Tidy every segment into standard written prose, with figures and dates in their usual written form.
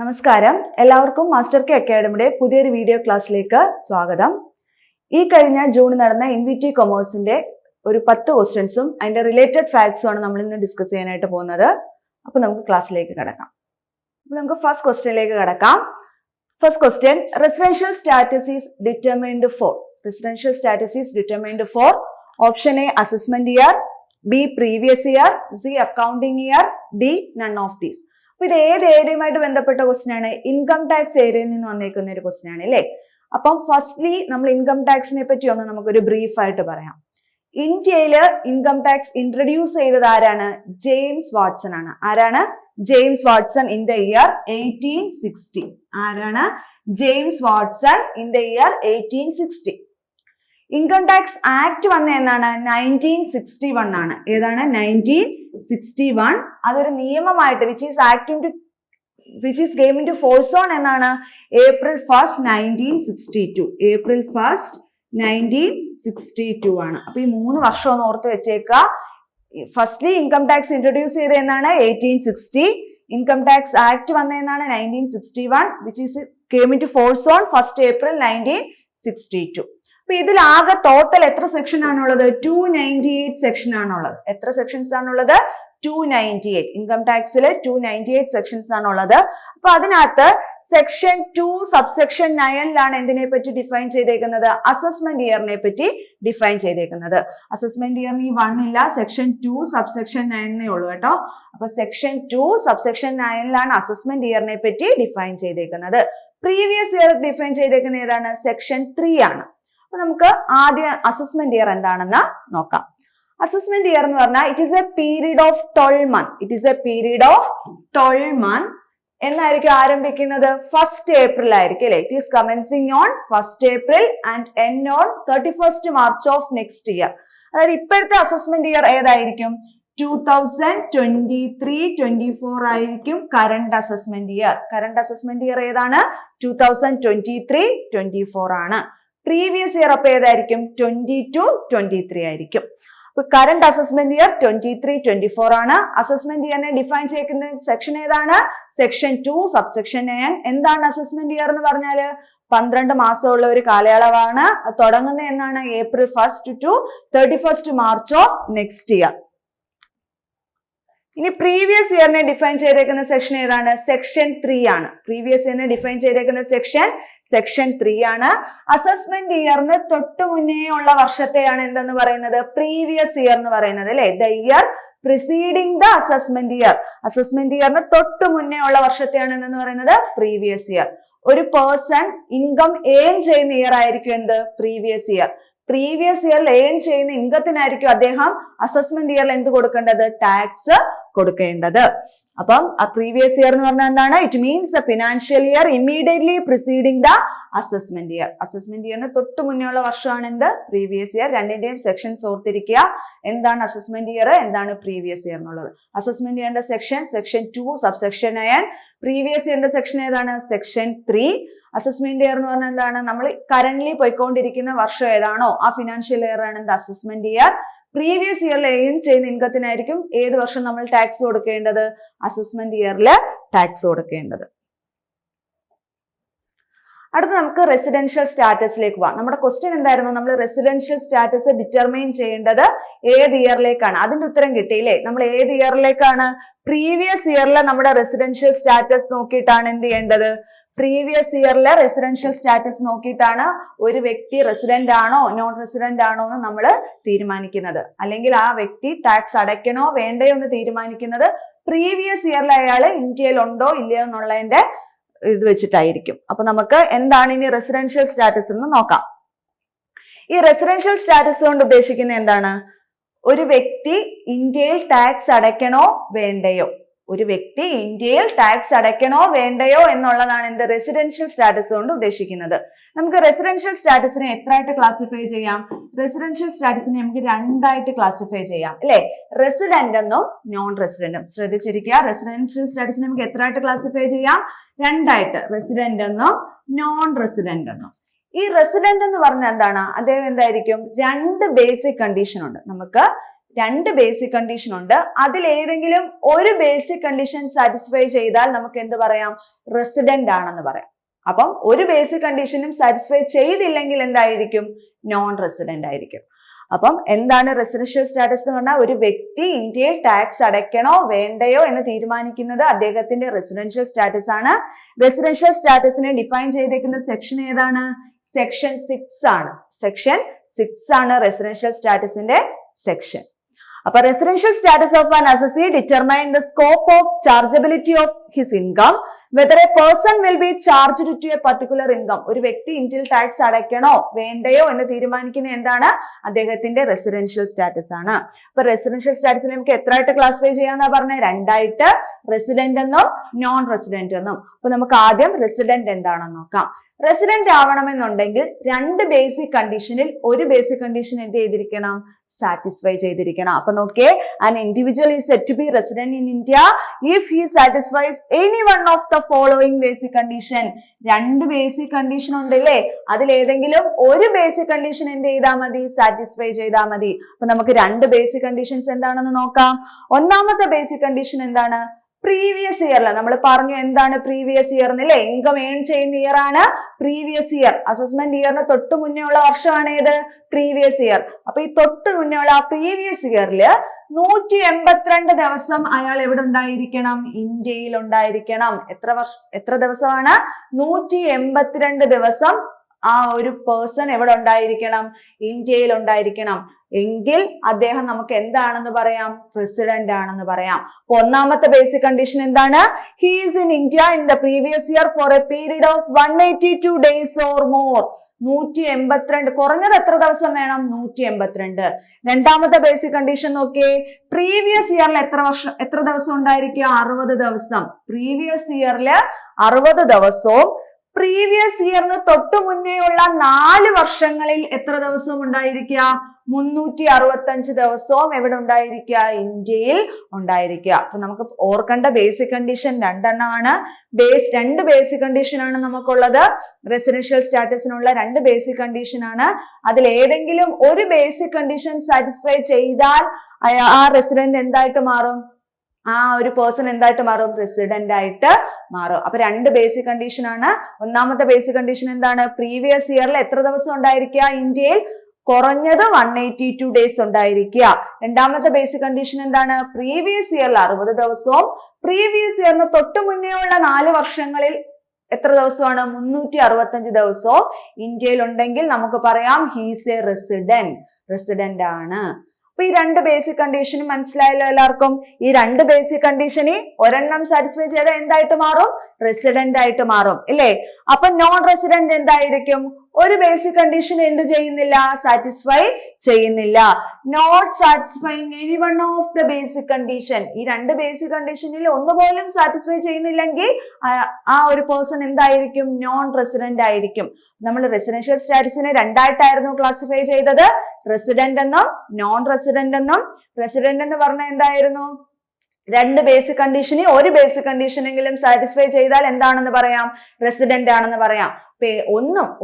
നമസ്കാരം, എല്ലാവർക്കും master K അക്കാഡമിയുടെ പുതിയൊരു വീഡിയോ ക്ലാസ്സിലേക്ക് സ്വാഗതം. ഈ കഴിഞ്ഞ ജൂൺ നടന്ന NVT കൊമേഴ്സിന്റെ ഒരു 10 ക്വസ്റ്റ്യൻസും അതിന്റെ റിലേറ്റഡ് ഫാക്ട്സും ആണ് നമ്മൾ ഇന്ന് ഡിസ്കസ് ചെയ്യാനായിട്ട് പോകുന്നത്. അപ്പോൾ നമുക്ക് ക്ലാസ്സിലേക്ക് കടക്കാം. അപ്പോൾ നമുക്ക് ഫസ്റ്റ് ക്വസ്റ്റ്യനിലേക്ക് കടക്കാം. First question, residential status is determined for. Residential status is determined for option A assessment year, B previous year, C accounting year, D none of these. അപ്പൊ ഇത് ഏത് ഏരിയയുമായിട്ട് ബന്ധപ്പെട്ട ക്വസ്റ്റ്യൻ ആണ്? ഇൻകം ടാക്സ് ഏരിയയിൽ നിന്ന് വന്നേക്കുന്ന ഒരു ക്വസ്റ്റ്യൻ ആണ് അല്ലേ. അപ്പം ഫസ്റ്റ്ലി നമ്മൾ ഇൻകം ടാക്സിനെ പറ്റി ഒന്ന് നമുക്കൊരു ബ്രീഫ് ആയിട്ട് പറയാം. ഇന്ത്യയില് ഇൻകം ടാക്സ് ഇൻട്രൊഡ്യൂസ് ചെയ്തത് ആരാണ്? ജെയിംസ് വാട്സൺ ആണ്. ആരാണ്? James Watson in the year 1860. ആരാണ്? James Watson in the year 1860. Income tax act വന്ന എന്നാണ്? 1961 ആണ്. ഏതാണ്? 1961. അതൊരു നിയമമായിട്ട് which is came into force on എന്നാണ്? April 1st, 1962. April 1st, 1962 ആണ്. അപ്പൊ ഈ 3 വർഷം ഒന്ന് ഓർത്ത് വെച്ചേക്കുക. ഫസ്റ്റ്ലി ഇൻകം ടാക്സ് ഇൻട്രൊഡ്യൂസ് ചെയ്ത എന്നാണ്? 1860. ഇൻകം ടാക്സ് ആക്ട് വന്ന എന്നാണ്? 1961, which is came into force on 1st April 1962. അപ്പൊ ഇതിൽ ആകെ ടോട്ടൽ എത്ര സെക്ഷൻ ആണുള്ളത്? 298 സെക്ഷൻ ആണുള്ളത്. എത്ര സെക്ഷൻസ് ആണുള്ളത്? 298. ഇൻകം ടാക്സിൽ 298 സെക്ഷൻസ് ആണുള്ളത്. അപ്പൊ അതിനകത്ത് സെക്ഷൻ 2 സബ്സെക്ഷൻ 9ലാണ് എന്തിനെ പറ്റി ഡിഫൈൻ ചെയ്തേക്കുന്നത്? അസസ്മെന്റ് ഇയറിനെ പറ്റി ഡിഫൈൻ ചെയ്തേക്കുന്നത്. അസസ്മെന്റ് ഇയറിന് ഈ 1 ഇല്ല, സെക്ഷൻ 2 സബ്സെക്ഷൻ 9 ഉള്ളൂ കേട്ടോ. അപ്പൊ സെക്ഷൻ 2 സബ്സെക്ഷൻ 9ലാണ് അസസ്മെന്റ് ഇയറിനെ പറ്റി ഡിഫൈൻ ചെയ്തേക്കുന്നത്. പ്രീവിയസ് ഇയർ ഡിഫൈൻ ചെയ്തേക്കുന്നത് ഏതാണ്? സെക്ഷൻ 3 ആണ്. അപ്പൊ നമുക്ക് ആദ്യം അസസ്മെന്റ് ഇയർ എന്താണെന്ന് നോക്കാം. അസസ്മെന്റ് ഇയർ എന്ന് പറഞ്ഞാൽ it is A period of 12 months. It is A period of 12 months. എന്നായിരിക്കും ആരംഭിക്കുന്നത്? 1st April ആയിരിക്കും അല്ലെ. It is commencing on 1st April and end on 31st March of next year. അതായത് ഇപ്പോഴത്തെ അസസ്മെന്റ് ഇയർ ഏതായിരിക്കും? 2023-24 ആയിരിക്കും current assessment year. Current assessment year ഏതാണ്? 2023-24 ആണ്. പ്രീവിയസ് ഇയർ അപ്പൊ ഏതായിരിക്കും? 22-23 ആയിരിക്കും. അപ്പൊ കറണ്ട് അസസ്മെന്റ് ഇയർ 23-24 ആണ്. അസസ്മെന്റ് ഇയറിനെ ഡിഫൈൻ ചെയ്യുന്ന സെക്ഷൻ ഏതാണ്? Section 2 subsection 9. എന്താണ് അസസ്മെന്റ് ഇയർ എന്ന് പറഞ്ഞാല്? 12 മാസമുള്ള ഒരു കാലയളവാണ്. തുടങ്ങുന്ന എന്നാണ്? April 1st to 31st March of next year. ഇനി പ്രീവിയസ് ഇയറിനെ ഡിഫൈൻ ചെയ്തേക്കുന്ന സെക്ഷൻ ഏതാണ്? സെക്ഷൻ 3 ആണ്. പ്രീവിയസ് ഇയറിനെ ഡിഫൈൻ ചെയ്തേക്കുന്ന സെക്ഷൻ 3 ആണ്. അസസ്മെന്റ് ഇയറിന് തൊട്ട് മുന്നേ ഉള്ള വർഷത്തെയാണ് എന്തെന്ന് പറയുന്നത്? പ്രീവിയസ് ഇയർ എന്ന് പറയുന്നത് അല്ലെ. The year preceding the assessment year. Assessment ഇയറിന് തൊട്ട് മുന്നേ ഉള്ള വർഷത്തെയാണ് എന്തെന്ന് പറയുന്നത്? Previous year. ഒരു പേഴ്സൺ ഇൻകം ഏൺ ചെയ്യുന്ന ഇയർ ആയിരിക്കും എന്ത്? Previous year. പ്രീവിയസ് ഇയറിൽ ഏൺ ചെയ്യുന്ന ഇൻകത്തിനായിരിക്കും അദ്ദേഹം അസസ്മെന്റ് ഇയറിൽ എന്ത് കൊടുക്കേണ്ടത്? ടാക്സ് കൊടുക്കേണ്ടത്. അപ്പം ആ പ്രീവിയസ് ഇയർ എന്ന് പറഞ്ഞാൽ എന്താണ്? It means the financial year immediately preceding the assessment year. Assessment ഇയറിന് തൊട്ട് മുന്നേ ഉള്ള വർഷമാണ് എന്ത്? Previous year. രണ്ടിന്റെയും സെക്ഷൻസ് ഓർത്തിരിക്കുക. എന്താണ് അസസ്മെന്റ് ഇയർ, എന്താണ് പ്രീവിയസ് ഇയർ എന്നുള്ളത്. അസസ്മെന്റ് ഇയറിന്റെ സെക്ഷൻ 2 സബ്സെക്ഷൻ 9. പ്രീവിയസ് ഇയറിന്റെ സെക്ഷൻ ഏതാണ്? സെക്ഷൻ 3. അസസ്മെന്റ് ഇയർ എന്ന് പറഞ്ഞാൽ എന്താണ്? നമ്മൾ കറന്റ്ലി പോയിക്കൊണ്ടിരിക്കുന്ന വർഷം ഏതാണോ ആ ഫിനാൻഷ്യൽ ഇയർ ആണ് എന്ത്? Assessment year. പ്രീവിയസ് ഇയറിൽ ഏൺ ചെയ്യുന്ന ഇൻകത്തിനായിരിക്കും ഏത് വർഷം നമ്മൾ ടാക്സ് കൊടുക്കേണ്ടത്? അസസ്മെന്റ് ഇയറിൽ ടാക്സ് കൊടുക്കേണ്ടത്. അടുത്ത നമുക്ക് റെസിഡൻഷ്യൽ സ്റ്റാറ്റസിലേക്ക് പോവാം. നമ്മുടെ ക്വസ്റ്റ്യൻ എന്തായിരുന്നു? നമ്മൾ റെസിഡൻഷ്യൽ സ്റ്റാറ്റസ് ഡിറ്റർമൈൻ ചെയ്യേണ്ടത് ഏത് ഇയറിലേക്കാണ്? അതിന്റെ ഉത്തരം കിട്ടിയില്ലേ? നമ്മൾ ഏത് ഇയറിലേക്കാണ്? പ്രീവിയസ് ഇയറിലെ നമ്മുടെ റെസിഡൻഷ്യൽ സ്റ്റാറ്റസ് നോക്കിയിട്ടാണ് എന്ത് ചെയ്യേണ്ടത്? പ്രീവിയസ് ഇയറിലെ റെസിഡൻഷ്യൽ സ്റ്റാറ്റസ് നോക്കിയിട്ടാണ് ഒരു വ്യക്തി റെസിഡന്റ് ആണോ നോൺ റെസിഡന്റ് ആണോ എന്ന് നമ്മൾ തീരുമാനിക്കുന്നത്. അല്ലെങ്കിൽ ആ വ്യക്തി ടാക്സ് അടയ്ക്കണോ വേണ്ടയോ എന്ന് തീരുമാനിക്കുന്നത് പ്രീവിയസ് ഇയറിൽ അയാൾ ഇന്ത്യയിൽ ഉണ്ടോ ഇല്ലയോ എന്നുള്ളതിന്റെ ഇത് വെച്ചിട്ടായിരിക്കും. അപ്പൊ നമുക്ക് എന്താണ് ഇനി റെസിഡൻഷ്യൽ സ്റ്റാറ്റസ് എന്ന് നോക്കാം. ഈ റെസിഡൻഷ്യൽ സ്റ്റാറ്റസ് കൊണ്ട് ഉദ്ദേശിക്കുന്നത് എന്താണ്? ഒരു വ്യക്തി ഇന്ത്യയിൽ ടാക്സ് അടയ്ക്കണോ വേണ്ടയോ, ഒരു വ്യക്തി ഇന്ത്യയിൽ ടാക്സ് അടയ്ക്കണോ വേണ്ടയോ എന്നുള്ളതാണ് എന്ത്? റെസിഡൻഷ്യൽ സ്റ്റാറ്റസ് കൊണ്ട് ഉദ്ദേശിക്കുന്നത്. നമുക്ക് റെസിഡൻഷ്യൽ സ്റ്റാറ്റസിനെ എത്രയായിട്ട് ക്ലാസിഫൈ ചെയ്യാം? റെസിഡൻഷ്യൽ സ്റ്റാറ്റസിനെ നമുക്ക് 2 ആയിട്ട് ക്ലാസിഫൈ ചെയ്യാം അല്ലെ. റെസിഡന്റ് എന്നും നോൺ റെസിഡന്റും. ശ്രദ്ധിച്ചിരിക്കുക. റെസിഡൻഷ്യൽ സ്റ്റാറ്റസിനെ നമുക്ക് എത്രയായിട്ട് ക്ലാസിഫൈ ചെയ്യാം? 2 ആയിട്ട്. റെസിഡന്റ് എന്നും നോൺ റെസിഡന്റ് എന്നും. ഈ റെസിഡന്റ് എന്ന് പറഞ്ഞാൽ എന്താണ്? അദ്ദേഹം എന്തായിരിക്കും? 2 ബേസിക് കണ്ടീഷൻ ഉണ്ട്. നമുക്ക് രണ്ട് ബേസിക് കണ്ടീഷൻ ഉണ്ട്. അതിൽ ഏതെങ്കിലും ഒരു ബേസിക് കണ്ടീഷൻ സാറ്റിസ്ഫൈ ചെയ്താൽ നമുക്ക് എന്ത് പറയാം? റെസിഡന്റ് ആണെന്ന് പറയാം. അപ്പം ഒരു ബേസിക് കണ്ടീഷനും സാറ്റിസ്ഫൈ ചെയ്തില്ലെങ്കിൽ എന്തായിരിക്കും? നോൺ റെസിഡന്റ് ആയിരിക്കും. അപ്പം എന്താണ് റെസിഡൻഷ്യൽ സ്റ്റാറ്റസ് എന്ന് പറഞ്ഞാൽ? ഒരു വ്യക്തി ഇന്ത്യയിൽ ടാക്സ് അടയ്ക്കണോ വേണ്ടയോ എന്ന് തീരുമാനിക്കുന്നത് അദ്ദേഹത്തിന്റെ റെസിഡൻഷ്യൽ സ്റ്റാറ്റസ് ആണ്. റെസിഡൻഷ്യൽ സ്റ്റാറ്റസിനെ ഡിഫൈൻ ചെയ്തേക്കുന്ന സെക്ഷൻ ഏതാണ്? സെക്ഷൻ 6 ആണ്. സെക്ഷൻ 6 ആണ് റെസിഡൻഷ്യൽ സ്റ്റാറ്റസിന്റെ സെക്ഷൻ. അപ്പൊ residential status of an assessee determine the scope of chargeability of his income, whether a person will be charged to a particular income. ഒരു വ്യക്തി ഇന്ത്യയിൽ ടാക്സ് അടയ്ക്കണോ വേണ്ടയോ എന്ന് തീരുമാനിക്കുന്ന എന്താണ്? അദ്ദേഹത്തിന്റെ റെസിഡൻഷ്യൽ സ്റ്റാറ്റസ് ആണ്. അപ്പൊ റെസിഡൻഷ്യൽ സ്റ്റാറ്റസിനെ നമുക്ക് എത്രയായിട്ട് ക്ലാസിഫൈ ചെയ്യാന്നാ പറഞ്ഞത്? രണ്ടായിട്ട്, റെസിഡന്റ് എന്നും നോൺ റെസിഡന്റ് എന്നും. അപ്പൊ നമുക്ക് ആദ്യം റെസിഡന്റ് എന്താണെന്ന് നോക്കാം. റെസിഡന്റ് ആവണമെന്നുണ്ടെങ്കിൽ രണ്ട് ബേസിക് കണ്ടീഷനിൽ ഒരു ബേസിക് കണ്ടീഷൻ എന്ത് ചെയ്തിരിക്കണം? സാറ്റിസ്ഫൈ ചെയ്തിരിക്കണം. അപ്പൊ നോക്കിയേ, an individual is said to be resident in India if he satisfies any one of the following basic condition. രണ്ട് ബേസിക് കണ്ടീഷൻ ഉണ്ടല്ലേ, അതിൽ ഏതെങ്കിലും ഒരു ബേസിക് കണ്ടീഷൻ എന്ത് ചെയ്താൽ മതി? സാറ്റിസ്ഫൈ ചെയ്താൽ മതി. അപ്പൊ നമുക്ക് രണ്ട് ബേസിക് കണ്ടീഷൻസ് എന്താണെന്ന് നോക്കാം. ഒന്നാമത്തെ ബേസിക് കണ്ടീഷൻ എന്താണ്? പ്രീവിയസ് ഇയറിൽ നമ്മൾ പറഞ്ഞു എന്താണ് പ്രീവിയസ് ഇയർ എന്നല്ലേ? ഇൻകം ഏൺ ചെയ്യുന്ന ഇയർ ആണ് പ്രീവിയസ് ഇയർ. അസസ്മെന്റ് ഇയറിന് തൊട്ട് മുന്നേ ഉള്ള വർഷമാണ് ഏത്? Previous year. അപ്പൊ ഈ തൊട്ട് മുന്നേ ഉള്ള ആ പ്രീവിയസ് ഇയറില് 182 ദിവസം അയാൾ എവിടെ ഉണ്ടായിരിക്കണം? ഇന്ത്യയിൽ ഉണ്ടായിരിക്കണം. എത്ര ദിവസമാണ്? 182 ദിവസം ആ ഒരു പേഴ്സൺ എവിടെ ഉണ്ടായിരിക്കണം? ഇന്ത്യയിൽ ഉണ്ടായിരിക്കണം. എങ്കിൽ അദ്ദേഹം നമുക്ക് എന്താണെന്ന് പറയാം? റെസിഡന്റ് ആണെന്ന് പറയാം. അപ്പൊ ഒന്നാമത്തെ ബേസിക് കണ്ടീഷൻ എന്താണ്? He is in India in the previous year for a period of 182 days or more. 182, കുറഞ്ഞത് എത്ര ദിവസം വേണം? 182. രണ്ടാമത്തെ ബേസിക് കണ്ടീഷൻ നോക്കിയേ, പ്രീവിയസ് ഇയറിൽ എത്ര ദിവസം ഉണ്ടായിരിക്കുക? 60 ദിവസം. പ്രീവിയസ് ഇയറില് 60 ദിവസവും പ്രീവിയസ് ഇയറിന് തൊട്ടു മുന്നേയുള്ള 4 വർഷങ്ങളിൽ എത്ര ദിവസം ഉണ്ടായിരിക്കുക? 365 ദിവസവും എവിടെ ഉണ്ടായിരിക്കുക? ഇന്ത്യയിൽ ഉണ്ടായിരിക്കുക. അപ്പൊ നമുക്ക് ഓർക്കേണ്ട ബേസിക് കണ്ടീഷൻ രണ്ടെണ്ണമാണ്. രണ്ട് ബേസിക് കണ്ടീഷൻ ആണ് നമുക്കുള്ളത്. റെസിഡൻഷ്യൽ സ്റ്റാറ്റസിനുള്ള രണ്ട് ബേസിക് കണ്ടീഷൻ ആണ്. അതിൽ ഏതെങ്കിലും ഒരു ബേസിക് കണ്ടീഷൻ സാറ്റിസ്ഫൈ ചെയ്താൽ ആ റെസിഡന്റ് എന്തായിട്ട് മാറും? ആ ഒരു പേഴ്സൺ എന്തായിട്ട് മാറും? റെസിഡന്റ് ആയിട്ട് മാറും. അപ്പൊ രണ്ട് ബേസിക് കണ്ടീഷൻ ആണ്. ഒന്നാമത്തെ ബേസിക് കണ്ടീഷൻ എന്താണ്? പ്രീവിയസ് ഇയറിൽ എത്ര ദിവസം ഉണ്ടായിരിക്കുക? ഇന്ത്യയിൽ കുറഞ്ഞത് 182 ഡേയ്സ് ഉണ്ടായിരിക്കുക. രണ്ടാമത്തെ ബേസിക് കണ്ടീഷൻ എന്താണ്? പ്രീവിയസ് ഇയറിൽ 60 ദിവസവും പ്രീവിയസ് ഇയറിന് തൊട്ട് മുന്നേ ഉള്ള 4 വർഷങ്ങളിൽ എത്ര ദിവസമാണ്? 365 ദിവസവും ഇന്ത്യയിൽ ഉണ്ടെങ്കിൽ നമുക്ക് പറയാം ഹീസ് എ റെസിഡന്റ് ആണ്. അപ്പൊ ഈ രണ്ട് ബേസിക് കണ്ടീഷനും മനസ്സിലായല്ലോ എല്ലാവർക്കും? ഈ രണ്ട് ബേസിക് കണ്ടീഷനിൽ ഒരെണ്ണം സാറ്റിസ്ഫൈ ചെയ്താൽ എന്തായിട്ട് മാറും? റെസിഡന്റ് ആയിട്ട് മാറും ഇല്ലേ? അപ്പൊ നോൺ റെസിഡന്റ് എന്തായിരിക്കും? ഒരു ബേസിക് കണ്ടീഷൻ എന്ത് ചെയ്യുന്നില്ല? സാറ്റിസ്ഫൈ ചെയ്യുന്നില്ല. Not satisfying any one of the basic condition. ഈ രണ്ട് ബേസിക് കണ്ടീഷനിൽ ഒന്നുപോലും സാറ്റിസ്ഫൈ ചെയ്യുന്നില്ലെങ്കിൽ ആ ഒരു പേഴ്സൺ എന്തായിരിക്കും? നോൺ റെസിഡന്റ് ആയിരിക്കും. നമ്മൾ റെസിഡൻഷ്യൽ സ്റ്റാറ്റസിനെ രണ്ടായിട്ടായിരുന്നു ക്ലാസിഫൈ ചെയ്തത്, റെസിഡന്റ് എന്നും നോൺ റെസിഡന്റ് എന്നും. റെസിഡന്റ് എന്ന് പറഞ്ഞാൽ എന്തായിരുന്നു? രണ്ട് ബേസിക് കണ്ടീഷനിൽ ഒരു ബേസിക് കണ്ടീഷനെങ്കിലും സാറ്റിസ്ഫൈ ചെയ്താൽ എന്താണെന്ന് പറയാം? റെസിഡന്റ് ആണെന്ന് പറയാം.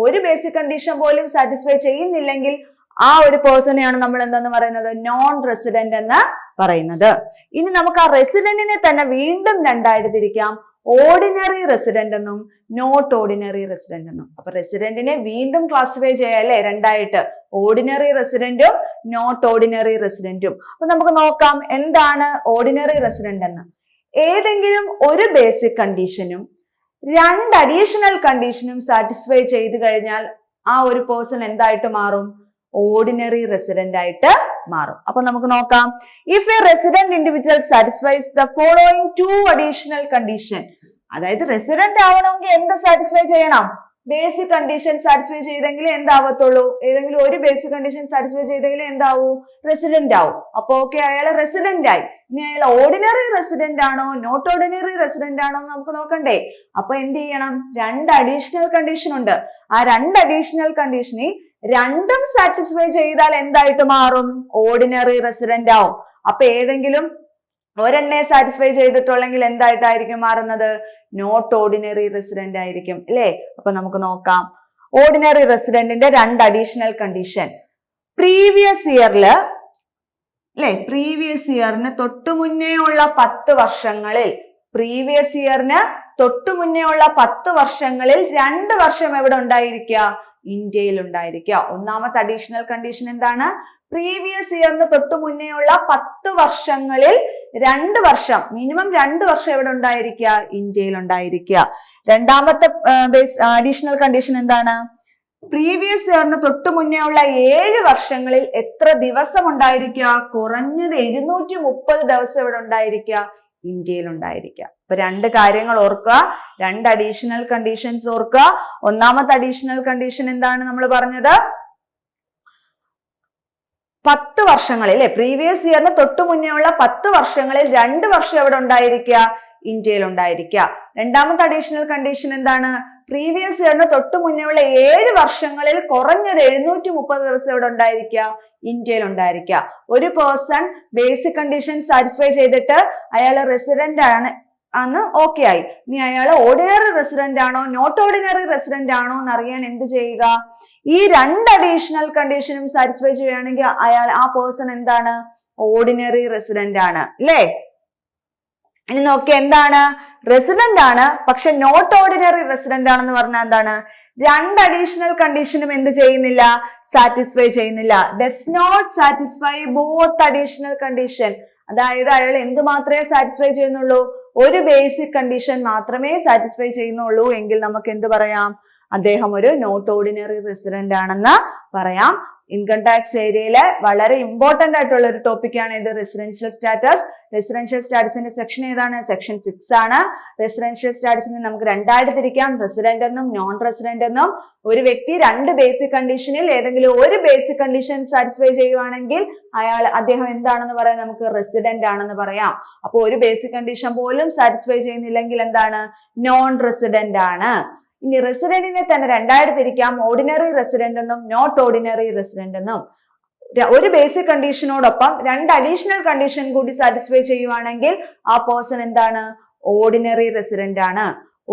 ഒരു ബേസിക് കണ്ടീഷൻ പോലും സാറ്റിസ്ഫൈ ചെയ്യുന്നില്ലെങ്കിൽ ആ ഒരു പേഴ്സണെയാണ് നമ്മൾ എന്തെന്ന് പറയുന്നത്? നോൺ റെസിഡന്റ് എന്ന് പറയുന്നത്. ഇനി നമുക്ക് ആ റെസിഡന്റിനെ തന്നെ വീണ്ടും രണ്ടായിട്ട് തിരിക്കാം. ഓർഡിനറി റെസിഡന്റ് എന്നും നോട്ട് ഓർഡിനറി റെസിഡന്റ് എന്നും. അപ്പൊ റെസിഡന്റിനെ വീണ്ടും ക്ലാസിഫൈ ചെയ്യാം അല്ലെ രണ്ടായിട്ട്, ഓർഡിനറി റെസിഡന്റും നോട്ട് ഓർഡിനറി റെസിഡന്റും. അപ്പൊ നമുക്ക് നോക്കാം എന്താണ് ഓർഡിനറി റെസിഡന്റ് എന്ന്. ഏതെങ്കിലും ഒരു ബേസിക് കണ്ടീഷനും രണ്ട് അഡീഷണൽ കണ്ടീഷനും സാറ്റിസ്ഫൈ ചെയ്ത് കഴിഞ്ഞാൽ ആ ഒരു പേഴ്സൺ എന്തായിട്ട് മാറും? ഓർഡിനറി റെസിഡന്റ് ആയിട്ട് മാറും. അപ്പൊ നമുക്ക് നോക്കാം. If A resident individual satisfies the following 2 additional condition. അതായത് റെസിഡന്റ് ആവണമെങ്കിൽ എന്ത് സാറ്റിസ്ഫൈ ചെയ്യണം? ബേസിക് കണ്ടീഷൻ സാറ്റിസ്ഫൈ ചെയ്തെങ്കിൽ എന്താവത്തുള്ളൂ? ഏതെങ്കിലും ഒരു ബേസിക് കണ്ടീഷൻ സാറ്റിസ്ഫൈ ചെയ്തെങ്കിൽ എന്താവൂ? റെസിഡന്റ് ആവും. അപ്പൊ ഓക്കെ, അയാൾ റെസിഡന്റ് ആയി. ഇനി അയാൾ ഓർഡിനറി റെസിഡന്റ് ആണോ നോട്ട് ഓർഡിനറി റെസിഡന്റ് ആണോ എന്ന് നമുക്ക് നോക്കണ്ടേ? അപ്പൊ എന്ത് ചെയ്യണം? രണ്ട് അഡീഷണൽ കണ്ടീഷൻ ഉണ്ട്. ആ രണ്ട് അഡീഷണൽ കണ്ടീഷനിൽ രണ്ടും സാറ്റിസ്ഫൈ ചെയ്താൽ എന്തായിട്ട് മാറും? ഓർഡിനറി റെസിഡന്റ് ആവും. അപ്പൊ ഏതെങ്കിലും ഒരെണ്ണെ സാറ്റിസ്ഫൈ ചെയ്തിട്ടുള്ളെങ്കിൽ എന്തായിട്ടായിരിക്കും മാറുന്നത്? നോട്ട് ഓർഡിനറി റെസിഡന്റ് ആയിരിക്കും അല്ലേ? അപ്പൊ നമുക്ക് നോക്കാം. ഓർഡിനറി റെസിഡന്റിന്റെ രണ്ട് അഡീഷണൽ കണ്ടീഷൻ. പ്രീവിയസ് ഇയറില് അല്ലെ? പ്രീവിയസ് ഇയറിന് തൊട്ടു മുന്നേ ഉള്ള 10 വർഷങ്ങളിൽ, പ്രീവിയസ് ഇയറിന് തൊട്ടു മുന്നേ ഉള്ള 10 വർഷങ്ങളിൽ 2 വർഷം എവിടെ ഉണ്ടായിരിക്കുക? ഇന്ത്യയിൽ ഉണ്ടായിരിക്കുക. ഒന്നാമത്തെ അഡീഷണൽ കണ്ടീഷൻ എന്താണ്? പ്രീവിയസ് ഇയറിന് തൊട്ടു മുന്നേ ഉള്ള 10 വർഷങ്ങളിൽ 2 വർഷം, മിനിമം 2 വർഷം എവിടെ ഉണ്ടായിരിക്കുക? ഇന്ത്യയിൽ ഉണ്ടായിരിക്കുക. രണ്ടാമത്തെ അഡീഷണൽ കണ്ടീഷൻ എന്താണ്? പ്രീവിയസ് ഇയറിന് തൊട്ടു മുന്നേ ഉള്ള 7 വർഷങ്ങളിൽ എത്ര ദിവസം ഉണ്ടായിരിക്കുക? കുറഞ്ഞത് 730 ദിവസം എവിടെ ഉണ്ടായിരിക്കുക? ഇന്ത്യയിൽ ഉണ്ടായിരിക്കുക. അപ്പൊ 2 കാര്യങ്ങൾ ഓർക്കുക, 2 അഡീഷണൽ കണ്ടീഷൻസ് ഓർക്കുക. ഒന്നാമത്തെ അഡീഷണൽ കണ്ടീഷൻ എന്താണ് നമ്മൾ പറഞ്ഞത്? 10 വർഷങ്ങളിൽ, അല്ലെ? പ്രീവിയസ് ഇയറിന് തൊട്ടു മുന്നേ ഉള്ള 10 വർഷങ്ങളിൽ 2 വർഷം എവിടെ ഉണ്ടായിരിക്കുക? ഇന്ത്യയിൽ ഉണ്ടായിരിക്കുക. രണ്ടാമത്തെ അഡീഷണൽ കണ്ടീഷൻ എന്താണ്? പ്രീവിയസ് ഇയറിന് തൊട്ടു മുന്നേ ഉള്ള 7 വർഷങ്ങളിൽ കുറഞ്ഞത് 730 ദിവസം എവിടെ ഉണ്ടായിരിക്കുക? ഇന്ത്യയിൽ ഉണ്ടായിരിക്കുക. ഒരു പേഴ്സൺ ബേസിക് കണ്ടീഷൻ സാറ്റിസ്ഫൈ ചെയ്തിട്ട് അയാൾ റെസിഡന്റ് ആണ് ഓക്കെ ആയി. ഇനി അയാൾ ഓർഡിനറി റെസിഡന്റ് ആണോ നോട്ട് ഓർഡിനറി റെസിഡന്റ് ആണോ എന്ന് അറിയാൻ എന്ത് ചെയ്യുക? ഈ 2 അഡീഷണൽ കണ്ടീഷനും സാറ്റിസ്ഫൈ ചെയ്യുകയാണെങ്കിൽ ആ പേഴ്സൺ എന്താണ്? ഓർഡിനറി റെസിഡന്റ് ആണ്, അല്ലേ? ഇനി നോക്കി, എന്താണ്? റെസിഡന്റ് ആണ്, പക്ഷെ നോട്ട് ഓർഡിനറി റെസിഡന്റ് ആണെന്ന് പറഞ്ഞാൽ എന്താണ്? 2 അഡീഷണൽ കണ്ടീഷനും എന്ത് ചെയ്യുന്നില്ല? സാറ്റിസ്ഫൈ ചെയ്യുന്നില്ല. Does not satisfy both additional condition. അതായത് അയാൾ എന്ത് മാത്രമേ സാറ്റിസ്ഫൈ ചെയ്യുന്നുള്ളൂ? ഒരു ബേസിക് കണ്ടീഷൻ മാത്രമേ സാറ്റിസ്ഫൈ ചെയ്യുന്നുള്ളൂ എങ്കിൽ നമുക്ക് എന്ത് പറയാം? അദ്ദേഹം ഒരു നോട്ട് ഓർഡിനറി റെസിഡന്റ് ആണെന്ന് പറയാം. ഇൻകം ടാക്സ് ഏരിയയിലെ വളരെ ഇമ്പോർട്ടന്റ് ആയിട്ടുള്ള ഒരു ടോപ്പിക്കാണ് ഇത്, റെസിഡൻഷ്യൽ സ്റ്റാറ്റസ്. റെസിഡൻഷ്യൽ സ്റ്റാറ്റസിന്റെ സെക്ഷൻ ഏതാണ്? സെക്ഷൻ 6 ആണ്. റെസിഡൻഷ്യൽ സ്റ്റാറ്റസിനെ നമുക്ക് 2 ആയിട്ട് തിരിക്കാം, റെസിഡന്റ് എന്നും നോൺ റെസിഡന്റ് എന്നും. ഒരു വ്യക്തി 2 ബേസിക് കണ്ടീഷനിൽ ഏതെങ്കിലും ഒരു ബേസിക് കണ്ടീഷൻ സാറ്റിസ്ഫൈ ചെയ്യുവാണെങ്കിൽ അദ്ദേഹം എന്താണെന്ന് പറയാം? നമുക്ക് റെസിഡന്റ് ആണെന്ന് പറയാം. അപ്പൊ ഒരു ബേസിക് കണ്ടീഷൻ പോലും സാറ്റിസ്ഫൈ ചെയ്യുന്നില്ലെങ്കിൽ എന്താണ്? നോൺ റെസിഡന്റ് ആണ്. ഇനി റെസിഡന്റിനെ തന്നെ 2 ആയിട്ട് തിരിക്കാം, ഓർഡിനറി റെസിഡന്റ് എന്നും നോട്ട് ഓർഡിനറി റെസിഡന്റ് എന്നും. ഒരു ബേസിക് കണ്ടീഷനോടൊപ്പം 2 അഡീഷണൽ കണ്ടീഷൻ കൂടി സാറ്റിസ്ഫൈ ചെയ്യുവാണെങ്കിൽ ആ പേഴ്സൺ എന്താണ്? ഓർഡിനറി റെസിഡന്റ് ആണ്.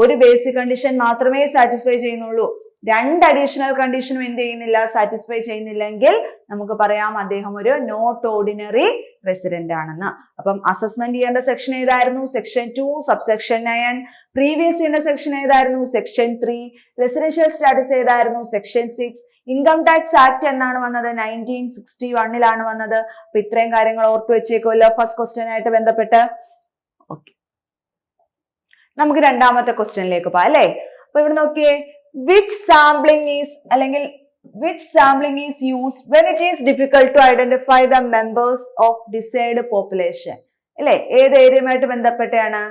ഒരു ബേസിക് കണ്ടീഷൻ മാത്രമേ സാറ്റിസ്ഫൈ ചെയ്യുന്നുള്ളൂ, 2 അഡീഷണൽ കണ്ടീഷനും എന്ത് ചെയ്യുന്നില്ല? സാറ്റിസ്ഫൈ ചെയ്യുന്നില്ലെങ്കിൽ നമുക്ക് പറയാം അദ്ദേഹം ഒരു നോട്ട് ഓർഡിനറി റെസിഡന്റ് ആണെന്ന്. അപ്പം അസസ്മെന്റ് ചെയ്യേണ്ട സെക്ഷൻ ഏതായിരുന്നു? Section 2 subsection 9. പ്രീവിയസ് ചെയ്യേണ്ട സെക്ഷൻ ഏതായിരുന്നു? സെക്ഷൻ 3. റെസിഡൻഷ്യൽ സ്റ്റാറ്റസ് ഏതായിരുന്നു? സെക്ഷൻ 6. ഇൻകം ടാക്സ് ആക്ട് എന്നാണ് വന്നത്? 1961 വന്നത്. അപ്പൊ ഇത്രയും കാര്യങ്ങൾ ഓർത്തു വെച്ചേക്കുമല്ലോ ഫസ്റ്റ് ക്വസ്റ്റ്യൻ ആയിട്ട് ബന്ധപ്പെട്ട്. ഓക്കെ, നമുക്ക് രണ്ടാമത്തെ ക്വസ്റ്റ്യനിലേക്ക് പോകാം, അല്ലെ? അപ്പൊ ഇവിടെ നോക്കിയേ, which sampling is used when it is difficult to identify the members of desired population? അല്ലെ? ഏത് ഏരിയയുമായിട്ട് ബന്ധപ്പെട്ടാണ്?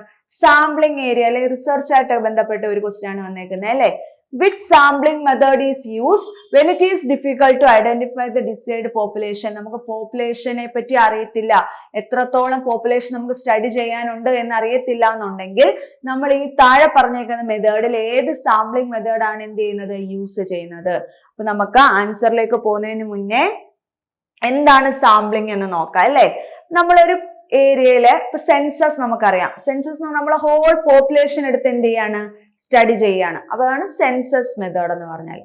സാമ്പിളിംഗ് ഏരിയ അല്ലെ റിസർച്ച് ആയിട്ട് ബന്ധപ്പെട്ട ഒരു ക്വസ്റ്റ്യൻ ആണ് വന്നേക്കുന്നത്, അല്ലെ? Which sampling method is used when it is difficult to identify the desired population? നമുക്ക് പോപ്പുലേഷനെ പറ്റി അറിയത്തില്ല, എത്രത്തോളം പോപ്പുലേഷൻ നമുക്ക് സ്റ്റഡി ചെയ്യാനുണ്ട് എന്ന് അറിയത്തില്ല എന്നുണ്ടെങ്കിൽ നമ്മൾ ഈ താഴെ പറഞ്ഞേക്കുന്ന മെത്തേഡിൽ ഏത് സാമ്പിളിംഗ് മെത്തേഡാണ് എന്ത് ചെയ്യുന്നത്? യൂസ് ചെയ്യുന്നത്. അപ്പൊ നമുക്ക് ആൻസറിലേക്ക് പോകുന്നതിന് മുന്നേ എന്താണ് സാമ്പിളിംഗ് എന്ന് നോക്കാം, അല്ലെ? നമ്മളൊരു ഏരിയയിലെ ഇപ്പൊ സെൻസസ് നമുക്കറിയാം. സെൻസസ് നമ്മൾ ഹോൾ പോപ്പുലേഷൻ എടുത്ത് എന്ത് ചെയ്യാണ്? സ്റ്റഡി ചെയ്യാണ്. അപ്പൊ അതാണ് സെൻസസ് മെത്തേഡ് എന്ന് പറഞ്ഞാൽ.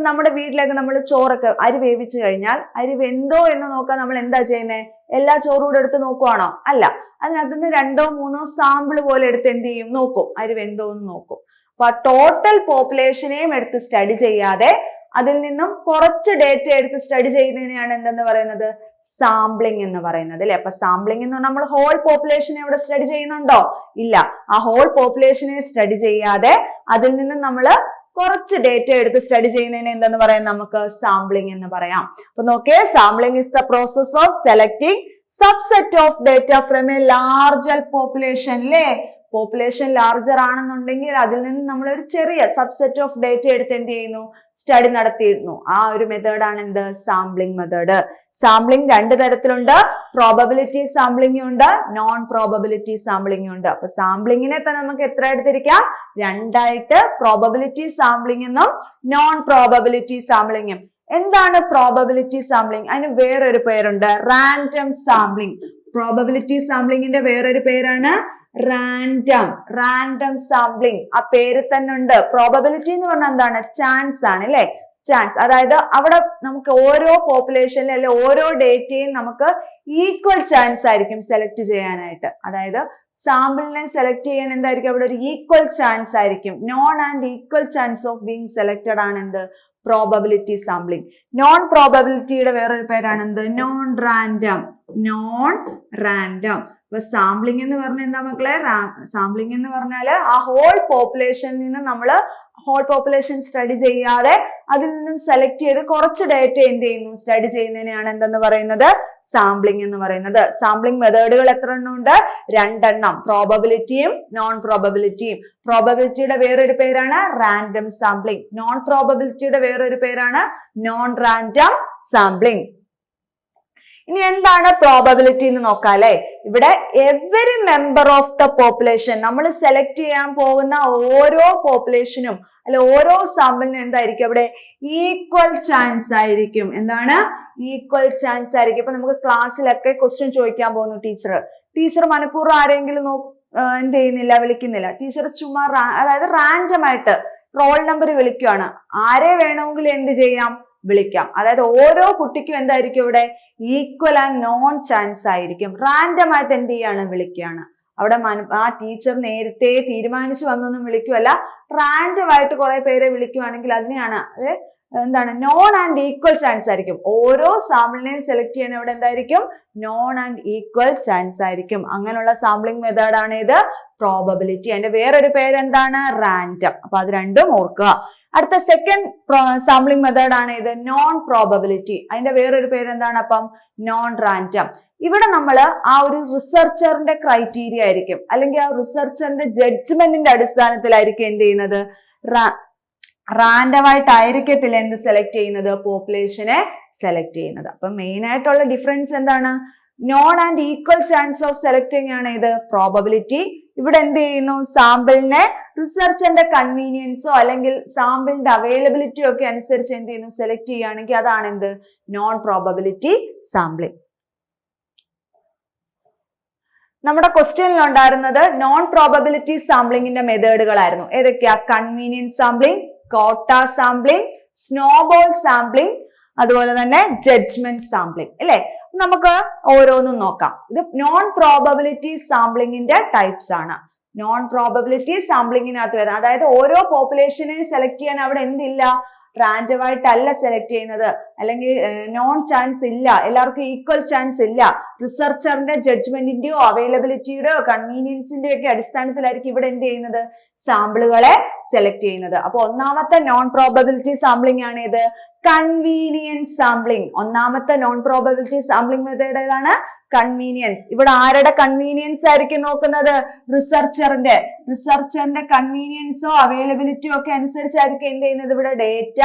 നമ്മുടെ വീട്ടിലേക്ക് നമ്മൾ ചോറൊക്കെ അരി വേവിച്ചു കഴിഞ്ഞാൽ അരി വെന്തോ എന്ന് നോക്കാൻ നമ്മൾ എന്താ ചെയ്യുന്നത്? എല്ലാ ചോറും കൂടെ എടുത്ത് നോക്കുവാണോ? അല്ല, അതിനകത്തുനിന്ന് 2 or 3 സാമ്പിൾ പോലെ എടുത്ത് എന്ത് ചെയ്യും? നോക്കും, അരി വെന്തോ എന്ന് നോക്കും. അപ്പൊ ആ ടോട്ടൽ പോപ്പുലേഷനെയും എടുത്ത് സ്റ്റഡി ചെയ്യാതെ അതിൽ നിന്നും കുറച്ച് ഡേറ്റ എടുത്ത് സ്റ്റഡി ചെയ്യുന്നതിനെയാണ് എന്തെന്ന് പറയുന്നത്? സാമ്പിളിംഗ് എന്ന് പറയുന്നത്, അല്ലെ? അപ്പൊ സാമ്പിളിംഗ് എന്ന് പറഞ്ഞാൽ നമ്മൾ ഹോൾ പോപ്പുലേഷനെ ഇവിടെ സ്റ്റഡി ചെയ്യുന്നുണ്ടോ? ഇല്ല. ആ ഹോൾ പോപ്പുലേഷനെ സ്റ്റഡി ചെയ്യാതെ അതിൽ നിന്ന് നമ്മൾ കുറച്ച് ഡേറ്റ എടുത്ത് സ്റ്റഡി ചെയ്യുന്നതിന് എന്തെന്ന് പറയാം? നമുക്ക് സാമ്പിളിംഗ് എന്ന് പറയാം. അപ്പൊ നോക്കിയേ, sampling is the process of selecting subset of data from A larger population, അല്ലേ? പോപ്പുലേഷൻ ലാർജർ ആണെന്നുണ്ടെങ്കിൽ അതിൽ നിന്ന് നമ്മൾ ഒരു ചെറിയ സബ്സെറ്റ് ഓഫ് ഡേറ്റ എടുത്ത് എന്ത് ചെയ്യുന്നു? സ്റ്റഡി നടത്തിയിരുന്നു. ആ ഒരു മെത്തേഡാണ് എന്ത്? Sampling method. സാമ്പിളിംഗ് 2 തരത്തിലുണ്ട്, പ്രോബബിലിറ്റി സാമ്പിളിംഗ് ഉണ്ട്, നോൺ പ്രോബബിലിറ്റി സാമ്പിളിംഗ് ഉണ്ട്. അപ്പൊ സാമ്പിളിങ്ങിനെ തന്നെ നമുക്ക് എത്ര എടുത്തിരിക്കാം? 2 ആയിട്ട്, പ്രോബബിലിറ്റി സാമ്പിളിംഗ് എന്നും നോൺ പ്രോബബിലിറ്റി സാമ്പിളിംഗും. എന്താണ് പ്രോബബിലിറ്റി സാമ്പിളിംഗ്? അതിന് വേറൊരു പേരുണ്ട്, റാൻഡം സാമ്പിളിംഗ്. പ്രോബബിലിറ്റി സാമ്പിളിംഗിന്റെ വേറൊരു പേരാണ് റാൻഡം സാമ്പിളിംഗ്. ആ പേര് തന്നെ ഉണ്ട്. പ്രോബബിലിറ്റി എന്ന് പറഞ്ഞാൽ എന്താണ്? ചാൻസ് ആണ്, അല്ലെ? ചാൻസ്, അതായത് അവിടെ നമുക്ക് ഓരോ പോപ്പുലേഷനിലും അല്ലെ ഓരോ ഡേറ്റയും നമുക്ക് ഈക്വൽ ചാൻസ് ആയിരിക്കും സെലക്ട് ചെയ്യാനായിട്ട്. അതായത് സാമ്പിളിനെ സെലക്ട് ചെയ്യാൻ എന്തായിരിക്കും അവിടെ ഒരു ഈക്വൽ ചാൻസ് ആയിരിക്കും. Non and equal chance of being selected ആണ് എന്ത്? Probability sampling. നോൺ പ്രോബബിലിറ്റിയുടെ വേറൊരു പേരാണ് എന്ത്? Non random. Non random. അപ്പൊ സാമ്പിളിംഗ് എന്ന് പറഞ്ഞാൽ എന്താ മക്കളെ? സാമ്പിളിംഗ് എന്ന് പറഞ്ഞാല് ആ ഹോൾ പോപ്പുലേഷനിൽ നിന്ന് നമ്മള് ഹോൾ പോപ്പുലേഷൻ സ്റ്റഡി ചെയ്യാതെ അതിൽ നിന്നും സെലക്ട് ചെയ്ത് കുറച്ച് ഡേറ്റ എന്ത് ചെയ്യുന്നു? സ്റ്റഡി ചെയ്യുന്നതിനെയാണ് എന്തെന്ന് പറയുന്നത്? സാമ്പിളിംഗ് എന്ന് പറയുന്നത്. സാമ്പിളിംഗ് മെത്തേഡുകൾ എത്ര എണ്ണം ഉണ്ട്? 2 എണ്ണം. പ്രോബബിലിറ്റിയും നോൺ പ്രോബബിലിറ്റിയും. പ്രോബബിലിറ്റിയുടെ വേറൊരു പേരാണ് റാൻഡം സാമ്പിളിംഗ്. നോൺ പ്രോബബിലിറ്റിയുടെ വേറൊരു പേരാണ് നോൺ റാൻഡം സാമ്പിളിംഗ്. ഇനി എന്താണ് പ്രോബബിലിറ്റി എന്ന് നോക്കാം അല്ലെ. ഇവിടെ every member of the population, നമ്മൾ സെലക്ട് ചെയ്യാൻ പോകുന്ന ഓരോ പോപ്പുലേഷനും അല്ലെ ഓരോ സാമ്പിളിനും എന്തായിരിക്കും അവിടെ? ഈക്വൽ ചാൻസ് ആയിരിക്കും. എന്താണ്? ഈക്വൽ ചാൻസ് ആയിരിക്കും. ഇപ്പൊ നമുക്ക് ക്ലാസ്സിലൊക്കെ ക്വസ്റ്റ്യൻ ചോദിക്കാൻ പോകുന്നു ടീച്ചർ മനഃപൂർവ്വം ആരെങ്കിലും എന്ത് ചെയ്യുന്നില്ല, വിളിക്കുന്നില്ല. ടീച്ചർ ചുമ്മാ അതായത് റാൻഡം ആയിട്ട് റോൾ നമ്പർ വിളിക്കുകയാണ്. ആരെ വേണമെങ്കിൽ എന്ത് ചെയ്യാം? വിളിക്കാം. അതായത് ഓരോ കുട്ടിക്കും എന്തായിരിക്കും ഇവിടെ? ഈക്വൽ ആൻഡ് നോൺ ചാൻസ് ആയിരിക്കും. റാൻഡം ആയിട്ട് എന്ത് ചെയ്യാണ്? വിളിക്കുകയാണ്. അവിടെ ആ ടീച്ചർ നേരത്തെ തീരുമാനിച്ചു വന്നൊന്നും വിളിക്കുവല്ല, റാൻഡം ആയിട്ട് കുറെ പേരെ വിളിക്കുവാണെങ്കിൽ അതിനെയാണ് എന്താണ്? നോൺ ആൻഡ് ഈക്വൽ ചാൻസ് ആയിരിക്കും. ഓരോ സാമ്പിളിനെയും സെലക്ട് ചെയ്യാൻ അവിടെ എന്തായിരിക്കും? നോൺ ആൻഡ് ഈക്വൽ ചാൻസ് ആയിരിക്കും. അങ്ങനെയുള്ള സാമ്പിളിംഗ് മെത്തേഡാണ് ഇത് പ്രോബബിലിറ്റി. അതിന്റെ വേറൊരു പേര് എന്താണ്? റാൻഡം. അപ്പൊ അത് രണ്ടും ഓർക്കുക. അടുത്ത സെക്കൻഡ് സാമ്പിളിംഗ് മെത്തേഡ് ആണ് ഇത് നോൺ പ്രോബബിലിറ്റി. അതിന്റെ വേറൊരു പേര് എന്താണ്? അപ്പം നോൺ റാൻഡം. ഇവിടെ നമ്മൾ ആ ഒരു റിസർച്ചറിന്റെ ക്രൈറ്റീരിയ ആയിരിക്കും അല്ലെങ്കിൽ ആ റിസർച്ചറിന്റെ ജഡ്ജ്മെന്റിന്റെ അടിസ്ഥാനത്തിലായിരിക്കും എന്ത് ചെയ്യുന്നത്? റാൻഡം ആയിട്ടായിരിക്കത്തില്ല എന്ത് സെലക്ട് ചെയ്യുന്നത്? പോപ്പുലേഷനെ സെലക്ട് ചെയ്യുന്നത്. അപ്പൊ മെയിൻ ആയിട്ടുള്ള ഡിഫറൻസ് എന്താണ്? Non and equal chance of selecting ആണ് ഇത് പ്രോബബിലിറ്റി. ഇവിടെ എന്ത് ചെയ്യുന്നു? സാമ്പിളിനെ റിസർച്ചറിന്റെ കൺവീനിയൻസോ അല്ലെങ്കിൽ സാമ്പിളിന്റെ അവൈലബിലിറ്റിയോ ഒക്കെ അനുസരിച്ച് എന്ത് ചെയ്യുന്നു? സെലക്ട് ചെയ്യുകയാണെങ്കിൽ അതാണ് എന്ത്? Non probability sampling. നമ്മുടെ ക്വസ്റ്റ്യനിൽ ഉണ്ടായിരുന്നത് നോൺ പ്രോബബിലിറ്റി സാമ്പിളിംഗിന്റെ മെത്തേഡുകളായിരുന്നു. ഏതൊക്കെയാ? കൺവീനിയൻസ് സാമ്പിളിംഗ്, കോട്ട സാമ്പിളിംഗ്, സ്നോബോൾ സാമ്പിളിംഗ്, അതുപോലെ തന്നെ ജഡ്ജ്മെന്റ് സാമ്പിളിംഗ് അല്ലെ. നമുക്ക് ഓരോന്നും നോക്കാം. ഇത് നോൺ പ്രോബബിലിറ്റി സാമ്പിളിംഗിന്റെ ടൈപ്സ് ആണ്. നോൺ പ്രോബബിലിറ്റി സാമ്പിളിംഗിനകത്ത് വരുന്നത്, അതായത് ഓരോ പോപ്പുലേഷനെയും സെലക്ട് ചെയ്യാൻ അവിടെ എന്തില്ല? റാൻഡം ആയിട്ടല്ല സെലക്ട് ചെയ്യുന്നത്, അല്ലെങ്കിൽ നോൺ ചാൻസ് ഇല്ല, എല്ലാവർക്കും ഈക്വൽ ചാൻസ് ഇല്ല. റിസർച്ചറിന്റെ ജഡ്ജ്മെന്റിന്റെയോ അവൈലബിലിറ്റിയുടെയോ കൺവീനിയൻസിന്റെയോ ഒക്കെ അടിസ്ഥാനത്തിലായിരിക്കും ഇവിടെ എന്ത് ചെയ്യുന്നത്? സാമ്പിളുകളെ സെലക്ട് ചെയ്യുന്നത്. അപ്പൊ ഒന്നാമത്തെ നോൺ പ്രോബബിലിറ്റി സാമ്പിളിംഗ് ആണ് ഇത് കൺവീനിയൻസ് സാമ്പിളിംഗ്. ഒന്നാമത്തെ നോൺ പ്രോബബിലിറ്റി സാമ്പിളിംഗ് മെത്തേഡ് ഏതാണ്? കൺവീനിയൻസ്. ഇവിടെ ആരുടെ കൺവീനിയൻസ് ആയിരിക്കും നോക്കുന്നത്? റിസർച്ചറിന്റെ കൺവീനിയൻസോ അവൈലബിലിറ്റിയോ ഒക്കെ അനുസരിച്ചായിരിക്കും എന്ത് ചെയ്യുന്നത്? ഇവിടെ ഡേറ്റ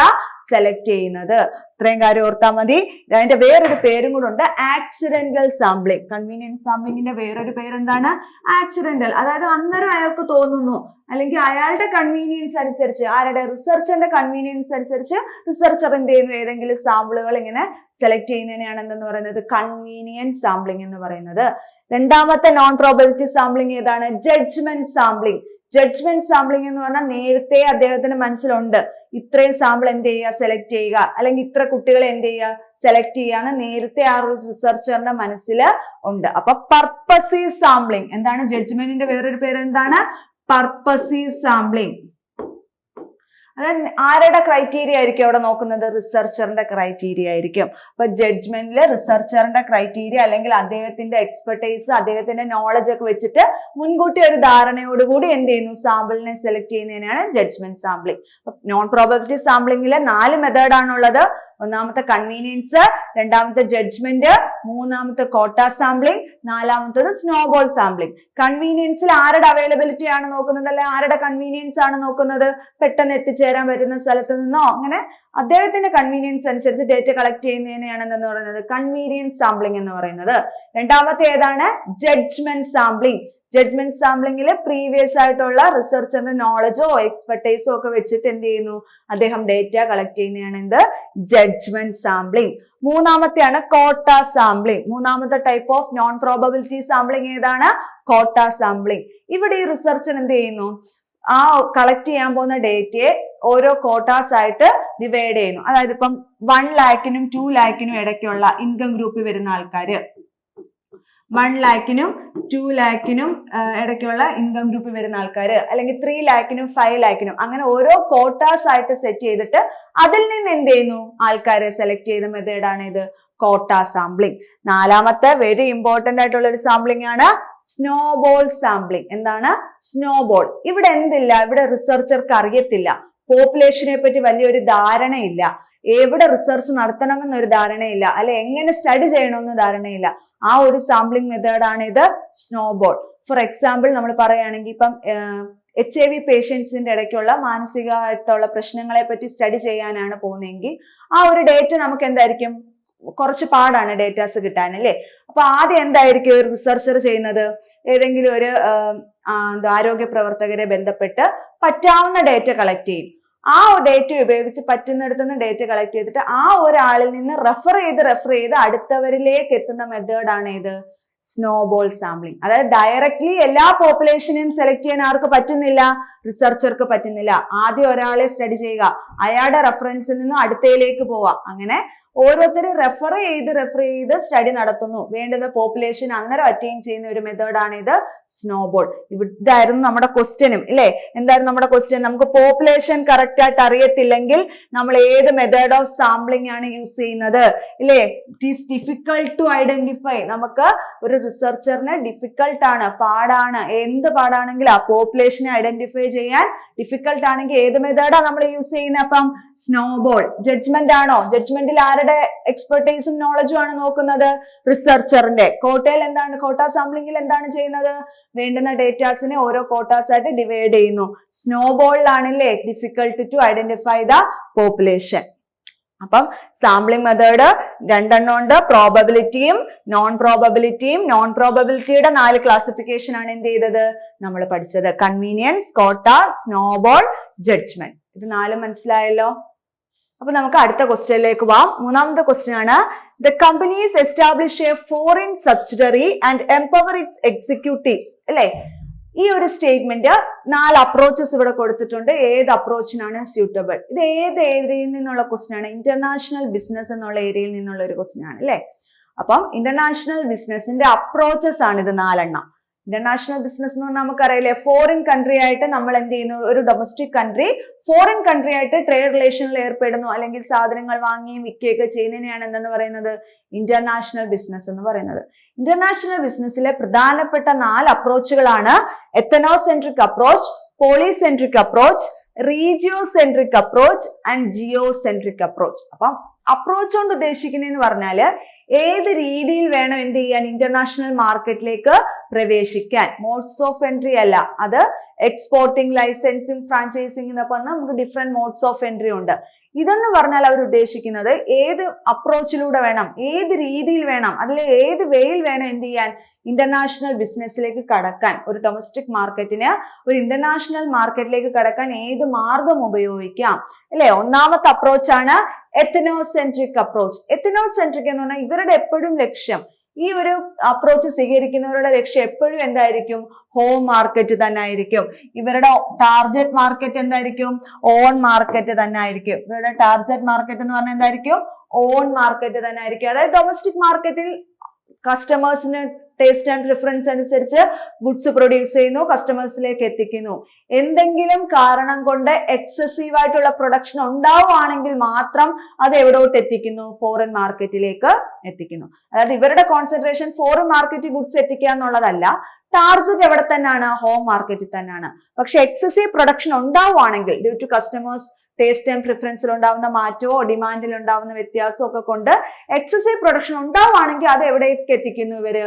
സെലക്ട് ചെയ്യുന്നത്. ഇത്രയും കാര്യം ഓർത്താൽ മതി. അതിന്റെ വേറൊരു പേരും കൂടെ ഉണ്ട്, ആക്സിഡന്റൽ സാമ്പിളിംഗ്. കൺവീനിയൻസ് സാമ്പിളിംഗിന്റെ വേറൊരു പേരെന്താണ്? ആക്സിഡന്റൽ. അതായത് അന്നേരം അയാൾക്ക് തോന്നുന്നു അല്ലെങ്കിൽ അയാളുടെ കൺവീനിയൻസ് അനുസരിച്ച്, ആരുടെ? റിസർച്ചറിന്റെ കൺവീനിയൻസ് അനുസരിച്ച് റിസർച്ചർ എന്ത് ചെയ്യുന്നു? ഏതെങ്കിലും സാമ്പിളുകൾ ഇങ്ങനെ സെലക്ട് ചെയ്യുന്നതിനെയാണ് എന്തെന്ന് പറയുന്നത്? കൺവീനിയൻസ് സാമ്പിളിംഗ് എന്ന് പറയുന്നത്. രണ്ടാമത്തെ നോൺ പ്രോബബിലിറ്റി സാമ്പിളിംഗ് ഏതാണ്? Judgement sampling. ജഡ്ജ്മെന്റ് സാമ്പിളിംഗ് എന്ന് പറഞ്ഞാൽ നേരത്തെ അദ്ദേഹത്തിന്റെ മനസ്സിലുണ്ട് ഇത്രയും സാമ്പിൾ എന്ത് ചെയ്യുക? സെലക്ട് ചെയ്യുക, അല്ലെങ്കിൽ ഇത്ര കുട്ടികളെ എന്ത് ചെയ്യുക? സെലക്ട് ചെയ്യാന്ന് നേരത്തെ ആ ഒരു റിസർച്ചറിന്റെ മനസ്സിൽ ഉണ്ട്. അപ്പൊ പർപ്പസീവ് സാമ്പിളിംഗ്. എന്താണ്? ജഡ്ജ്മെന്റിന്റെ വേറൊരു പേര് എന്താണ്? Purposive sampling. അതായത് ആരുടെ ക്രൈറ്റീരിയ ആയിരിക്കും അവിടെ നോക്കുന്നത്? റിസർച്ചറിന്റെ ക്രൈറ്റീരിയ ആയിരിക്കും. അപ്പൊ ജഡ്ജ്മെന്റില് റിസർച്ചറിന്റെ ക്രൈറ്റീരിയ അല്ലെങ്കിൽ അദ്ദേഹത്തിന്റെ എക്സ്പെർട്ടൈസ്, അദ്ദേഹത്തിന്റെ നോളജ് ഒക്കെ വെച്ചിട്ട് മുൻകൂട്ടി ഒരു ധാരണയോടുകൂടി എന്ത് ചെയ്യുന്നു? സാമ്പിളിനെ സെലക്ട് ചെയ്യുന്നതിനാണ് ജഡ്ജ്മെന്റ് സാമ്പിളിംഗ്. നോൺ പ്രോബബിലിറ്റി സാമ്പിളിംഗില് 4 മെത്തേഡാണുള്ളത്. ഒന്നാമത്തെ കൺവീനിയൻസ്, രണ്ടാമത്തെ ജഡ്ജ്മെന്റ്, മൂന്നാമത്തെ കോട്ട സാമ്പിളിംഗ്, നാലാമത്തത് സ്നോബോൾ സാമ്പിളിംഗ്. കൺവീനിയൻസിൽ ആരുടെ അവൈലബിലിറ്റി ആണ് നോക്കുന്നത്? അല്ലെ ആരുടെ കൺവീനിയൻസ് ആണ് നോക്കുന്നത്? പെട്ടെന്ന് എത്തിച്ചേരാൻ പറ്റുന്ന സ്ഥലത്ത് നിന്നോ അങ്ങനെ അദ്ദേഹത്തിന്റെ കൺവീനിയൻസ് അനുസരിച്ച് ഡേറ്റ കളക്ട് ചെയ്യുന്നതിനെയാണ് എന്തെന്ന് പറയുന്നത്? കൺവീനിയൻസ് സാമ്പിളിംഗ് എന്ന് പറയുന്നത്. രണ്ടാമത്തെ ഏതാണ്? Judgement sampling. ജഡ്ജ്മെന്റ് സാമ്പിളിംഗിൽ പ്രീവിയസ് ആയിട്ടുള്ള റിസർച്ചറിന്റെ നോളജോ എക്സ്പെർട്ടൈസോ ഒക്കെ വെച്ചിട്ട് എന്ത് ചെയ്യുന്നു? അദ്ദേഹം ഡേറ്റ കളക്ട് ചെയ്യുന്നതാണ് എന്ത്? Judgement sampling. മൂന്നാമത്തെയാണ് quota sampling. മൂന്നാമത്തെ type of non probability sampling ഏതാണ്? Quota sampling. ഇവിടെ ഈ റിസർച്ചർ എന്ത് ചെയ്യുന്നു? ആ കളക്ട് ചെയ്യാൻ പോകുന്ന ഡേറ്റയെ ഓരോ ക്വാർട്ടേഴ്സ് ആയിട്ട് ഡിവൈഡ് ചെയ്യുന്നു. അതായത് ഇപ്പം 1 lakhനും 2 lakhനും ഇടയ്ക്കുള്ള ഇൻകം ഗ്രൂപ്പിൽ വരുന്ന ആൾക്കാര്, 1 lakhനും 2 lakhനും ഇടയ്ക്കുള്ള ഇൻകം ഗ്രൂപ്പിൽ വരുന്ന ആൾക്കാര്, അല്ലെങ്കിൽ 3 lakhനും 5 lakhനും, അങ്ങനെ ഓരോ ക്വാർട്ടേഴ്സ് ആയിട്ട് സെറ്റ് ചെയ്തിട്ട് അതിൽ നിന്ന് എന്ത് ചെയ്യുന്നു, ആൾക്കാരെ സെലക്ട് ചെയ്ത മെത്തേഡാണ് ഇത് ക്വാട്ട സാമ്പിളിംഗ്. നാലാമത്തെ വെരി ഇമ്പോർട്ടന്റ് ആയിട്ടുള്ള ഒരു സാമ്പിളിംഗ് ആണ് സ്നോബോൾ സാമ്പിളിംഗ്. എന്താണ് സ്നോബോൾ? ഇവിടെ എന്തില്ല, ഇവിടെ റിസർച്ചർക്ക് അറിയത്തില്ല, പോപ്പുലേഷനെ പറ്റി വലിയൊരു ധാരണയില്ല, എവിടെ റിസർച്ച് നടത്തണമെന്നൊരു ധാരണയില്ല, അല്ലെ എങ്ങനെ സ്റ്റഡി ചെയ്യണമെന്ന് ധാരണയില്ല. ആ ഒരു സാമ്പിളിംഗ് മെത്തേഡാണ് ഇത് സ്നോബോൾ. ഫോർ എക്സാമ്പിൾ നമ്മൾ പറയുകയാണെങ്കിൽ ഇപ്പം HIV പേഷ്യൻസിന്റെ ഇടയ്ക്കുള്ള മാനസികമായിട്ടുള്ള പ്രശ്നങ്ങളെ പറ്റി സ്റ്റഡി ചെയ്യാനാണ് പോകുന്നതെങ്കിൽ ആ ഒരു ഡേറ്റ നമുക്ക് എന്തായിരിക്കും, കുറച്ച് പാടാണ് ഡേറ്റാസ് കിട്ടാൻ, അല്ലേ? അപ്പൊ ആദ്യം എന്തായിരിക്കും ഒരു റിസർച്ചർ ചെയ്യുന്നത്, ഏതെങ്കിലും ഒരു ആരോഗ്യ പ്രവർത്തകരെ ബന്ധപ്പെട്ട് പറ്റാവുന്ന ഡേറ്റ കളക്ട് ചെയ്യും. ആ ഡേറ്റ ഉപയോഗിച്ച് പറ്റുന്നിടത്തുനിന്ന് ഡേറ്റ കളക്ട് ചെയ്തിട്ട് ആ ഒരാളിൽ നിന്ന് റെഫർ ചെയ്ത് അടുത്തവരിലേക്ക് എത്തുന്ന മെത്തേഡാണ് ഇത് സ്നോബോൾ സാമ്പിളിംഗ്. അതായത് ഡയറക്ട്ലി എല്ലാ പോപ്പുലേഷനെയും സെലക്ട് ചെയ്യാൻ ആർക്ക് പറ്റുന്നില്ല, റിസർച്ചർക്ക് പറ്റുന്നില്ല. ആദ്യം ഒരാളെ സ്റ്റഡി ചെയ്യുക, അയാളുടെ റെഫറൻസിൽ നിന്നും അടുത്തയിലേക്ക് പോവാം. അങ്ങനെ ഓരോരുത്തരും റെഫർ ചെയ്ത് സ്റ്റഡി നടത്തുന്നു, വേണ്ടുന്ന പോപ്പുലേഷൻ അന്നേരം അറ്റൈൻ ചെയ്യുന്ന ഒരു മെത്തേഡാണ് ഇത് സ്നോബോൾ. ഇതായിരുന്നു നമ്മുടെ ക്വസ്റ്റ്യനും, ഇല്ലേ? എന്തായിരുന്നു നമ്മുടെ ക്വസ്റ്റ്യൻ? നമുക്ക് പോപ്പുലേഷൻ കറക്റ്റ് ആയിട്ട് അറിയത്തില്ലെങ്കിൽ നമ്മൾ ഏത് മെത്തേഡ് ഓഫ് സാമ്പിളിംഗ് ആണ് യൂസ് ചെയ്യുന്നത്, ഇല്ലേ? It is difficult to identify. നമുക്ക് ഒരു റിസർച്ചറിന് ഡിഫിക്കൾട്ട് ആണ്, പാടാണ്. എന്ത് പാടാണെങ്കിൽ ആ പോപ്പുലേഷനെ ഐഡന്റിഫൈ ചെയ്യാൻ ഡിഫിക്കൾട്ട് ആണെങ്കിൽ ഏത് മെത്തേഡാ നമ്മൾ യൂസ് ചെയ്യുന്നത്? അപ്പം സ്നോബോൾ. ജഡ്ജ്മെന്റ് ആണോ? ജഡ്ജ്മെന്റിൽ ആരുടെ എക്സ്പെർട്ടൈസും നോളജും ആണ് നോക്കുന്നത്? റിസർച്ചറിന്റെ. കോട്ടയിൽ എന്താണ്, കോട്ട സാമ്പിളിംഗിൽ എന്താണ് ചെയ്യുന്നത്? വേണ്ടുന്ന ഡേറ്റാസിനെ ഓരോ ക്വാർട്ടേഴ്സ് ആയിട്ട് ഡിവൈഡ് ചെയ്യുന്നു. സ്നോബോളിലാണല്ലേ difficult to identify the population. അപ്പം സാമ്പിളിംഗ് മെത്തേഡ് രണ്ടെണ്ണം ഉണ്ട്, പ്രോബബിലിറ്റിയും നോൺ പ്രോബബിലിറ്റിയും. നോൺ പ്രോബബിലിറ്റിയുടെ 4 ക്ലാസിഫിക്കേഷൻ ആണ് എന്ത് ചെയ്തത് നമ്മൾ പഠിച്ചത്. കൺവീനിയൻസ്, കോട്ട, സ്നോബോൾ, ജഡ്ജ്മെന്റ്. ഇത് 4 മനസ്സിലായല്ലോ. അപ്പൊ നമുക്ക് അടുത്ത ക്വസ്റ്റ്യനിലേക്ക് പോവാം. മൂന്നാമത്തെ ക്വസ്റ്റ്യൻ ആണ്, the companies establish A foreign subsidiary and empower it's executives, അല്ലെ? ഈ ഒരു സ്റ്റേറ്റ്മെന്റ് 4 അപ്രോച്ചസ് ഇവിടെ കൊടുത്തിട്ടുണ്ട്. ഏത് അപ്രോച്ചിനാണ് സ്യൂട്ടബിൾ? ഇത് ഏത് ഏരിയയിൽ നിന്നുള്ള ക്വസ്റ്റ്യൻ ആണ്? ഇന്റർനാഷണൽ ബിസിനസ് എന്നുള്ള ഏരിയയിൽ നിന്നുള്ള ഒരു ക്വസ്റ്റ്യൻ ആണ്, അല്ലെ? അപ്പം ഇന്റർനാഷണൽ ബിസിനസിന്റെ അപ്രോച്ചസ് ആണ് ഇത് 4 എണ്ണം. ഇന്റർനാഷണൽ ബിസിനസ് എന്ന് പറഞ്ഞാൽ നമുക്കറിയില്ലേ, ഫോറിൻ കൺട്രി ആയിട്ട് നമ്മൾ എന്ത് ചെയ്യുന്നു, ഒരു ഡൊമസ്റ്റിക് കൺട്രി ഫോറിൻ കൺട്രി ആയിട്ട് ട്രേഡ് റിലേഷനിൽ ഏർപ്പെടുന്നു, അല്ലെങ്കിൽ സാധനങ്ങൾ വാങ്ങിയും വിൽക്കുകയൊക്കെ ചെയ്യുന്നതിനെയാണ് എന്തെന്ന് പറയുന്നത്, ഇന്റർനാഷണൽ ബിസിനസ് എന്ന് പറയുന്നത്. ഇന്റർനാഷണൽ ബിസിനസ്സിലെ പ്രധാനപ്പെട്ട 4 അപ്രോച്ചുകളാണ് ethnocentric approach, polycentric approach, regiocentric approach and geocentric approach. അപ്പം അപ്രോച്ച് കൊണ്ട് ഉദ്ദേശിക്കുന്നതെന്ന് പറഞ്ഞാല് ഏത് രീതിയിൽ വേണം എന്ത് ചെയ്യാൻ, ഇന്റർനാഷണൽ മാർക്കറ്റിലേക്ക് പ്രവേശിക്കാൻ. മോഡ്സ് ഓഫ് എൻട്രി അല്ല, അത് എക്സ്പോർട്ടിംഗ്, ലൈസൻസിങ്, ഫ്രാഞ്ചൈസിങ് എന്നൊക്കെ പറഞ്ഞാൽ നമുക്ക് ഡിഫറെന്റ് മോഡ്സ് ഓഫ് എൻട്രി ഉണ്ട്. ഇതെന്ന് പറഞ്ഞാൽ അവർ ഉദ്ദേശിക്കുന്നത് ഏത് അപ്രോച്ചിലൂടെ വേണം, ഏത് രീതിയിൽ വേണം, അതിൽ ഏത് വേയിൽ വേണം എന്ത് ചെയ്യാൻ, ഇന്റർനാഷണൽ ബിസിനസ്സിലേക്ക് കടക്കാൻ. ഒരു ഡൊമസ്റ്റിക് മാർക്കറ്റിന് ഒരു ഇന്റർനാഷണൽ മാർക്കറ്റിലേക്ക് കടക്കാൻ ഏത് മാർഗം ഉപയോഗിക്കാം, അല്ലെ? ഒന്നാമത്തെ അപ്രോച്ചാണ് എത്തനോസെൻട്രിക് അപ്രോച്ച്. എത്തനോസെൻട്രിക് എന്ന് പറഞ്ഞാൽ ഇവരുടെ എപ്പോഴും ലക്ഷ്യം, ഈ ഒരു അപ്രോച്ച് സ്വീകരിക്കുന്നവരുടെ ലക്ഷ്യം എപ്പോഴും എന്തായിരിക്കും, ഹോം മാർക്കറ്റ് തന്നെ ആയിരിക്കും. ഇവരുടെ ടാർഗറ്റ് മാർക്കറ്റ് എന്തായിരിക്കും, ഓൺ മാർക്കറ്റ് തന്നെ ആയിരിക്കും. ഇവരുടെ ടാർഗറ്റ് മാർക്കറ്റ് എന്ന് പറഞ്ഞാൽ എന്തായിരിക്കും, ഓൺ മാർക്കറ്റ് തന്നെ ആയിരിക്കും. അതായത് ഡൊമസ്റ്റിക് മാർക്കറ്റിൽ കസ്റ്റമേഴ്സിന് ടേസ്റ്റ് ആൻഡ് പ്രിഫറൻസ് അനുസരിച്ച് ഗുഡ്സ് പ്രൊഡ്യൂസ് ചെയ്യുന്നു, കസ്റ്റമേഴ്സിലേക്ക് എത്തിക്കുന്നു. എന്തെങ്കിലും കാരണം കൊണ്ട് എക്സസീവ് ആയിട്ടുള്ള പ്രൊഡക്ഷൻ ഉണ്ടാവുകയാണെങ്കിൽ മാത്രം അത് എവിടോട്ട് എത്തിക്കുന്നു, ഫോറിൻ മാർക്കറ്റിലേക്ക് എത്തിക്കുന്നു. അതായത് ഇവരുടെ കോൺസെൻട്രേഷൻ ഫോറിൻ മാർക്കറ്റ് ഗുഡ്സ് എത്തിക്കുക എന്നുള്ളതല്ല, ടാർഗറ്റ് എവിടെ തന്നെയാണ്, ഹോം മാർക്കറ്റിൽ തന്നെയാണ്. പക്ഷെ എക്സസീവ് പ്രൊഡക്ഷൻ ഉണ്ടാവുകയാണെങ്കിൽ due to customers taste and പ്രിഫറൻസിൽ ഉണ്ടാവുന്ന മാറ്റമോ ഡിമാൻഡിൽ ഉണ്ടാവുന്ന വ്യത്യാസമോ ഒക്കെ കൊണ്ട് എക്സസീവ് പ്രൊഡക്ഷൻ ഉണ്ടാവുകയാണെങ്കിൽ അത് എവിടേക്ക് എത്തിക്കുന്നു, ഇവര്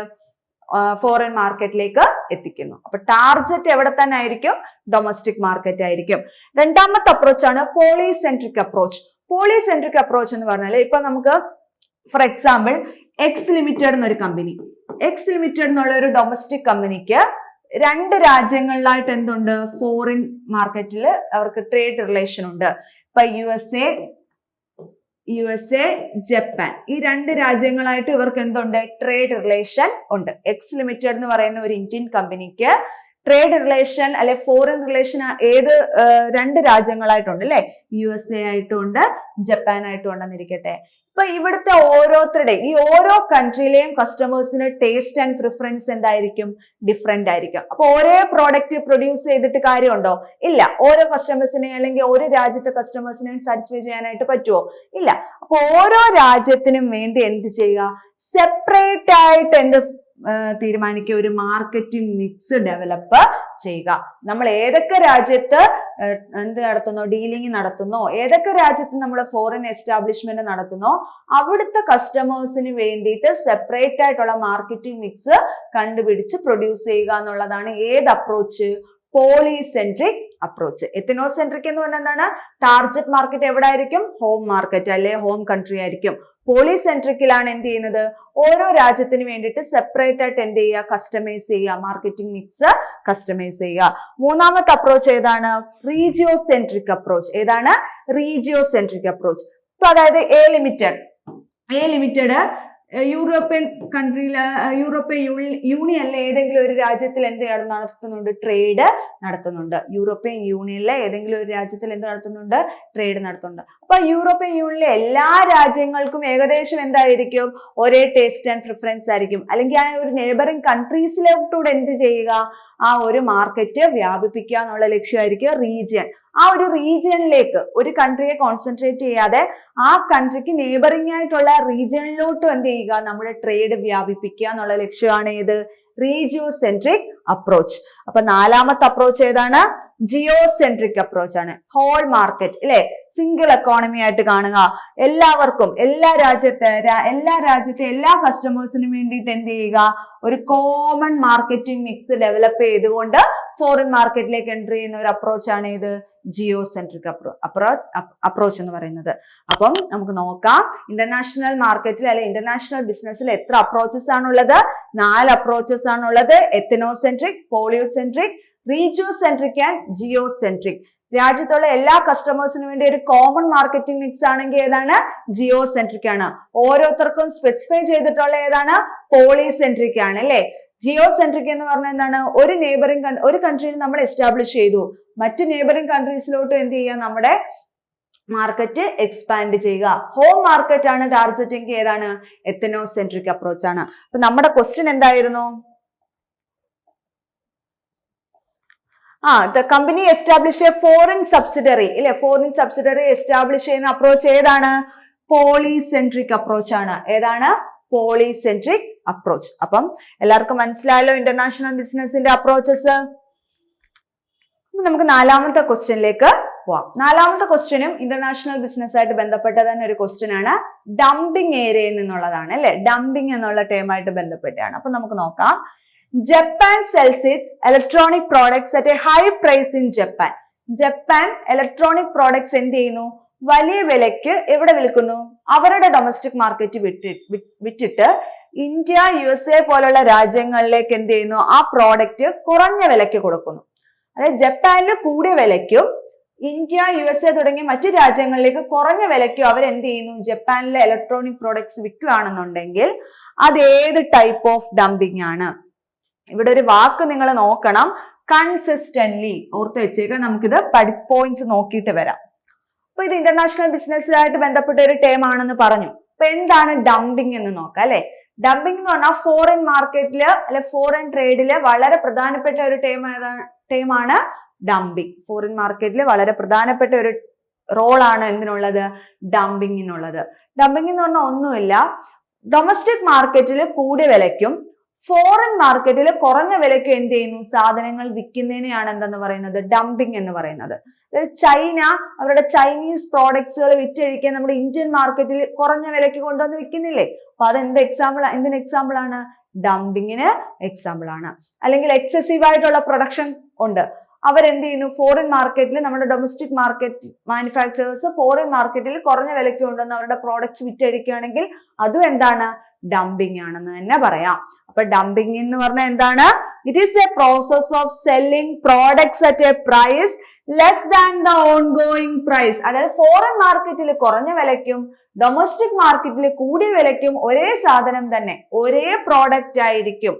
ഫോറിൻ മാർക്കറ്റിലേക്ക് എത്തിക്കുന്നു. അപ്പൊ ടാർഗറ്റ് എവിടെ തന്നെ ആയിരിക്കും, ഡൊമസ്റ്റിക് മാർക്കറ്റ് ആയിരിക്കും. രണ്ടാമത്തെ അപ്രോച്ചാണ് പോളിസെൻട്രിക് അപ്രോച്ച്. പോളിസെൻട്രിക് അപ്രോച്ച് എന്ന് പറഞ്ഞാൽ ഇപ്പൊ നമുക്ക് ഫോർ എക്സാമ്പിൾ എക്സ് ലിമിറ്റഡ് എന്നൊരു കമ്പനി, എക്സ് ലിമിറ്റഡ് എന്നുള്ള ഒരു ഡൊമസ്റ്റിക് കമ്പനിക്ക് 2 രാജ്യങ്ങളിലായിട്ട് എന്തുണ്ട്, ഫോറിൻ മാർക്കറ്റിൽ അവർക്ക് ട്രേഡ് റിലേഷൻ ഉണ്ട്. ഇപ്പൊ യു എസ് എ, ജപ്പാൻ, ഈ 2 രാജ്യങ്ങളായിട്ട് ഇവർക്ക് എന്തുണ്ട്, ട്രേഡ് റിലേഷൻ ഉണ്ട്. എക്സ് ലിമിറ്റഡ് എന്ന് പറയുന്ന ഒരു ഇന്ത്യൻ കമ്പനിക്ക് ട്രേഡ് റിലേഷൻ അല്ലെ ഫോറിൻ റിലേഷൻ ഏത് രണ്ട് രാജ്യങ്ങളായിട്ടുണ്ട് അല്ലെ, USA ആയിട്ടുണ്ട് ജപ്പാൻ ആയിട്ടും ഉണ്ടെന്നിരിക്കട്ടെ. ഇപ്പൊ ഇവിടുത്തെ ഓരോരുത്തരുടെ ഈ ഓരോ കൺട്രിയിലെയും കസ്റ്റമേഴ്സിന് ടേസ്റ്റ് ആൻഡ് പ്രിഫറൻസ് എന്തായിരിക്കും, ഡിഫറെന്റ് ആയിരിക്കും. അപ്പൊ ഒരേ പ്രോഡക്റ്റ് പ്രൊഡ്യൂസ് ചെയ്തിട്ട് കാര്യമുണ്ടോ? ഇല്ല. ഓരോ കസ്റ്റമേഴ്സിനെയും അല്ലെങ്കിൽ ഒരു രാജ്യത്തെ കസ്റ്റമേഴ്സിനെയും സാറ്റിസ്ഫൈ ചെയ്യാനായിട്ട് പറ്റുമോ? ഇല്ല. അപ്പൊ ഓരോ രാജ്യത്തിനും വേണ്ടി എന്ത് ചെയ്യുക, സെപ്പറേറ്റ് ആയിട്ട് എന്ത് തീരുമാനിക്കുക, ഒരു മാർക്കറ്റിംഗ് മിക്സ് ഡെവലപ്പ് ചെയ്യുക. നമ്മൾ ഏതൊക്കെ രാജ്യത്ത് എന്ത് നടത്തുന്നോ, ഡീലിംഗ് നടത്തുന്നോ, ഏതൊക്കെ രാജ്യത്ത് നമ്മൾ ഫോറിൻ എസ്റ്റാബ്ലിഷ്മെന്റ് നടത്തുന്നോ അവിടുത്തെ കസ്റ്റമേഴ്സിന് വേണ്ടിയിട്ട് സെപ്പറേറ്റ് ആയിട്ടുള്ള മാർക്കറ്റിംഗ് മിക്സ് കണ്ടുപിടിച്ച് പ്രൊഡ്യൂസ് ചെയ്യുക എന്നുള്ളതാണ് ഏത് അപ്രോച്ച്, പോളിസെൻട്രിക് അപ്രോച്ച്. എത്തനോസെൻട്രിക് എന്ന് പറഞ്ഞാൽ എന്താണ്, ടാർഗറ്റ് മാർക്കറ്റ് എവിടെ ആയിരിക്കും, ഹോം മാർക്കറ്റ് അല്ലെ ഹോം കൺട്രി ആയിരിക്കും. പോളിസെൻട്രിക്കിലാണ് എന്ത് ചെയ്യുന്നത്, ഓരോ രാജ്യത്തിന് വേണ്ടിയിട്ട് സെപ്പറേറ്റ് ആയിട്ട് എന്ത് ചെയ്യുക, കസ്റ്റമൈസ് ചെയ്യുക, മാർക്കറ്റിംഗ് മിക്സ് കസ്റ്റമൈസ് ചെയ്യുക. മൂന്നാമത്തെ അപ്രോച്ച് ഏതാണ്, റീജിയോസെൻട്രിക് അപ്രോച്ച്. ഏതാണ്, റീജിയോസെൻട്രിക് അപ്രോച്ച്. ഇപ്പൊ അതായത് എ ലിമിറ്റഡ് യൂറോപ്യൻ കൺട്രിയില്, യൂറോപ്യൻ യൂണിയനിലെ ഏതെങ്കിലും ഒരു രാജ്യത്തിൽ എന്ത് നടത്തുന്നുണ്ട്, ട്രേഡ് നടത്തുന്നുണ്ട്. യൂറോപ്യൻ യൂണിയനിലെ ഏതെങ്കിലും ഒരു രാജ്യത്തിൽ എന്ത് നടത്തുന്നുണ്ട്, ട്രേഡ് നടത്തുന്നുണ്ട്. അപ്പൊ യൂറോപ്യൻ യൂണിയനിലെ എല്ലാ രാജ്യങ്ങൾക്കും ഏകദേശം എന്തായിരിക്കും, ഒരേ ടേസ്റ്റ് ആൻഡ് പ്രിഫറൻസ് ആയിരിക്കും. അല്ലെങ്കിൽ ആ ഒരു നെയ്ബറിംഗ് കൺട്രീസിലോട്ടൂടെ എന്ത് ചെയ്യുക, ആ ഒരു മാർക്കറ്റ് വ്യാപിപ്പിക്കുക എന്നുള്ള ലക്ഷ്യമായിരിക്കും റീജിയൻ. ആ ഒരു റീജിയനിലേക്ക് ഒരു കൺട്രിയെ കോൺസെൻട്രേറ്റ് ചെയ്യാതെ ആ കൺട്രിക്ക് നെയ്ബറിംഗ് ആയിട്ടുള്ള റീജിയനിലോട്ട് എന്ത് ചെയ്യുക, നമ്മുടെ ട്രേഡ് വ്യാപിപ്പിക്കുക എന്നുള്ള ലക്ഷ്യമാണ് ഏത്, റീജിയോസെൻട്രിക് അപ്രോച്ച്. അപ്പൊ നാലാമത്തെ അപ്രോച്ച് ഏതാണ്, ജിയോസെൻട്രിക് അപ്രോച്ച് ആണ്. ഹോൾ മാർക്കറ്റ് അല്ലെ, സിംഗിൾ എക്കോണമി ആയിട്ട് കാണുക. എല്ലാവർക്കും എല്ലാ രാജ്യത്തെ എല്ലാ കസ്റ്റമേഴ്സിനും വേണ്ടിയിട്ട് എന്ത് ചെയ്യുക, ഒരു കോമൺ മാർക്കറ്റിംഗ് മിക്സ് ഡെവലപ്പ് ചെയ്തുകൊണ്ട് ഫോറിൻ മാർക്കറ്റിലേക്ക് എൻട്രി ചെയ്യുന്ന ഒരു അപ്രോച്ചാണ് ഇത് ജിയോസെൻട്രിക് അപ്രോച്ച് എന്ന് പറയുന്നത്. അപ്പം നമുക്ക് നോക്കാം, ഇന്റർനാഷണൽ മാർക്കറ്റിൽ അല്ലെ ഇന്റർനാഷണൽ ബിസിനസ്സിൽ എത്ര അപ്രോച്ചസ് ആണുള്ളത്, 4 അപ്രോച്ചസ് ആണുള്ളത്. എത്തനോസെൻട്രിക്, പോളിയോസെൻട്രിക്, റീജിയോസെൻട്രിക് ആൻഡ് ജിയോസെൻട്രിക്. രാജ്യത്തുള്ള എല്ലാ കസ്റ്റമേഴ്സിനും വേണ്ടി ഒരു കോമൺ മാർക്കറ്റിംഗ് മിക്സ് ആണെങ്കിൽ ഏതാണ്, ജിയോസെൻട്രിക് ആണ്. ഓരോരുത്തർക്കും സ്പെസിഫൈ ചെയ്തിട്ടുള്ള ഏതാണ്, പോളിസെൻട്രിക് ആണ് അല്ലെ. ജിയോസെൻട്രിക് എന്ന് പറഞ്ഞാൽ എന്താണ്, ഒരു കൺട്രിയിൽ നമ്മൾ എസ്റ്റാബ്ലിഷ് ചെയ്തു, മറ്റു നെയ്ബറിംഗ് കൺട്രീസിലോട്ട് എന്ത് ചെയ്യുക, നമ്മുടെ മാർക്കറ്റ് എക്സ്പാൻഡ് ചെയ്യുക. ഹോം മാർക്കറ്റ് ആണ് ടാർഗറ്റിംഗ് ഏതാണ്, എത്തനോസെൻട്രിക് അപ്രോച്ച് ആണ്. അപ്പൊ നമ്മുടെ ക്വസ്റ്റ്യൻ എന്തായിരുന്നു, the company established a foreign subsidiary ഇല്ലേ, ഫോറിൻ സബ്സിഡറി എസ്റ്റാബ്ലിഷ് ചെയ്യുന്ന അപ്രോച്ച് ഏതാണ്, പോളിസെൻട്രിക് അപ്രോച്ച് ആണ്. ഏതാണ്, പോളിസെൻട്രിക് അപ്രോച്ച്. അപ്പം എല്ലാവർക്കും മനസ്സിലായല്ലോ ഇന്റർനാഷണൽ ബിസിനസിന്റെ അപ്രോച്ചസ്. നമുക്ക് നാലാമത്തെ ക്വസ്റ്റ്യനിലേക്ക് പോവാം. നാലാമത്തെ ക്വസ്റ്റ്യനും ഇന്റർനാഷണൽ ബിസിനസ് ആയിട്ട് ബന്ധപ്പെട്ട തന്നെ ഒരു ക്വസ്റ്റ്യൻ ആണ്. ഡംപിംഗ് ഏരിയയിൽ നിന്നുള്ളതാണ് അല്ലെ, ഡംപിംഗ് എന്നുള്ള ടേമായിട്ട് ബന്ധപ്പെട്ടാണ്. അപ്പൊ നമുക്ക് നോക്കാം. Japan sells its electronic products at a high price in Japan. Japan electronic products എന്ത് ചെയ്യുന്നു, വലിയ വിലയ്ക്ക് എവിടെ വിൽക്കുന്നു, അവരുടെ ഡൊമസ്റ്റിക് മാർക്കറ്റ് വിറ്റിട്ട് ഇന്ത്യ, USA പോലുള്ള രാജ്യങ്ങളിലേക്ക് എന്ത് ചെയ്യുന്നു, ആ പ്രോഡക്റ്റ് കുറഞ്ഞ വിലയ്ക്ക് കൊടുക്കുന്നു. അതായത് ജപ്പാനിൽ കൂടിയ വിലയ്ക്കും ഇന്ത്യ, USA തുടങ്ങിയ മറ്റു രാജ്യങ്ങളിലേക്ക് കുറഞ്ഞ വിലയ്ക്കും അവർ എന്ത് ചെയ്യുന്നു, ജപ്പാനിലെ ഇലക്ട്രോണിക് പ്രോഡക്ട്സ് വിൽക്കുകയാണെന്നുണ്ടെങ്കിൽ അത് ഏത് ടൈപ്പ് ഓഫ് ഡംപിംഗ് ആണ്. ഇവിടെ ഒരു വാക്ക് നിങ്ങൾ നോക്കണം, കൺസിസ്റ്റന്റ്ലി ഓർത്ത് വെച്ചേക്കാം. നമുക്കിത് പോയിന്റ്സ് നോക്കിയിട്ട് വരാം. അപ്പൊ ഇത് ഇന്റർനാഷണൽ ബിസിനസ്സുമായിട്ട് ബന്ധപ്പെട്ട ഒരു ടേം ആണെന്ന് പറഞ്ഞു. അപ്പൊ എന്താണ് ഡംപിംഗ് എന്ന് നോക്കാം അല്ലെ. ഡംപിംഗ് എന്ന് പറഞ്ഞാൽ ഫോറിൻ മാർക്കറ്റില് അല്ലെ ഫോറിൻ ട്രേഡില് വളരെ പ്രധാനപ്പെട്ട ഒരു ടേമാണ് ഡംപിംഗ്. ഫോറിൻ മാർക്കറ്റില് വളരെ പ്രധാനപ്പെട്ട ഒരു റോളാണ് എന്തിനുള്ളത്, ഡംപിങ്ങിനുള്ളത്. ഡംപിംഗ് എന്ന് പറഞ്ഞാൽ ഒന്നുമില്ല, ഡൊമസ്റ്റിക് മാർക്കറ്റിൽ കൂടിയ വിലയ്ക്കും ഫോറിൻ മാർക്കറ്റിൽ കുറഞ്ഞ വിലയ്ക്ക് എന്ത് ചെയ്യുന്നു, സാധനങ്ങൾ വിൽക്കുന്നതിനെയാണ് എന്തെന്ന് പറയുന്നത്, ഡംപിംഗ് എന്ന് പറയുന്നത്. അതായത് ചൈന അവരുടെ ചൈനീസ് പ്രോഡക്ട്സുകൾ വിറ്റഴിക്കാൻ നമ്മുടെ ഇന്ത്യൻ മാർക്കറ്റിൽ കുറഞ്ഞ വിലയ്ക്ക് കൊണ്ടുവന്ന് വിൽക്കുന്നില്ലേ. അപ്പൊ അത് എന്തിന് എക്സാമ്പിൾ ആണ്, ഡംപിങ്ങിന് എക്സാമ്പിൾ ആണ്. അല്ലെങ്കിൽ എക്സസീവ് ആയിട്ടുള്ള പ്രൊഡക്ഷൻ ഉണ്ട്, അവരെന്ത് ചെയ്യുന്നു, ഫോറിൻ മാർക്കറ്റിൽ നമ്മുടെ ഡൊമസ്റ്റിക് മാർക്കറ്റ് മാനുഫാക്ചറേഴ്സ് ഫോറിൻ മാർക്കറ്റിൽ കുറഞ്ഞ വിലയ്ക്ക് കൊണ്ടുവന്ന് അവരുടെ പ്രോഡക്ട്സ് വിറ്റഴിക്കുകയാണെങ്കിൽ അതും എന്താണ്, ഡംപിംഗ് ആണെന്ന് തന്നെ പറയാം. അപ്പൊ ഡംപിംഗ് എന്ന് പറഞ്ഞാൽ എന്താണ്, it is a process of selling products at a price less than the ongoing price. അതായത് ഫോറിൻ മാർക്കറ്റിൽ കുറഞ്ഞ വിലയ്ക്കും ഡൊമസ്റ്റിക് മാർക്കറ്റിൽ കൂടിയ വിലയ്ക്കും ഒരേ സാധനം തന്നെ, ഒരേ പ്രോഡക്റ്റ് ആയിരിക്കും,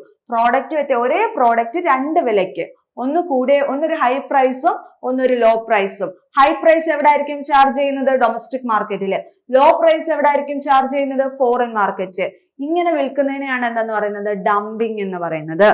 ഒരേ പ്രോഡക്റ്റ് 2 വിലയ്ക്ക്, ഒന്ന് കൂടിയ ഒന്നൊരു ഹൈ പ്രൈസും ഒന്നൊരു ലോ പ്രൈസും. ഹൈ പ്രൈസ് എവിടെ ആയിരിക്കും ചാർജ് ചെയ്യുന്നത്? ഡൊമസ്റ്റിക് മാർക്കറ്റില്. ലോ പ്രൈസ് എവിടെ ആയിരിക്കും ചാർജ് ചെയ്യുന്നത്? ഫോറിൻ മാർക്കറ്റില്. ഇങ്ങനെ വിൽക്കുന്നതിനെയാണ് എന്തെന്ന് പറയുന്നത്? ഡംപിംഗ് എന്ന് പറയുന്നത്.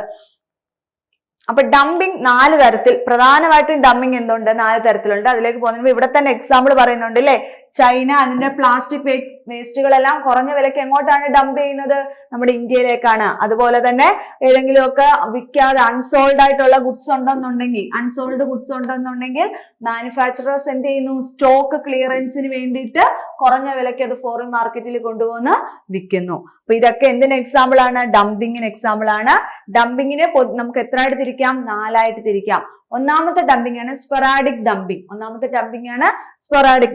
അപ്പൊ ഡംപിംഗ് 4 തരത്തിൽ, പ്രധാനമായിട്ടും ഡംപിംഗ് എന്തുണ്ട്? 4 തരത്തിലുണ്ട്. അതിലേക്ക് പോകുന്നതിന് ഇവിടെ തന്നെ എക്സാമ്പിൾ പറയുന്നുണ്ട് അല്ലെ. ചൈന അതിന്റെ പ്ലാസ്റ്റിക് വേസ്റ്റുകളെല്ലാം കുറഞ്ഞ വിലയ്ക്ക് എങ്ങോട്ടാണ് ഡംപ് ചെയ്യുന്നത്? നമ്മുടെ ഇന്ത്യയിലേക്കാണ്. അതുപോലെ തന്നെ ഏതെങ്കിലുമൊക്കെ വിൽക്കാതെ അൺസോൾഡ് ആയിട്ടുള്ള ഗുഡ്സ് ഉണ്ടെന്നുണ്ടെങ്കിൽ മാനുഫാക്ചറേഴ്സ് എന്ത് ചെയ്യുന്നു? സ്റ്റോക്ക് ക്ലിയറൻസിന് വേണ്ടിയിട്ട് കുറഞ്ഞ വിലയ്ക്ക് അത് ഫോറിൻ മാർക്കറ്റിൽ കൊണ്ടുവന്ന് വിൽക്കുന്നു. അപ്പൊ ഇതൊക്കെ എന്തിന് എക്സാമ്പിൾ ആണ്? ഡംപിങ്ങിന് എക്സാമ്പിൾ ആണ്. ഡംപിങ്ങിനെ നമുക്ക് എത്രയായിട്ട് തിരിക്കാം? 4 ആയിട്ട് തിരിക്കാം. ഒന്നാമത്തെ ഡംപിംഗ് ആണ് സ്പൊറാഡിക്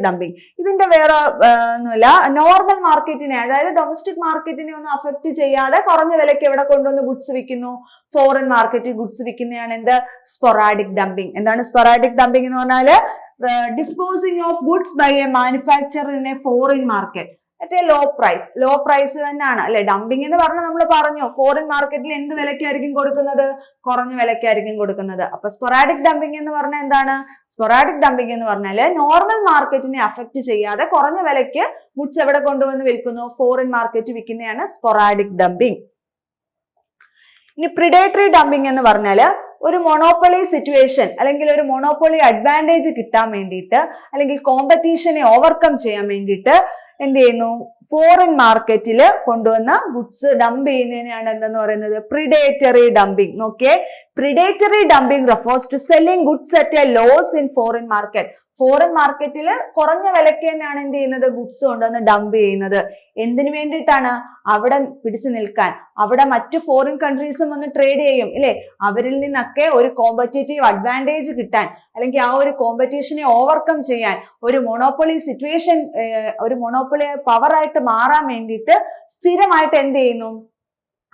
ഡംപിംഗ്. ഇതിന്റെ വേറെ ഒന്നുമില്ല, നോർമൽ മാർക്കറ്റിനെ, അതായത് ഡൊമസ്റ്റിക് മാർക്കറ്റിനെ ഒന്നും അഫക്ട് ചെയ്യാതെ കുറഞ്ഞ വിലയ്ക്ക് എവിടെ കൊണ്ടുവന്ന് ഗുഡ്സ് വിൽക്കുന്നു? ഫോറിൻ മാർക്കറ്റിൽ ഗുഡ്സ് വിൽക്കുന്നതാണ് എന്ത്? Sporadic dumping. എന്താണ് സ്പൊറാഡിക് ഡംപിംഗ് എന്ന് പറഞ്ഞാല്? Disposing of goods by a manufacturer in a foreign market at a low price തന്നെയാണ് അല്ലെ. ഡംപിംഗ് എന്ന് പറഞ്ഞാൽ നമ്മൾ പറഞ്ഞു ഫോറിൻ മാർക്കറ്റിൽ എന്ത് വിലക്കായിരിക്കും കൊടുക്കുന്നത്? കുറഞ്ഞ വിലക്കായിരിക്കും കൊടുക്കുന്നത്. അപ്പൊ സ്പൊറാഡിക് ഡംപിംഗ് എന്ന് പറഞ്ഞാൽ എന്താണ്? സ്പൊറാഡിക് ഡംപിംഗ് എന്ന് പറഞ്ഞാല് നോർമൽ മാർക്കറ്റിനെ അഫക്ട് ചെയ്യാതെ കുറഞ്ഞ വിലയ്ക്ക് ഗുഡ്സ് എവിടെ കൊണ്ടുവന്ന് വിൽക്കുന്നു? ഫോറിൻ മാർക്കറ്റ് വിൽക്കുന്നതാണ് സ്പൊറാഡിക് ഡംപിംഗ്. ഇനി പ്രിഡേറ്ററി ഡംപിംഗ് എന്ന് പറഞ്ഞാല് ഒരു മൊണോപ്പൊളി സിറ്റുവേഷൻ അല്ലെങ്കിൽ ഒരു മൊണോപ്പൊളി അഡ്വാൻറ്റേജ് കിട്ടാൻ വേണ്ടിയിട്ട് അല്ലെങ്കിൽ കോമ്പറ്റീഷനെ ഓവർകം ചെയ്യാൻ വേണ്ടിയിട്ട് എന്ത് ചെയ്യുന്നു? ഫോറിൻ മാർക്കറ്റിൽ കൊണ്ടുവന്ന ഗുഡ്സ് ഡംപ് ചെയ്യുന്നതിനെയാണ് എന്തെന്ന് പറയുന്നത്? Predatory dumping. നോക്കിയേ, predatory dumping refers to selling goods at a loss in foreign market. Foreign മാർക്കറ്റിൽ കുറഞ്ഞ വിലയ്ക്ക് തന്നെയാണ് എന്ത് ചെയ്യുന്നത്? ഗുഡ്സ് കൊണ്ടുവന്ന് ഡംപ് ചെയ്യുന്നത്. എന്തിനു വേണ്ടിയിട്ടാണ്? അവിടെ പിടിച്ചു നിൽക്കാൻ. അവിടെ മറ്റു ഫോറിൻ കൺട്രീസും വന്ന് ട്രേഡ് ചെയ്യും ഇല്ലേ? അവരിൽ നിന്നൊക്കെ ഒരു കോമ്പറ്റേറ്റീവ് അഡ്വാൻറ്റേജ് കിട്ടാൻ അല്ലെങ്കിൽ ആ ഒരു കോമ്പറ്റീഷനെ ഓവർകം ചെയ്യാൻ, ഒരു മൊണോപ്പൊളി സിറ്റുവേഷൻ, ഒരു മൊണോപ്പൊളി പവറായിട്ട് മാറാൻ വേണ്ടിയിട്ട് സ്ഥിരമായിട്ട് എന്ത് ചെയ്യുന്നു?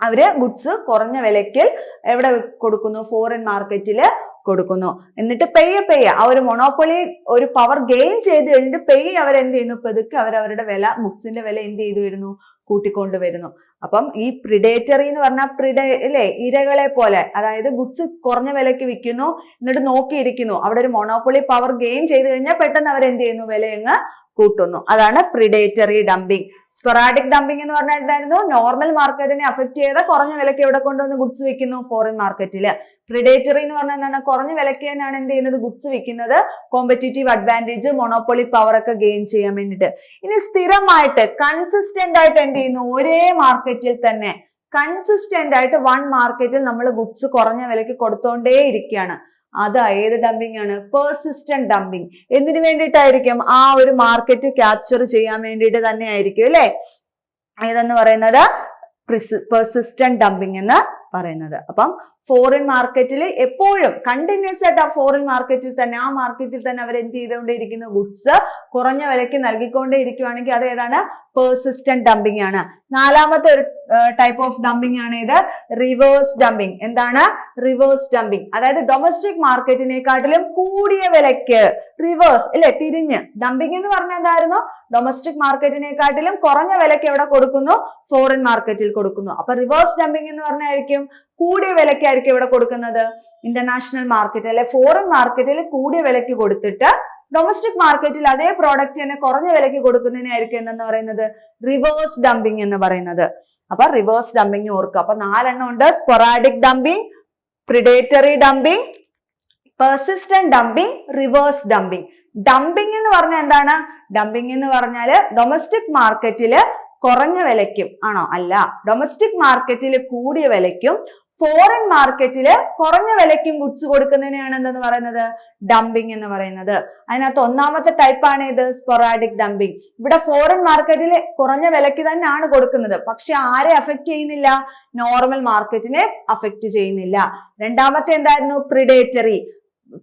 അവര് ഗുഡ്സ് കുറഞ്ഞ വിലയ്ക്ക് എവിടെ കൊടുക്കുന്നു? ഫോറിൻ മാർക്കറ്റിൽ കൊടുക്കുന്നു. എന്നിട്ട് പെയ്യ ആ ഒരു മൊണോപ്പൊളി ഒരു പവർ ഗെയിൻ ചെയ്ത് കഴിഞ്ഞിട്ട് അവരെന്ത് ചെയ്യുന്നു? പതുക്കെ അവരവരുടെ വില, ഗുഡ്സിന്റെ വില എന്ത് ചെയ്തു വരുന്നു? കൂട്ടിക്കൊണ്ടുവരുന്നു. അപ്പം ഈ പ്രിഡേറ്ററി എന്ന് പറഞ്ഞാൽ ഇരകളെ പോലെ, അതായത് ഗുഡ്സ് കുറഞ്ഞ വിലയ്ക്ക് വിൽക്കുന്നു, എന്നിട്ട് നോക്കിയിരിക്കുന്നു. അവിടെ ഒരു മൊണോപ്പൊളി പവർ ഗെയിൻ ചെയ്ത് കഴിഞ്ഞാൽ പെട്ടെന്ന് അവരെന്ത് ചെയ്യുന്നു? വിലയങ്ങ് കൂട്ടുന്നു. അതാണ് പ്രിഡേറ്ററി ഡംപിംഗ്. സ്പൊറാഡിക് ഡംപിംഗ് എന്ന് പറഞ്ഞാൽ എന്തായിരുന്നു? നോർമൽ മാർക്കറ്റിനെ അഫക്ട് ചെയ്ത് കുറഞ്ഞ വിലയ്ക്ക് എവിടെ കൊണ്ടുവന്ന് ഗുഡ്സ് വിൽക്കുന്നു? ഫോറിൻ മാർക്കറ്റില്. പ്രിഡേറ്ററി എന്ന് പറഞ്ഞാൽ എന്താണ്? കുറഞ്ഞ വിലയ്ക്ക് തന്നെയാണ് എന്ത് ചെയ്യുന്നത്? ഗുഡ്സ് വിൽക്കുന്നത്. കോമ്പറ്റേറ്റീവ് അഡ്വാൻറ്റേജ്, മൊണോപ്പൊളി പവർ ഒക്കെ ഗെയിൻ ചെയ്യാൻ വേണ്ടിയിട്ട്. ഇനി സ്ഥിരമായിട്ട് കൺസിസ്റ്റന്റ് ആയിട്ട് എന്ത് ചെയ്യുന്നു? ഒരേ മാർക്കറ്റിൽ തന്നെ കൺസിസ്റ്റന്റ് ആയിട്ട് വൺ മാർക്കറ്റിൽ നമ്മൾ ഗുഡ്സ് കുറഞ്ഞ വിലയ്ക്ക് കൊടുത്തോണ്ടേ ഇരിക്കുകയാണ്. അത് ഏത് ഡംപിംഗ് ആണ്? Persistent dumping. എന്തിനു വേണ്ടിയിട്ടായിരിക്കും? ആ ഒരു മാർക്കറ്റ് ക്യാപ്ചർ ചെയ്യാൻ വേണ്ടിയിട്ട് തന്നെ ആയിരിക്കും അല്ലെ. ഏതെന്ന് പറയുന്നത്? പെർസിസ്റ്റന്റ് ഡംപിംഗ് എന്ന് പറയുന്നത്. അപ്പം ഫോറിൻ മാർക്കറ്റിൽ എപ്പോഴും കണ്ടിന്യൂസ് ആയിട്ട് ആ ഫോറിൻ മാർക്കറ്റിൽ തന്നെ, ആ മാർക്കറ്റിൽ തന്നെ അവർ എന്ത് ചെയ്തുകൊണ്ടേയിരിക്കുന്നു? ഗുഡ്സ് കുറഞ്ഞ വിലയ്ക്ക് നൽകിക്കൊണ്ടേ ഇരിക്കുവാണെങ്കിൽ അത് ഏതാണ്? പെർസിസ്റ്റന്റ് ഡംപിംഗ് ആണ്. നാലാമത്തെ ഒരു ടൈപ്പ് ഓഫ് ഡംപിംഗ് ആണ് ഇത് റിവേഴ്സ് ഡംപിംഗ്. എന്താണ് റിവേഴ്സ് ഡംപിംഗ്? അതായത് ഡൊമസ്റ്റിക് മാർക്കറ്റിനെക്കാട്ടിലും കൂടിയ വിലയ്ക്ക് റിവേഴ്സ് അല്ലെ, തിരിഞ്ഞ്. ഡംപിംഗ് എന്ന് പറഞ്ഞാൽ എന്തായിരുന്നു? ഡൊമസ്റ്റിക് മാർക്കറ്റിനെക്കാട്ടിലും കുറഞ്ഞ വിലയ്ക്ക് എവിടെ കൊടുക്കുന്നു? ഫോറിൻ മാർക്കറ്റിൽ കൊടുക്കുന്നു. അപ്പൊ റിവേഴ്സ് ഡംപിംഗ് എന്ന് പറഞ്ഞായിരിക്കും കൂടിയ വിലയ്ക്കായിരിക്കും ഇവിടെ കൊടുക്കുന്നത്. ഇന്റർനാഷണൽ മാർക്കറ്റ് അല്ലെ ഫോറിൻ മാർക്കറ്റിൽ കൂടിയ വിലയ്ക്ക് കൊടുത്തിട്ട് ഡൊമസ്റ്റിക് മാർക്കറ്റിൽ അതേ പ്രോഡക്റ്റ് തന്നെ കുറഞ്ഞ വിലയ്ക്ക് കൊടുക്കുന്നതിനായിരിക്കും എന്തെന്ന് പറയുന്നത്? റിവേഴ്സ് ഡംപിംഗ് എന്ന് പറയുന്നത്. അപ്പൊ റിവേഴ്സ് ഡംപിംഗ് ഓർക്കുക. അപ്പൊ 4 എണ്ണം ഉണ്ട്: sporadic dumping, predatory dumping, persistent dumping, reverse dumping. Dumping എന്ന് പറഞ്ഞാൽ എന്താണ്? ഡംപിംഗ് എന്ന് പറഞ്ഞാല് ഡൊമസ്റ്റിക് മാർക്കറ്റില് കുറഞ്ഞ വിലയ്ക്കും ആണോ? അല്ല, ഡൊമസ്റ്റിക് മാർക്കറ്റിൽ കൂടിയ വിലയ്ക്കും ഫോറിൻ മാർക്കറ്റില് കുറഞ്ഞ വിലയ്ക്കും ഗുഡ്സ് കൊടുക്കുന്നതിനെയാണ് എന്തെന്ന് പറയുന്നത്? ഡംപിംഗ് എന്ന് പറയുന്നത്. അതിനകത്ത് ഒന്നാമത്തെ ടൈപ്പാണ് ഇത് സ്പൊറാഡിക് ഡംപിംഗ്. ഇവിടെ ഫോറിൻ മാർക്കറ്റിൽ കുറഞ്ഞ വിലയ്ക്ക് തന്നെയാണ് കൊടുക്കുന്നത്, പക്ഷെ ആരെ അഫക്ട് ചെയ്യുന്നില്ല? നോർമൽ മാർക്കറ്റിനെ അഫക്ട് ചെയ്യുന്നില്ല. രണ്ടാമത്തെ എന്തായിരുന്നു? പ്രിഡേറ്ററി.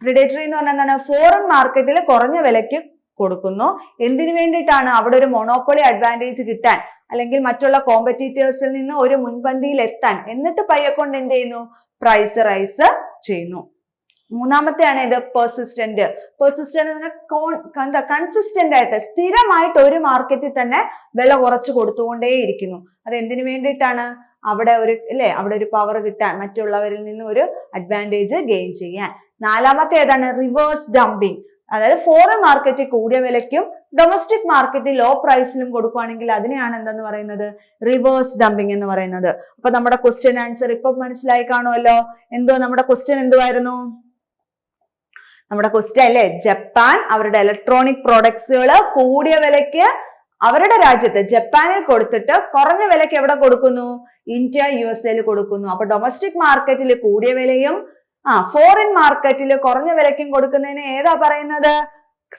പ്രിഡേറ്ററി എന്ന് പറഞ്ഞാൽ എന്താണ്? ഫോറിൻ മാർക്കറ്റിൽ കുറഞ്ഞ വിലയ്ക്ക് കൊടുക്കുന്നു. എന്തിനു വേണ്ടിയിട്ടാണ്? അവിടെ ഒരു മൊണോപ്പൊളി അഡ്വാൻറ്റേജ് കിട്ടാൻ, അല്ലെങ്കിൽ മറ്റുള്ള കോമ്പറ്റീറ്റേഴ്സിൽ നിന്ന് ഒരു മുൻപന്തിയിൽ എത്താൻ. എന്നിട്ട് പയ്യെ കൊണ്ട് എന്ത് ചെയ്യുന്നു? പ്രൈസ് റൈസ് ചെയ്യുന്നു. മൂന്നാമത്തെയാണ് ഇത് പെർസിസ്റ്റന്റ്. പെർസിസ്റ്റന്റ് കൺസിസ്റ്റന്റ് ആയിട്ട് സ്ഥിരമായിട്ട് ഒരു മാർക്കറ്റിൽ തന്നെ വില കുറച്ച് കൊടുത്തുകൊണ്ടേയിരിക്കുന്നു. അത് എന്തിനു വേണ്ടിയിട്ടാണ്? അവിടെ ഒരു പവർ കിട്ടാൻ, മറ്റുള്ളവരിൽ നിന്ന് ഒരു അഡ്വാൻറ്റേജ് ഗെയിൻ ചെയ്യാൻ. നാലാമത്തെ ഏതാണ്? Reverse dumping. അതായത് ഫോറിൻ മാർക്കറ്റിൽ കൂടിയ വിലയ്ക്കും ഡൊമസ്റ്റിക് മാർക്കറ്റിൽ ലോ പ്രൈസിലും കൊടുക്കുകയാണെങ്കിൽ അതിനെയാണ് എന്തെന്ന് പറയുന്നത്? റിവേഴ്സ് ഡംപിങ് എന്ന് പറയുന്നത്. അപ്പൊ നമ്മുടെ ക്വസ്റ്റ്യൻ ആൻസർ ഇപ്പൊ മനസ്സിലായി കാണുമല്ലോ. നമ്മുടെ ക്വസ്റ്റ്യൻ എന്തുവായിരുന്നു? നമ്മുടെ ക്വസ്റ്റ്യൻ അല്ലേ, ജപ്പാൻ അവരുടെ ഇലക്ട്രോണിക് പ്രോഡക്ട്സുകൾ കൂടിയ വിലയ്ക്ക് അവരുടെ രാജ്യത്ത് ജപ്പാനിൽ കൊടുത്തിട്ട് കുറഞ്ഞ വിലയ്ക്ക് എവിടെ കൊടുക്കുന്നു? ഇന്ത്യ, USA കൊടുക്കുന്നു. അപ്പൊ ഡൊമസ്റ്റിക് മാർക്കറ്റിൽ കൂടിയ വിലയും ഫോറിൻ മാർക്കറ്റിൽ കുറഞ്ഞ വിലയ്ക്കും കൊടുക്കുന്നതിന് ഏതാ പറയുന്നത്?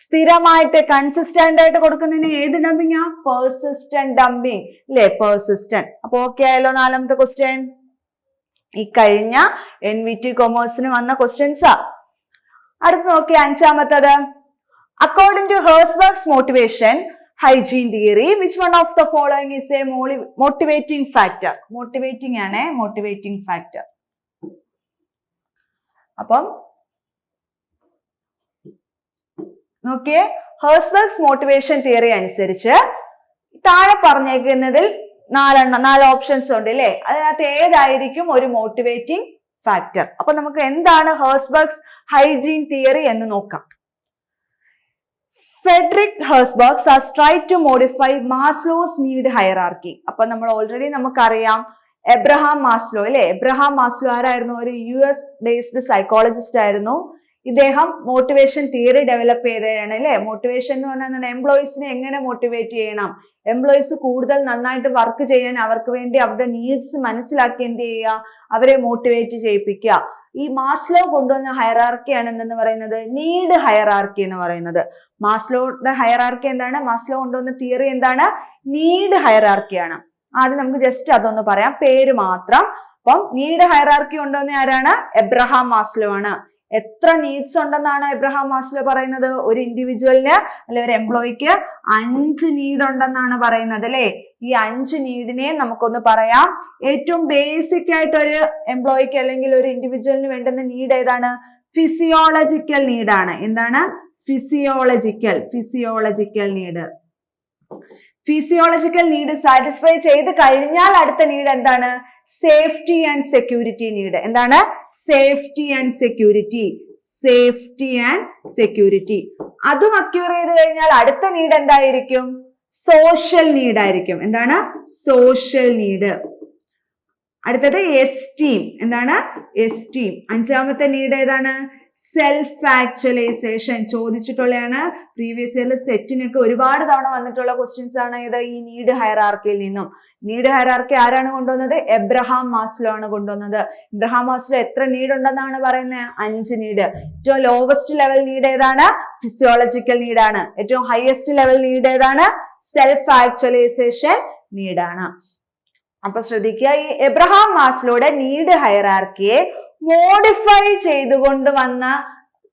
സ്ഥിരമായിട്ട് കൺസിസ്റ്റന്റ് ആയിട്ട് കൊടുക്കുന്നതിന് ഏത് ഡംപിങ്ങാ? പെർസിസ്റ്റന്റ് ഡംപിങ് അല്ലേ, പെർസിസ്റ്റന്റ്. അപ്പൊ ഓക്കെ ആയല്ലോ നാലാമത്തെ ക്വസ്റ്റ്യൻ. ഈ കഴിഞ്ഞ NVT കൊമേഴ്സിന് വന്ന ക്വസ്റ്റ്യൻസാ. അടുത്ത് നോക്കി അഞ്ചാമത്തത്. According to Herzberg's motivation hygiene theory, which one of the following is a motivating factor? Motivating ആണ്, motivating factor. അപ്പം നോക്കിയേ, ഹെർസ്ബർഗ്സ് മോട്ടിവേഷൻ തിയറി അനുസരിച്ച് താഴെ പറഞ്ഞേക്കുന്നതിൽ നാല് ഓപ്ഷൻസ് ഉണ്ട് അല്ലേ? അതിനകത്ത് ഏതായിരിക്കും ഒരു മോട്ടിവേറ്റിംഗ് ഫാക്ടർ? അപ്പൊ നമുക്ക് എന്താണ് ഹെർസ്ബർഗ്സ് ഹൈജീൻ തിയറി എന്ന് നോക്കാം. Frederick Herzberg has tried to modify Maslow's need hierarchy. അപ്പൊ നമ്മൾ ഓൾറെഡി നമുക്കറിയാം എബ്രഹാം മാസ്ലോ അല്ലെ. എബ്രഹാം മാസ്ലോ ആരായിരുന്നു? ഒരു US ബേസ്ഡ് സൈക്കോളജിസ്റ്റ് ആയിരുന്നു. ഇദ്ദേഹം മോട്ടിവേഷൻ തിയറി ഡെവലപ്പ് ചെയ്തതാണ് അല്ലെ. മോട്ടിവേഷൻ എന്ന് പറഞ്ഞാൽ എംപ്ലോയീസിനെ എങ്ങനെ മോട്ടിവേറ്റ് ചെയ്യണം, എംപ്ലോയീസ് കൂടുതൽ നന്നായിട്ട് വർക്ക് ചെയ്യാൻ അവർക്ക് വേണ്ടി അവരുടെ നീഡ്സ് മനസ്സിലാക്കി എന്ത് ചെയ്യുക, അവരെ മോട്ടിവേറ്റ് ചെയ്യിപ്പിക്കുക. ഈ മാസ്ലോ കൊണ്ടുവന്ന ഹയറാർക്കിയാണ് എന്തെന്ന് പറയുന്നത്? നീഡ് ഹയറാർക്കി എന്ന് പറയുന്നത്. മാസ്ലോയുടെ ഹയറാർക്കി എന്താണ്? മാസ്ലോ കൊണ്ടുവന്ന തിയറി എന്താണ്? നീഡ് ഹയറാർക്കിയാണ്. ആദ്യം നമുക്ക് ജസ്റ്റ് അതൊന്ന് പറയാം, പേര് മാത്രം. അപ്പം നീഡ് ഹയറാർക്കി കൊണ്ടുവന്ന ആരാണ്? എബ്രഹാം മാസ്ലോ ആണ്. എത്ര നീഡ്സ് ഉണ്ടെന്നാണ് എബ്രഹാം മാസ്ലോ പറയുന്നത്? ഒരു ഇൻഡിവിജ്വലിന് അല്ലെ ഒരു എംപ്ലോയിക്ക് 5 നീഡ് ഉണ്ടെന്നാണ് പറയുന്നത് അല്ലെ. ഈ 5 നീഡിനെ നമുക്കൊന്ന് പറയാം. ഏറ്റവും ബേസിക് ആയിട്ട് ഒരു എംപ്ലോയിക്ക് അല്ലെങ്കിൽ ഒരു ഇൻഡിവിജ്വലിന് വേണ്ടുന്ന നീഡ് ഏതാണ്? ഫിസിയോളജിക്കൽ നീഡാണ്. എന്താണ്? Physiological need. Physiological need satisfy ചെയ്ത് കഴിഞ്ഞാൽ അടുത്ത നീഡ് എന്താണ്? Safety and security need. എന്താണ്? Safety and security. അതും അക്യൂർ ചെയ്ത് കഴിഞ്ഞാൽ അടുത്ത നീഡ് എന്തായിരിക്കും? സോഷ്യൽ നീഡ് ആയിരിക്കും. എന്താണ്? Social need. അടുത്തത് എസ്റ്റീം. എന്താണ്? എസ്റ്റീം. അഞ്ചാമത്തെ നീഡ് ഏതാണ്? Self actualization. ചോദിച്ചിട്ടുള്ളതാണ് പ്രീവിയസ് ഇയറിൽ സെറ്റിനൊക്കെ ഒരുപാട് തവണ വന്നിട്ടുള്ള ക്വസ്റ്റ്യൻസ് ആണ് ഇത് ഈ നീഡ് ഹയറാർക്കിയിൽ നിന്നും. നീഡ് ഹയറാർക്കി ആരാണ് കൊണ്ടുവന്നത്? എബ്രഹാം മാസ്ലോ ആണ് കൊണ്ടുവന്നത്. എബ്രഹാം മാസ്ലോ എത്ര നീഡ് ഉണ്ടെന്നാണ് പറയുന്നത്? 5 നീഡ്. ഏറ്റവും ലോവസ്റ്റ് ലെവൽ നീഡ് ഏതാണ്? ഫിസിയോളജിക്കൽ നീഡാണ്. ഏറ്റവും ഹയസ്റ്റ് ലെവൽ നീഡ് ഏതാണ്? സെൽഫ് ആക്ച്വലൈസേഷൻ നീഡാണ്. അപ്പൊ ശ്രദ്ധിക്കുക, ഈ എബ്രഹാം മാസ്ലോയുടെ നീഡ് ഹയറാർക്കിയെ മോഡിഫൈ ചെയ്തുകൊണ്ട് വന്ന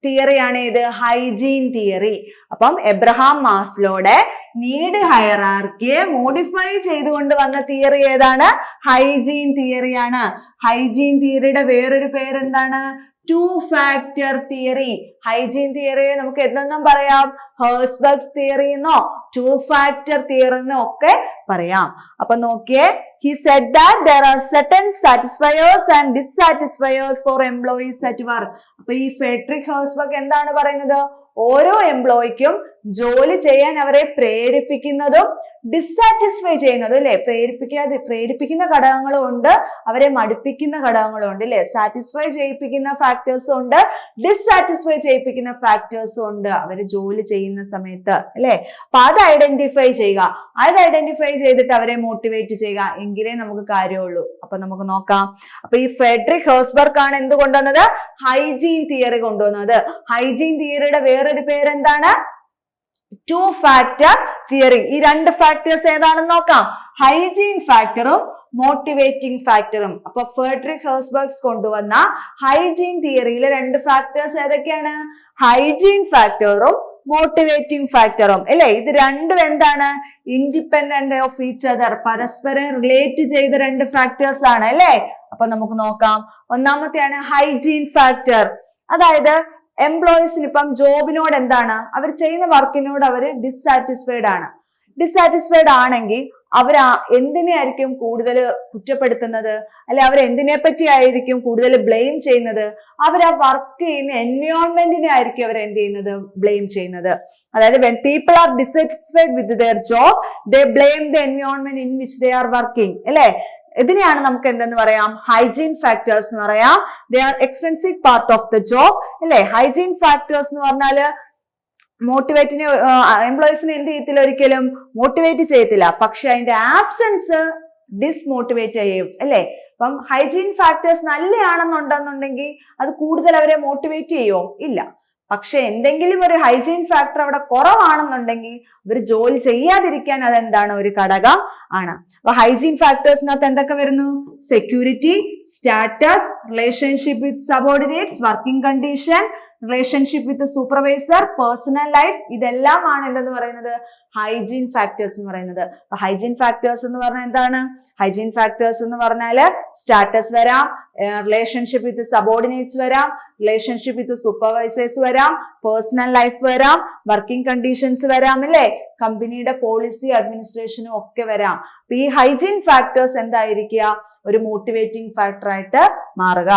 തിയറിയാണ് ഇത് ഹൈജീൻ തിയറി. അപ്പം എബ്രഹാം മാസ്ലോയുടെ നീഡ് ഹയറാർക്കിയെ മോഡിഫൈ ചെയ്തുകൊണ്ട് വന്ന തിയറി ഏതാണ്? ഹൈജീൻ തിയറിയാണ്. ഹൈജീൻ തിയറിയുടെ വേറൊരു പേരെന്താണ്? 2 factor തിയറി. ഹൈജീൻ തിയറിയെ നമുക്ക് എന്തെന്നും പറയാം? ഹെർസ്ബർഗ്സ് തിയറി എന്നോ 2 factor തിയറി എന്നോ ഒക്കെ പറയാം. അപ്പൊ നോക്കിയേ, he said that there are certain satisfiers and dissatisfiers for employees at work. അപ്പൊ ഈ ഫ്രെഡറിക് ഹെർസ്ബർഗ് എന്താണ് പറയുന്നത്? ഓരോ എംപ്ലോയിക്കും ജോലി ചെയ്യാൻ അവരെ പ്രേരിപ്പിക്കുന്നതും ഡിസാറ്റിസ്ഫൈ ചെയ്യുന്നതും അല്ലെ. പ്രേരിപ്പിക്കുന്ന ഘടകങ്ങളും ഉണ്ട്, അവരെ മടുപ്പിക്കുന്ന ഘടകങ്ങളും ഉണ്ട് അല്ലെ. സാറ്റിസ്ഫൈ ചെയ്യിപ്പിക്കുന്ന ഫാക്ടേഴ്സും ഉണ്ട്, ഡിസാറ്റിസ്ഫൈ ചെയ്യിപ്പിക്കുന്ന ഫാക്ടേഴ്സും ഉണ്ട് അവര് ജോലി ചെയ്യുന്ന സമയത്ത് അല്ലെ. അപ്പൊ അത് ഐഡന്റിഫൈ ചെയ്യുക, അത് ഐഡന്റിഫൈ ചെയ്തിട്ട് അവരെ മോട്ടിവേറ്റ് ചെയ്യുക, എങ്കിലേ നമുക്ക് കാര്യമുള്ളൂ. അപ്പൊ നമുക്ക് നോക്കാം. അപ്പൊ ഈ ഫ്രെഡറിക് ഹെർസ്ബർഗ് ആണ് എന്ത് കൊണ്ടുവന്നത്? ഹൈജീൻ തിയറി കൊണ്ടുവന്നത്. ഹൈജീൻ തിയറിയുടെ വേറൊരു പേരെന്താണ്? 2 factor തിയറി. ഈ 2 ഫാക്ടേഴ്സ് ഏതാണെന്ന് നോക്കാം. ഹൈജീൻ ഫാക്ടറും മോട്ടിവേറ്റിംഗ് ഫാക്ടറും. അപ്പൊ ഫ്രെഡറിക് ഹെർസ്ബർഗ് കൊണ്ടുവന്ന ഹൈജീൻ തിയറിയിലെ 2 ഫാക്ടേഴ്സ് ഏതൊക്കെയാണ്? ഹൈജീൻ ഫാക്ടറും മോട്ടിവേറ്റിംഗ് ഫാക്ടറും അല്ലെ. ഇത് രണ്ടും എന്താണ്? ഇൻഡിപെൻഡന്റ് ഓഫ് ഈച്ച് അതർ, പരസ്പരം റിലേറ്റ് ചെയ്ത 2 ഫാക്ടേഴ്സ് ആണ് അല്ലെ. അപ്പൊ നമുക്ക് നോക്കാം. ഒന്നാമത്തെയാണ് ഹൈജീൻ ഫാക്ടർ. അതായത് എംപ്ലോയീസിന് ഇപ്പം ജോബിനോട് എന്താണ്, അവർ ചെയ്യുന്ന വർക്കിനോട് അവർ ഡിസാറ്റിസ്ഫൈഡ് ആണെങ്കിൽ അവർ എന്തിനെ ആയിരിക്കും കൂടുതൽ കുറ്റപ്പെടുത്തുന്നത്, അല്ലെ അവർ എന്തിനെ പറ്റി ആയിരിക്കും കൂടുതൽ ബ്ലെയിം ചെയ്യുന്നത്? അവർ ആ വർക്ക് ചെയ്യുന്ന എൻവയോൺമെന്റിനെ ആയിരിക്കും അവർ എന്ത് ചെയ്യുന്നത്, ബ്ലെയിം ചെയ്യുന്നത്. അതായത് when people are dissatisfied with their job, they blame the environment in which they are working. അല്ലെ, ഇതിനെയാണ് നമുക്ക് എന്തെന്ന് പറയാം, ഹൈജീൻ ഫാക്ടേഴ്സ് എന്ന് പറയാം. they are extrinsic part of the job. അല്ലെ, ഹൈജീൻ ഫാക്ടേഴ്സ് എന്ന് പറഞ്ഞാല് മോട്ടിവേറ്റിനെ എംപ്ലോയീസിനെ എന്ത് ചെയ്യത്തില്ല, ഒരിക്കലും മോട്ടിവേറ്റ് ചെയ്യത്തില്ല, പക്ഷെ അതിന്റെ ആബ്സെൻസ് ഡിസ്മോട്ടിവേറ്റ് ചെയ്യും. അല്ലെ, അപ്പം ഹൈജീൻ ഫാക്ടേഴ്സ് നല്ലതാണെന്നുണ്ടെന്നുണ്ടെങ്കിൽ അത് കൂടുതൽ അവരെ മോട്ടിവേറ്റ് ചെയ്യുമോ? ഇല്ല. പക്ഷെ എന്തെങ്കിലും ഒരു ഹൈജീൻ ഫാക്ടർ അവിടെ കുറവാണെന്നുണ്ടെങ്കിൽ അവർ ജോലി ചെയ്യാതിരിക്കാൻ അതെന്താണ്, ഒരു ഘടകം ആണ്. അപ്പൊ ഹൈജീൻ ഫാക്ടേഴ്സിനകത്ത് എന്തൊക്കെ വരുന്നു? Security, status, relationship with subordinates, working condition, relationship with supervisor, personal life, ഇതെല്ലാമാണ് എന്തെന്ന് പറയുന്നത്, ഹൈജീൻ ഫാക്ടേഴ്സ് എന്ന് പറയുന്നത്. അപ്പൊ ഹൈജീൻ ഫാക്ടേഴ്സ് എന്ന് പറഞ്ഞാൽ എന്താണ്? ഹൈജീൻ ഫാക്ടേഴ്സ് എന്ന് പറഞ്ഞാല് സ്റ്റാറ്റസ് വരാം, റിലേഷൻഷിപ്പ് വിത്ത് സബോർഡിനേറ്റ്സ് വരാം, റിലേഷൻഷിപ്പ് വിത്ത് സൂപ്പർവൈസേഴ്സ് വരാം, പേഴ്സണൽ ലൈഫ് വരാം, വർക്കിംഗ് കണ്ടീഷൻസ് വരാം, അല്ലേ, കമ്പനിയുടെ പോളിസി അഡ്മിനിസ്ട്രേഷനും ഒക്കെ വരാം. അപ്പൊ ഈ ഹൈജീൻ ഫാക്ടേഴ്സ് എന്തായിരിക്കുക, ഒരു മോട്ടിവേറ്റിംഗ് ഫാക്ടർ ആയിട്ട് മാറുക.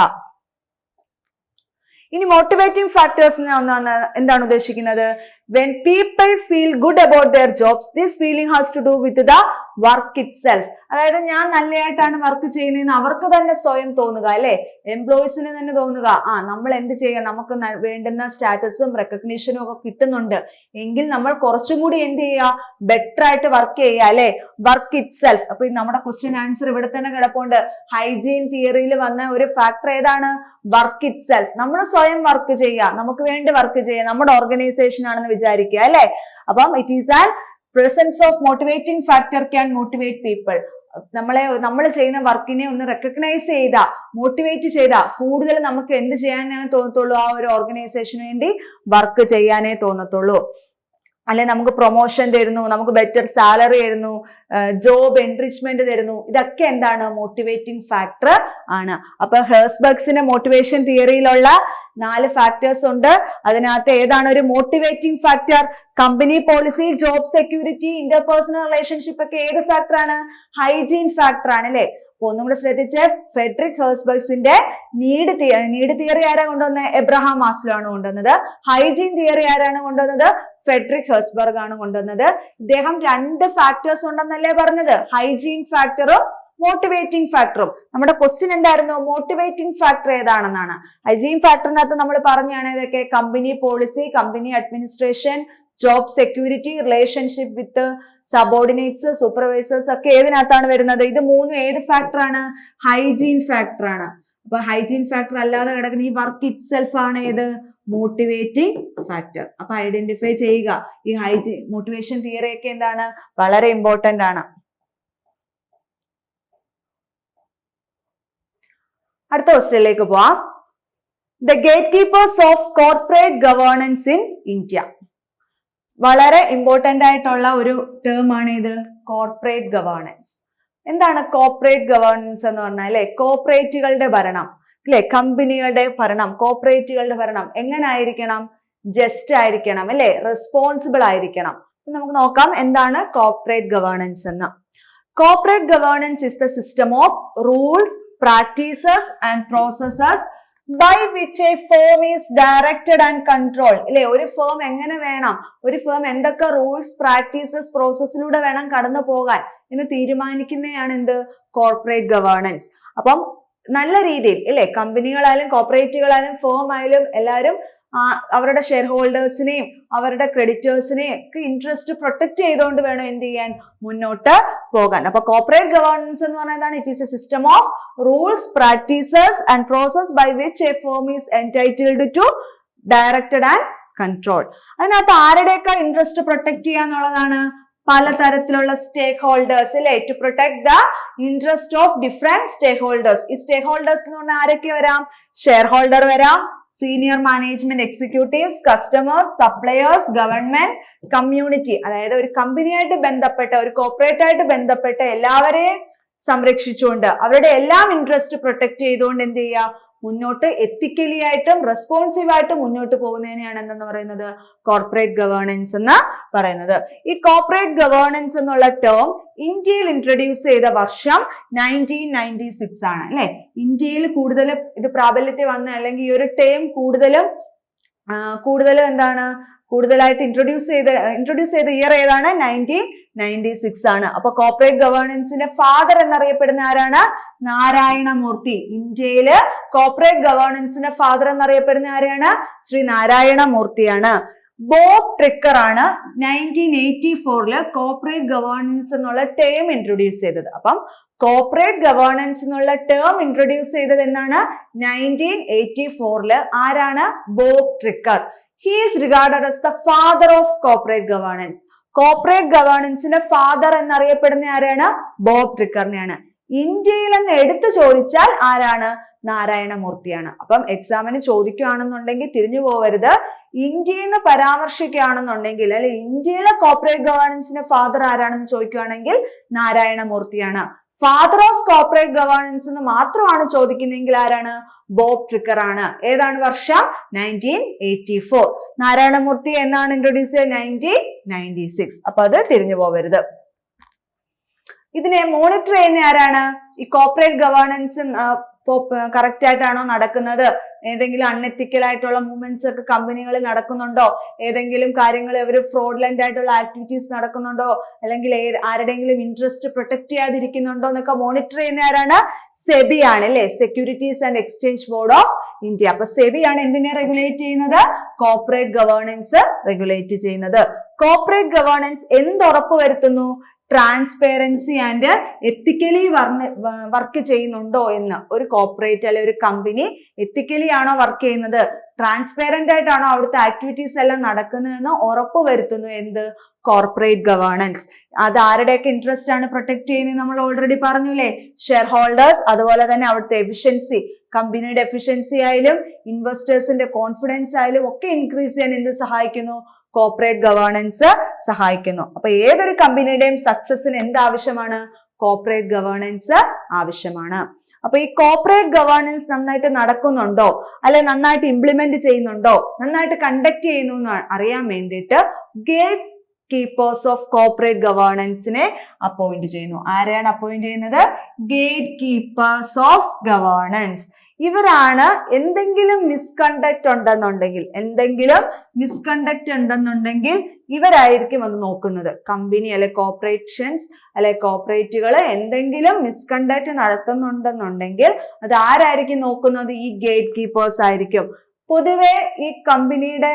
ഇനി മോട്ടിവേറ്റിംഗ് ഫാക്ടേഴ്സ് എന്താണ് ഉദ്ദേശിക്കുന്നത്? when people feel good about their jobs, this feeling has to do with the work itself. അതായത് ഞാൻ നല്ലതായിട്ടാണ് വർക്ക് ചെയ്യുന്നതെന്ന് അവർക്ക് തന്നെ സ്വയം തോന്നുക, അല്ലെ, എംപ്ലോയീസിന് തന്നെ തോന്നുക, നമ്മൾ എന്ത് ചെയ്യാം, നമുക്ക് വേണ്ടുന്ന സ്റ്റാറ്റസും റെക്കഗ്നീഷനും ഒക്കെ കിട്ടുന്നുണ്ട് എങ്കിൽ നമ്മൾ കുറച്ചും കൂടി എന്ത് ചെയ്യുക, ബെറ്റർ ആയിട്ട് വർക്ക് ചെയ്യുക, അല്ലെ, വർക്ക് ഇറ്റ് സെൽഫ്. അപ്പൊ നമ്മുടെ ക്വസ്റ്റ്യൻ ആൻസർ ഇവിടെ തന്നെ കിടപ്പുണ്ട്. ഹൈജീൻ തിയറിയിൽ വന്ന ഒരു ഫാക്ടർ ഏതാണ്? Work it self. നമ്മൾ സ്വയം വർക്ക് ചെയ്യുക, നമുക്ക് വേണ്ടി വർക്ക് ചെയ്യുക, നമ്മുടെ ഓർഗനൈസേഷൻ ആണെന്ന് വിചാരിക്കുക, അല്ലെ. അപ്പം it is an presence of motivating factor can motivate people. നമ്മൾ ചെയ്യുന്ന വർക്കിനെ ഒന്ന് റെക്കഗ്നൈസ് ചെയ്താ, മോട്ടിവേറ്റ് ചെയ്താ കൂടുതൽ നമുക്ക് എന്ത് ചെയ്യാനാണ് തോന്നത്തുള്ളൂ, ആ ഒരു ഓർഗനൈസേഷന് വേണ്ടി വർക്ക് ചെയ്യാനേ തോന്നത്തുള്ളൂ. അല്ലെ, നമുക്ക് പ്രൊമോഷൻ തരുന്നു, നമുക്ക് ബെറ്റർ സാലറി തരുന്നു, ജോബ് എൻറിച്ച്മെന്റ് തരുന്നു, ഇതൊക്കെ എന്താണ്, മോട്ടിവേറ്റിംഗ് ഫാക്ടർ ആണ്. അപ്പൊ ഹെർസ്ബർഗ്സിന്റെ മോട്ടിവേഷൻ തിയറിയിലുള്ള 4 ഫാക്ടേഴ്സ് ഉണ്ട്. അതിനകത്ത് ഏതാണ് ഒരു motivating factor? Company policy, job security, interpersonal relationship ഒക്കെ ഏത് ഫാക്ടർ ആണ്? ഹൈജീൻ ഫാക്ടർ ആണ്, അല്ലെ. അപ്പൊ ഒന്നും കൂടെ ശ്രദ്ധിച്ച്, ഫ്രെഡറിക് ഹെർസ്ബർഗ്സിന്റെ നീഡ് തിയറി ആരാണ് കൊണ്ടുവന്നത്? എബ്രഹാം മാസ്ലോ ആണ് കൊണ്ടുവന്നത്. ഹൈജീൻ തിയറി ആരാണ് കൊണ്ടുവന്നത്? ഫ്രെഡറിക് ഹെർസ്ബർഗ് ആണ് കൊണ്ടുവന്നത്. ഇദ്ദേഹം 2 ഫാക്ടേഴ്സ് ഉണ്ടെന്നല്ലേ പറഞ്ഞത്, ഹൈജീൻ ഫാക്ടറും മോട്ടിവേറ്റിംഗ് ഫാക്ടറും. നമ്മുടെ ക്വസ്റ്റ്യൻ എന്തായിരുന്നു? മോട്ടിവേറ്റിംഗ് ഫാക്ടർ ഏതാണെന്നാണ്. ഹൈജീൻ ഫാക്ടറിനകത്ത് നമ്മൾ പറഞ്ഞാണ് ഇതൊക്കെ company policy, company administration, job security, relationship with subordinates, supervisors ഒക്കെ ഏതിനകത്താണ് വരുന്നത്? ഇത് 3 ഏത് ഫാക്ടർ ആണ്? ഹൈജീൻ ഫാക്ടർ ആണ്. അപ്പൊ ഹൈജീൻ ഫാക്ടർ അല്ലാതെ കിടക്കുന്ന ഈ വർക്ക് ഇറ്റ് സെൽഫ് ആണ് ഏത്? Motivating factor. അപ്പൊ ഐഡന്റിഫൈ ചെയ്യുക. ഈ ഹൈജീൻ മോട്ടിവേഷൻ തിയറി ഒക്കെ എന്താണ്, വളരെ ഇമ്പോർട്ടന്റ് ആണ്. അടുത്ത ക്വസ്റ്റ്യനിലേക്ക് പോവാം. The gate keepers of corporate governance in India. വളരെ ഇമ്പോർട്ടന്റ് ആയിട്ടുള്ള ഒരു ടേം ആണ് ഇത്, കോർപ്പറേറ്റ് ഗവേണൻസ്. എന്താണ് കോർപ്പറേറ്റ് ഗവേണൻസ് എന്ന് പറഞ്ഞാൽ? അല്ലെ, കോർപ്പറേറ്റുകളുടെ ഭരണം, അല്ലെ, കമ്പനികളുടെ ഭരണം, കോർപ്പറേറ്റുകളുടെ ഭരണം എങ്ങനായിരിക്കണം? ജസ്റ്റ് ആയിരിക്കണം, അല്ലെ, റെസ്പോൺസിബിൾ ആയിരിക്കണം. നമുക്ക് നോക്കാം എന്താണ് കോർപ്പറേറ്റ് ഗവേണൻസ് എന്ന്. Corporate governance is the system of rules, practices and processes by which a firm is directed and controlled. അല്ലെ, ഒരു ഫേം എങ്ങനെ വേണം, ഒരു ഫേം എന്തൊക്കെ റൂൾസ്, പ്രാക്ടീസസ്, പ്രോസസ്സിലൂടെ വേണം കടന്നു പോകാൻ എന്ന് തീരുമാനിക്കുന്നതാണ് എന്ത്? Corporate governance. അപ്പം നല്ല രീതിയിൽ, അല്ലെ, കമ്പനികളായാലും കോർപ്പറേറ്റുകളായാലും ഫേം ആയാലും എല്ലാവരും അവരുടെ ഷെയർ ഹോൾഡേഴ്സിനെയും അവരുടെ ക്രെഡിറ്റേഴ്സിനെയും ഒക്കെ ഇൻട്രസ്റ്റ് പ്രൊട്ടക്ട് ചെയ്തുകൊണ്ട് വേണം എന്ത് ചെയ്യാൻ, മുന്നോട്ട് പോകാൻ. അപ്പൊ കോർപ്പറേറ്റ് ഗവേണൻസ് എന്ന് പറഞ്ഞാൽ it is a system of rules, practices and process by which a firm is entitled to directed and control. അതിനകത്ത് ആരുടെയൊക്കെ ഇൻട്രസ്റ്റ് പ്രൊട്ടക്ട് ചെയ്യാന്നുള്ളതാണ്? പലതരത്തിലുള്ള സ്റ്റേക്ക് ഹോൾഡേഴ്സ്, അല്ലെ, to protect the interest of different stakeholders. ഈ stakeholders എന്ന് പറഞ്ഞാൽ ആരൊക്കെ വരാം? ഷെയർ ഹോൾഡർ വരാം, senior management executives, customers, suppliers, government, community. അതായത് ഒരു കമ്പനിയായിട്ട് ബന്ധപ്പെട്ട, ഒരു കോർപ്പറേറ്റ് ആയിട്ട് ബന്ധപ്പെട്ട എല്ലാവരെയും സംരക്ഷിച്ചുകൊണ്ട് അവരുടെ എല്ലാം ഇൻട്രസ്റ്റ് പ്രൊട്ടക്ട് ചെയ്തുകൊണ്ട് എന്ത് ചെയ്യുക, മുന്നോട്ട് എത്തിക്കലി ആയിട്ടും റെസ്പോൺസീവ് ആയിട്ടും മുന്നോട്ട് പോകുന്നതിനെയാണ് എന്തെന്ന് പറയുന്നത് കോർപ്പറേറ്റ് ഗവേണൻസ് എന്ന് പറയുന്നത്. ഈ കോർപ്പറേറ്റ് ഗവേണൻസ് എന്നുള്ള ടേം ഇന്ത്യയിൽ ഇൻട്രൊഡ്യൂസ് ചെയ്ത വർഷം 1996 ആണ് അല്ലെ. ഇന്ത്യയിൽ കൂടുതൽ ഇത് പ്രാബല്യത്തിൽ വന്ന അല്ലെങ്കിൽ ഈ ഒരു ടേം കൂടുതലും കൂടുതലായിട്ട് ഇൻട്രൊഡ്യൂസ് ചെയ്ത ഇയർ ഏതാണ്? 1996 ആണ്. അപ്പൊ കോർപ്പറേറ്റ് ഗവേണൻസിന്റെ ഫാദർ എന്നറിയപ്പെടുന്ന ആരാണ്? നാരായണ മൂർത്തി. ഇന്ത്യയില് കോർപ്പറേറ്റ് ഗവേണൻസിന്റെ ഫാദർ എന്നറിയപ്പെടുന്ന ആരാണ്? ശ്രീ നാരായണ മൂർത്തിയാണ്. ബോബ് ട്രിക്കർ ആണ് 1984 കോർപ്പറേറ്റ് ഗവേണൻസ് എന്നുള്ള ടേം ഇൻട്രൊഡ്യൂസ് ചെയ്തത്. അപ്പം കോർപ്പറേറ്റ് ഗവേണൻസ് എന്നുള്ള ടേം ഇൻട്രൊഡ്യൂസ് ചെയ്തത് എന്നാണ്? 1984 ആരാണ്? Bob Tricker. He is regarded as the father of corporate governance. Corporate ഗവേണൻസിന്റെ ഫാദർ എന്നറിയപ്പെടുന്ന ആരാണ്? ബോബ് ട്രിക്കറിനെയാണ്. ഇന്ത്യയിൽ എന്ന് എടുത്തു ചോദിച്ചാൽ ആരാണ്? നാരായണമൂർത്തിയാണ്. അപ്പം എക്സാമിന് ചോദിക്കുകയാണെന്നുണ്ടെങ്കിൽ തിരിഞ്ഞു പോകരുത്. ഇന്ത്യയിൽ നിന്ന് പരാമർശിക്കുകയാണെന്നുണ്ടെങ്കിൽ അല്ലെ ഇന്ത്യയിലെ കോർപ്പറേറ്റ് ഗവേണൻസിന്റെ ഫാദർ ആരാണെന്ന് ചോദിക്കുകയാണെങ്കിൽ നാരായണമൂർത്തിയാണ്. ഫാദർ ഓഫ് കോർപ്പറേറ്റ് ഗവേണൻസ് എന്ന് മാത്രമാണ് ചോദിക്കുന്നതെങ്കിൽ ആരാണ്? ബോബ് ട്രിക്കർ ആണ്. ഏതാണ് വർഷം? 1984. നാരായണമൂർത്തി എന്നാണ് ഇൻട്രൊഡ്യൂസ് ചെയ്തത്? 1996. അപ്പൊ അത് തിരിഞ്ഞു പോകരുത്. ഇതിനെ മോണിറ്റർ ചെയ്യുന്ന ആരാണ്? ഈ കോർപ്പറേറ്റ് ഗവേണൻസ് കറക്റ്റ് ആയിട്ടാണോ നടക്കുന്നത്? ഏതെങ്കിലും അൺഎത്തിക്കൽ ആയിട്ടുള്ള മൂവ്മെന്റ്സ് ഒക്കെ കമ്പനികളിൽ നടക്കുന്നുണ്ടോ? ഏതെങ്കിലും കാര്യങ്ങൾ അവർ ഫ്രോഡ്ലന്റ് ആയിട്ടുള്ള ആക്ടിവിറ്റീസ് നടക്കുന്നുണ്ടോ? അല്ലെങ്കിൽ ആരുടെയെങ്കിലും ഇൻട്രസ്റ്റ് പ്രൊട്ടക്ട് ചെയ്യാതിരിക്കുന്നുണ്ടോ എന്നൊക്കെ മോണിറ്റർ ചെയ്യുന്ന ആരാണ്? സെബി ആണ് അല്ലെ. Securities and exchange board of India. അപ്പൊ സെബി ആണ് എന്തിനെ റെഗുലേറ്റ് ചെയ്യുന്നത്? കോർപ്പറേറ്റ് ഗവേണൻസ് റെഗുലേറ്റ് ചെയ്യുന്നത്. കോർപ്പറേറ്റ് ഗവേണൻസ് എന്തുറപ്പ് വരുത്തുന്നു? ട്രാൻസ്പെറൻസി ആൻഡ് എത്തിക്കലി വർക്ക് ചെയ്യുന്നുണ്ടോ എന്ന്. ഒരു കോർപ്പറേറ്റ് അല്ലെ ഒരു കമ്പനി എത്തിക്കലി ആണോ വർക്ക് ചെയ്യുന്നത്, ട്രാൻസ്പെറന്റ് ആയിട്ടാണോ അവിടുത്തെ ആക്ടിവിറ്റീസ് എല്ലാം നടക്കുന്നതെന്ന് ഉറപ്പ് വരുത്തുന്നു എന്ത്? Corporate governance. അത് ആരുടെയൊക്കെ ഇൻട്രസ്റ്റ് ആണ് പ്രൊട്ടക്ട് ചെയ്യുന്നത് നമ്മൾ ഓൾറെഡി പറഞ്ഞു അല്ലെ. ഷെയർ ഹോൾഡേഴ്സ്, അതുപോലെ തന്നെ അവിടുത്തെ എഫിഷ്യൻസി, കമ്പനിയുടെ എഫിഷ്യൻസി ആയാലും ഇൻവെസ്റ്റേഴ്സിന്റെ കോൺഫിഡൻസ് ആയാലും ഒക്കെ ഇൻക്രീസ് ചെയ്യാൻ എന്ത് സഹായിക്കുന്നു? കോർപ്പറേറ്റ് ഗവേണൻസ് സഹായിക്കുന്നു. അപ്പൊ ഏതൊരു കമ്പനിയുടെയും സക്സസിന് എന്ത് ആവശ്യമാണ്? കോർപ്പറേറ്റ് ഗവേണൻസ് ആവശ്യമാണ്. അപ്പൊ ഈ കോർപ്പറേറ്റ് ഗവേണൻസ് നന്നായിട്ട് നടക്കുന്നുണ്ടോ, അല്ലെ നന്നായിട്ട് ഇംപ്ലിമെന്റ് ചെയ്യുന്നുണ്ടോ, നന്നായിട്ട് കണ്ടക്ട് ചെയ്യുന്നു എന്ന് അറിയാൻ വേണ്ടിയിട്ട് ഗേറ്റ് കീപ്പേഴ്സ് ഓഫ് കോർപ്പറേറ്റ് ഗവേണൻസിനെ അപ്പോയിന്റ് ചെയ്യുന്നു. ആരെയാണ് അപ്പോയിന്റ് ചെയ്യുന്നത്? Gate keepers of governance. ഇവരാണ് എന്തെങ്കിലും മിസ്കണ്ടക്ട് ഉണ്ടെന്നുണ്ടെങ്കിൽ ഇവരായിരിക്കും അത് നോക്കുന്നത്. കമ്പനി അല്ലെ കോർപ്പറേഷൻസ് അല്ലെ കോർപ്പറേറ്റുകൾ എന്തെങ്കിലും മിസ്കണ്ടക്ട് നടത്തുന്നുണ്ടെന്നുണ്ടെങ്കിൽ അത് ആരായിരിക്കും നോക്കുന്നത്? ഈ ഗേറ്റ് കീപ്പേഴ്സ് ആയിരിക്കും. പൊതുവെ ഈ കമ്പനിയുടെ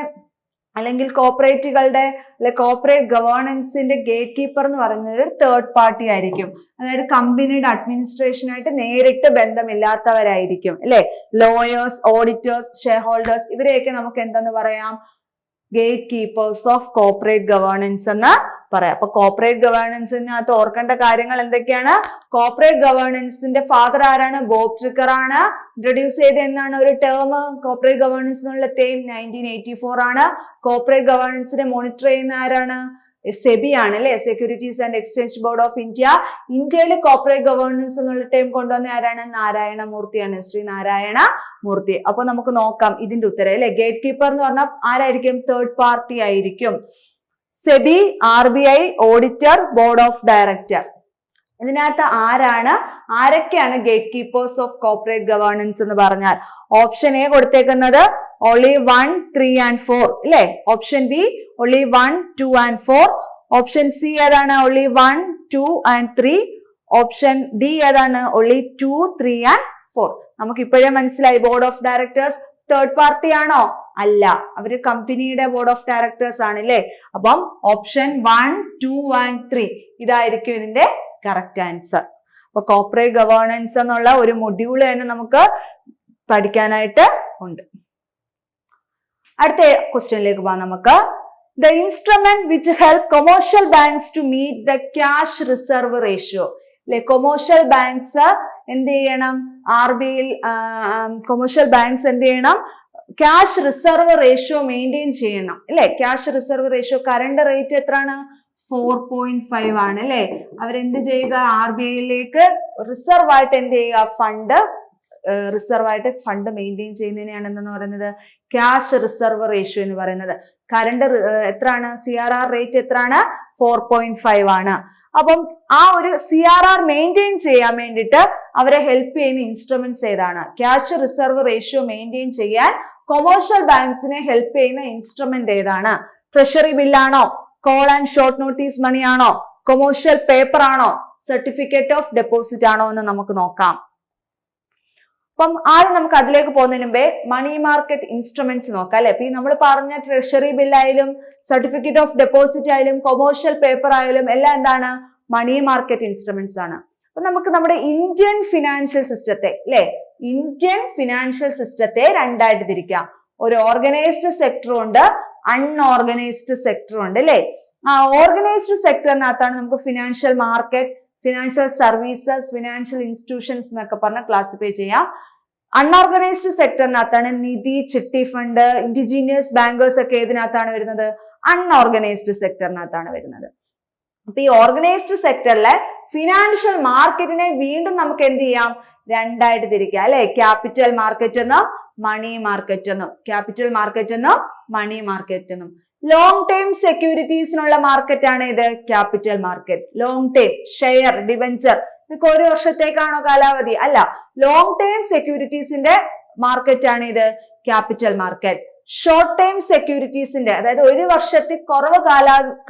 അല്ലെങ്കിൽ കോർപ്പറേറ്റുകളുടെ അല്ലെ കോർപ്പറേറ്റ് ഗവേണൻസിന്റെ ഗേറ്റ് കീപ്പർ എന്ന് പറയുന്നത് ഒരു തേർഡ് പാർട്ടി ആയിരിക്കും. അതായത് കമ്പനിയുടെ അഡ്മിനിസ്ട്രേഷനായിട്ട് നേരിട്ട് ബന്ധമില്ലാത്തവരായിരിക്കും അല്ലെ. ലോയേഴ്സ്, ഓഡിറ്റേഴ്സ്, ഷെയർ ഹോൾഡേഴ്സ് ഇവരെയൊക്കെ നമുക്ക് എന്തെന്ന് പറയാം? Gate keepers of corporate governance എന്ന് പറയാം. അപ്പൊ കോർപ്പറേറ്റ് ഗവേണൻസിനകത്ത് ഓർക്കേണ്ട കാര്യങ്ങൾ എന്തൊക്കെയാണ്? കോർപ്പറേറ്റ് ഗവേണൻസിന്റെ ഫാദർ ആരാണ്? ബോബ് ട്രിക്കർ ആണ്. ഇൻട്രൊഡ്യൂസ് ചെയ്ത എന്നാണ് ഒരു ടേം കോർപ്പറേറ്റ് ഗവേണൻസ് എന്നുള്ള ടേം? 1984 ആണ്. കോർപ്പറേറ്റ് ഗവേണൻസിനെ മോണിറ്റർ ചെയ്യുന്ന ആരാണ്? സെബി ആണ് അല്ലെ. Securities and exchange board of India. ഇന്ത്യയിൽ കോർപ്പറേറ്റ് ഗവേണൻസ് എന്നുള്ള ടൈം കൊണ്ടുവന്ന ആരാണ്? നാരായണമൂർത്തിയാണ്, ശ്രീ നാരായണ മൂർത്തി. അപ്പൊ നമുക്ക് നോക്കാം ഇതിന്റെ ഉത്തരം അല്ലെ. ഗേറ്റ് കീപ്പർ എന്ന് പറഞ്ഞാൽ ആരായിരിക്കും? തേർഡ് പാർട്ടി ആയിരിക്കും. SEBI, RBI, auditor, board of director. ഇതിനകത്ത് ആരൊക്കെയാണ് gate keepers of corporate governance എന്ന് പറഞ്ഞാൽ? ഓപ്ഷൻ എ കൊടുത്തേക്കുന്നത് only 1, 3 and 4 അല്ലെ. Option B only 1, 2 and 4. Option C ഏതാണ്? only 1, 2 and 3. ഓപ്ഷൻ ഡി ഏതാണ്? only 2, 3 and 4. നമുക്ക് ഇപ്പോഴേ മനസ്സിലായി board of directors third party ആണോ? അല്ല, അവര് കമ്പനിയുടെ ബോർഡ് ഓഫ് ഡയറക്ടേഴ്സ് ആണ് അല്ലെ. അപ്പം ഓപ്ഷൻ 1, 2 and 3 ഇതായിരിക്കും ഇതിന്റെ കറക്റ്റ് ആൻസർ. അപ്പൊ കോർപ്പറേറ്റ് ഗവേണൻസ് എന്നുള്ള ഒരു മൊഡ്യൂൾ തന്നെ നമുക്ക് പഠിക്കാനായിട്ട് ഉണ്ട്. അടുത്ത ക്വസ്റ്റ്യനിലേക്ക് പോകാം നമുക്ക്. The instrument which help commercial banks to meet the cash reserve ratio അല്ലെ. കൊമേഴ്ഷ്യൽ ബാങ്ക്സ് എന്ത് ചെയ്യണം? RBI കൊമേഴ്ഷ്യൽ ബാങ്ക്സ് എന്ത് ചെയ്യണം? ക്യാഷ് റിസർവ് റേഷ്യോ മെയിൻറ്റെയിൻ ചെയ്യണം അല്ലെ. Cash reserve ratio current rate എത്രയാണ്? 4.5 ആണ് അല്ലെ. അവരെന്ത് ചെയ്യുക? RBIയിലേക്ക് റിസർവ് ആയിട്ട് എന്ത് ചെയ്യുക? ഫണ്ട് റിസർവ് ആയിട്ട് ഫണ്ട് മെയിൻറ്റെയിൻ ചെയ്യുന്നതിനെയാണ് എന്തെന്ന് പറയുന്നത്, ക്യാഷ് റിസർവ് റേഷ്യോ എന്ന് പറയുന്നത്. കറണ്ട് എത്രയാണ്, CRR റേറ്റ് എത്രയാണ്, 4.5 ആണ്. അപ്പം ആ ഒരു CRR മെയിൻറ്റെയിൻ ചെയ്യാൻ വേണ്ടിയിട്ട് അവരെ ഹെൽപ്പ് ചെയ്യുന്ന ഇൻസ്ട്രുമെന്റ്സ് ഏതാണ്? ക്യാഷ് റിസർവ് റേഷ്യോ മെയിൻറ്റെയിൻ ചെയ്യാൻ കൊമേഴ്ഷ്യൽ ബാങ്ക്സിനെ ഹെൽപ്പ് ചെയ്യുന്ന ഇൻസ്ട്രുമെന്റ് ഏതാണ്? ട്രഷറി ബില്ലാണോ, call and short notice money ആണോ, കൊമേഴ്ഷ്യൽ പേപ്പർ ആണോ, സർട്ടിഫിക്കറ്റ് ഓഫ് ഡെപ്പോസിറ്റ് ആണോ എന്ന് നമുക്ക് നോക്കാം. അപ്പം ആദ്യം നമുക്ക് അതിലേക്ക് പോകുന്നതിന് മുമ്പേ മണി മാർക്കറ്റ് ഇൻസ്ട്രുമെന്റ്സ് നോക്കാം അല്ലെ. അപ്പൊ ഈ നമ്മൾ പറഞ്ഞ ട്രഷറി ബില്ലായാലും സർട്ടിഫിക്കറ്റ് ഓഫ് ഡെപ്പോസിറ്റ് ആയാലും കൊമേഴ്ഷ്യൽ പേപ്പർ ആയാലും എല്ലാം എന്താണ്, മണി മാർക്കറ്റ് ഇൻസ്ട്രുമെന്റ്സ് ആണ്. അപ്പൊ നമുക്ക് നമ്മുടെ ഇന്ത്യൻ ഫിനാൻഷ്യൽ സിസ്റ്റത്തെ അല്ലെ, ഇന്ത്യൻ ഫിനാൻഷ്യൽ സിസ്റ്റത്തെ രണ്ടായിട്ട് തിരിക്കാം. ഒരു ഓർഗനൈസ്ഡ് സെക്ടറും ഉണ്ട്, അൺഓർഗനൈസ്ഡ് സെക്ടറും ഉണ്ട് അല്ലെ. ആ ഓർഗനൈസ്ഡ് സെക്ടറിനകത്താണ് നമുക്ക് financial market, financial services, financial institutions എന്നൊക്കെ പറഞ്ഞ് ക്ലാസിഫൈ ചെയ്യാം. അൺഓർഗനൈസ്ഡ് സെക്ടറിനകത്താണ് നിധി, ചിട്ടി ഫണ്ട്, ഇൻഡിജീനിയസ് ബാങ്കേഴ്സ് ഒക്കെ ഏതിനകത്താണ് വരുന്നത്, അൺഓർഗനൈസ്ഡ് സെക്ടറിനകത്താണ് വരുന്നത്. അപ്പൊ ഈ ഓർഗനൈസ്ഡ് സെക്ടറിലെ ഫിനാൻഷ്യൽ മാർക്കറ്റിനെ വീണ്ടും നമുക്ക് എന്ത് ചെയ്യാം, രണ്ടായിട്ട് തിരിക്കാം അല്ലെ. ക്യാപിറ്റൽ മാർക്കറ്റ് എന്നും മണി മാർക്കറ്റ് എന്നും, ക്യാപിറ്റൽ മാർക്കറ്റ് എന്നും മണി മാർക്കറ്റ് എന്നും. ലോങ് ടൈം സെക്യൂരിറ്റീസിനുള്ള മാർക്കറ്റ് ആണ് ഇത് capital market. Long time share, debenture, ഇതൊക്കെ ഒരു വർഷത്തേക്കാണോ കാലാവധി? അല്ല, ലോങ് ടൈം സെക്യൂരിറ്റീസിന്റെ മാർക്കറ്റ് ആണ് ഇത് ക്യാപിറ്റൽ മാർക്കറ്റ്. ഷോർട്ട് ടൈം സെക്യൂരിറ്റീസിന്റെ, അതായത് ഒരു വർഷത്തിൽ കുറവ്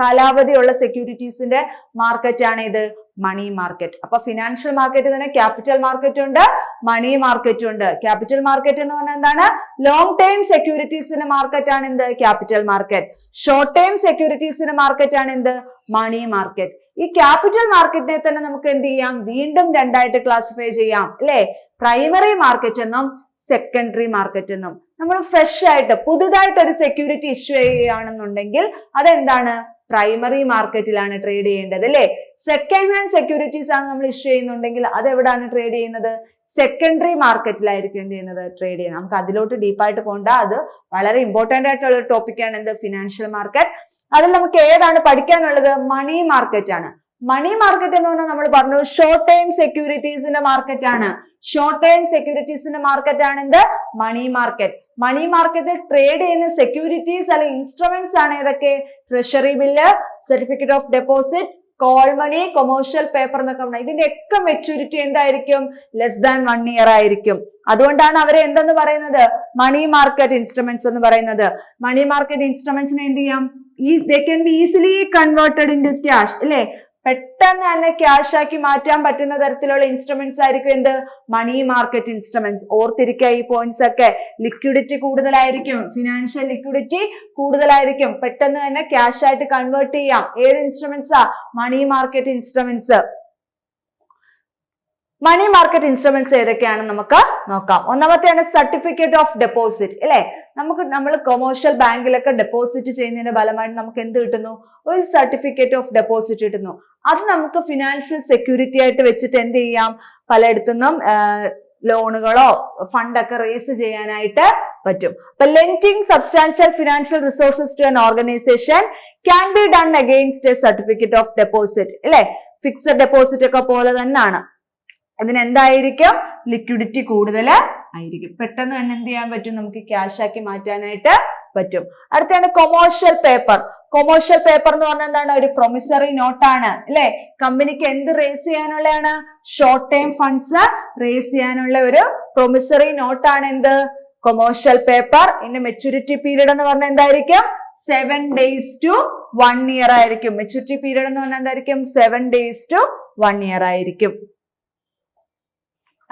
കാലാവധിയുള്ള സെക്യൂരിറ്റീസിന്റെ മാർക്കറ്റ് ആണ് ഇത് മണി മാർക്കറ്റ്. അപ്പൊ ഫിനാൻഷ്യൽ മാർക്കറ്റ് തന്നെ ക്യാപിറ്റൽ മാർക്കറ്റ് ഉണ്ട്, മണി മാർക്കറ്റ് ഉണ്ട്. ക്യാപിറ്റൽ മാർക്കറ്റ് എന്ന് പറഞ്ഞാൽ എന്താണ്, ലോങ് ടൈം സെക്യൂരിറ്റീസിന്റെ മാർക്കറ്റ് ആണ് എന്ത്, ക്യാപിറ്റൽ മാർക്കറ്റ്. ഷോർട്ട് ടൈം സെക്യൂരിറ്റീസിന്റെ മാർക്കറ്റ് ആണ് എന്ത്, മണി മാർക്കറ്റ്. ഈ ക്യാപിറ്റൽ മാർക്കറ്റിനെ തന്നെ നമുക്ക് എന്ത് ചെയ്യാം, വീണ്ടും രണ്ടായിട്ട് ക്ലാസിഫൈ ചെയ്യാം അല്ലെ. പ്രൈമറി മാർക്കറ്റ് എന്നും സെക്കൻഡറി മാർക്കറ്റ് എന്നും. നമ്മൾ ഫ്രഷ് ആയിട്ട് പുതുതായിട്ട് ഒരു സെക്യൂരിറ്റി ഇഷ്യൂ ചെയ്യുകയാണെന്നുണ്ടെങ്കിൽ അതെന്താണ്, പ്രൈമറി മാർക്കറ്റിലാണ് ട്രേഡ് ചെയ്യേണ്ടത് അല്ലെ. സെക്കൻഡ് ഹാൻഡ് സെക്യൂരിറ്റീസ് ആണ് നമ്മൾ ഇഷ്യൂ ചെയ്യുന്നുണ്ടെങ്കിൽ അത് എവിടെയാണ് ട്രേഡ് ചെയ്യുന്നത്, സെക്കൻഡറി മാർക്കറ്റിലായിരിക്കും എന്ത് ചെയ്യുന്നത്, ട്രേഡ് ചെയ്യുന്നത്. നമുക്ക് അതിലോട്ട് ഡീപ്പായിട്ട് പോകണ്ട, അത് വളരെ ഇമ്പോർട്ടന്റ് ആയിട്ടുള്ള ഒരു ടോപ്പിക്കാണ് എന്ത്, ഫിനാൻഷ്യൽ മാർക്കറ്റ്. അതിൽ നമുക്ക് ഏതാണ് പഠിക്കാനുള്ളത്, മണി മാർക്കറ്റ് ആണ്. മണി മാർക്കറ്റ് എന്ന് പറഞ്ഞാൽ നമ്മൾ പറഞ്ഞു ഷോർട്ട് ടൈം സെക്യൂരിറ്റീസിന്റെ മാർക്കറ്റ് ആണ്. ഷോർട്ട് ടൈം സെക്യൂരിറ്റീസിന്റെ മാർക്കറ്റ് ആണ് എന്ത്, മണി മാർക്കറ്റ്. മണി മാർക്കറ്റിൽ ട്രേഡ് ചെയ്യുന്ന സെക്യൂരിറ്റീസ് അല്ലെങ്കിൽ ഇൻസ്ട്രുമെന്റ്സ് ആണ് ഏതൊക്കെ, treasury bill, certificate of deposit, call money, commercial paper എന്നൊക്കെ പറഞ്ഞാൽ ഇതിന്റെ ഒക്കെ മെച്യൂരിറ്റി എന്തായിരിക്കും, ലെസ് ദാൻ 1 year ആയിരിക്കും. അതുകൊണ്ടാണ് അവരെ എന്തെന്ന് പറയുന്നത്, മണി മാർക്കറ്റ് ഇൻസ്ട്രുമെന്റ്സ് എന്ന് പറയുന്നത്. മണി മാർക്കറ്റ് ഇൻസ്ട്രുമെന്റ്സിനെ എന്ത് ചെയ്യാം, they can be easily converted into cash അല്ലെ. പെട്ടെന്ന് തന്നെ ക്യാഷ് ആക്കി മാറ്റാൻ പറ്റുന്ന തരത്തിലുള്ള ഇൻസ്ട്രുമെന്റ്സ് ആയിരിക്കും എന്ത്, മണി മാർക്കറ്റ് ഇൻസ്ട്രുമെന്റ്സ്. ഓർത്തിരിക്കുക ഈ പോയിന്റ്സ് ഒക്കെ. ലിക്വിഡിറ്റി കൂടുതലായിരിക്കും, ഫിനാൻഷ്യൽ ലിക്വിഡിറ്റി കൂടുതലായിരിക്കും, പെട്ടെന്ന് തന്നെ ക്യാഷ് ആയിട്ട് കൺവേർട്ട് ചെയ്യാം. ഏത് ഇൻസ്ട്രുമെന്റ്സാ, money market instruments. Money market instruments ഏതൊക്കെയാണെന്ന് നമുക്ക് നോക്കാം. ഒന്നാമത്തെയാണ് സർട്ടിഫിക്കറ്റ് ഓഫ് ഡെപ്പോസിറ്റ് അല്ലെ. നമ്മൾ കൊമേഴ്ഷ്യൽ ബാങ്കിലൊക്കെ ഡെപ്പോസിറ്റ് ചെയ്യുന്നതിന്റെ ഫലമായിട്ട് നമുക്ക് എന്ത് കിട്ടുന്നു, ഒരു സർട്ടിഫിക്കറ്റ് ഓഫ് ഡെപ്പോസിറ്റ് കിട്ടുന്നു. അത് നമുക്ക് ഫിനാൻഷ്യൽ സെക്യൂരിറ്റി ആയിട്ട് വെച്ചിട്ട് എന്ത് ചെയ്യാം, പലയിടത്തുനിന്നും ലോണുകളോ ഫണ്ടൊക്കെ റേസ് ചെയ്യാനായിട്ട് പറ്റും. അപ്പൊ lending substantial financial resources to an organisation can be done against a certificate of deposit അല്ലെ. ഫിക്സഡ് ഡെപ്പോസിറ്റ് ഒക്കെ പോലെ തന്നെയാണ്. അതിനെന്തായിരിക്കും, ലിക്വിഡിറ്റി കൂടുതൽ ആയിരിക്കും, പെട്ടെന്ന് തന്നെ എന്ത് ചെയ്യാൻ പറ്റും, നമുക്ക് ക്യാഷ് ആക്കി മാറ്റാനായിട്ട് പറ്റും. അടുത്താണ് കൊമേഴ്ഷ്യൽ പേപ്പർ. കൊമേഴ്ഷ്യൽ പേപ്പർ എന്ന് പറഞ്ഞാൽ എന്താണ്, ഒരു പ്രൊമിസറി നോട്ടാണ് അല്ലെ. കമ്പനിക്ക് എന്ത് റേസ് ചെയ്യാനുള്ളതാണ്, ഷോർട്ട് ടൈം ഫണ്ട്സ് റേസ് ചെയ്യാനുള്ള ഒരു പ്രൊമിസറി നോട്ടാണ് എന്ത്, കൊമേഴ്ഷ്യൽ പേപ്പർ. ഇതിന്റെ മെച്യൂരിറ്റി പീരീഡ് എന്ന് പറഞ്ഞാൽ എന്തായിരിക്കും, 7 days to 1 year ആയിരിക്കും. മെച്യൂരിറ്റി പീരീഡ് എന്ന് പറഞ്ഞാൽ എന്തായിരിക്കും, 7 days to 1 year ആയിരിക്കും.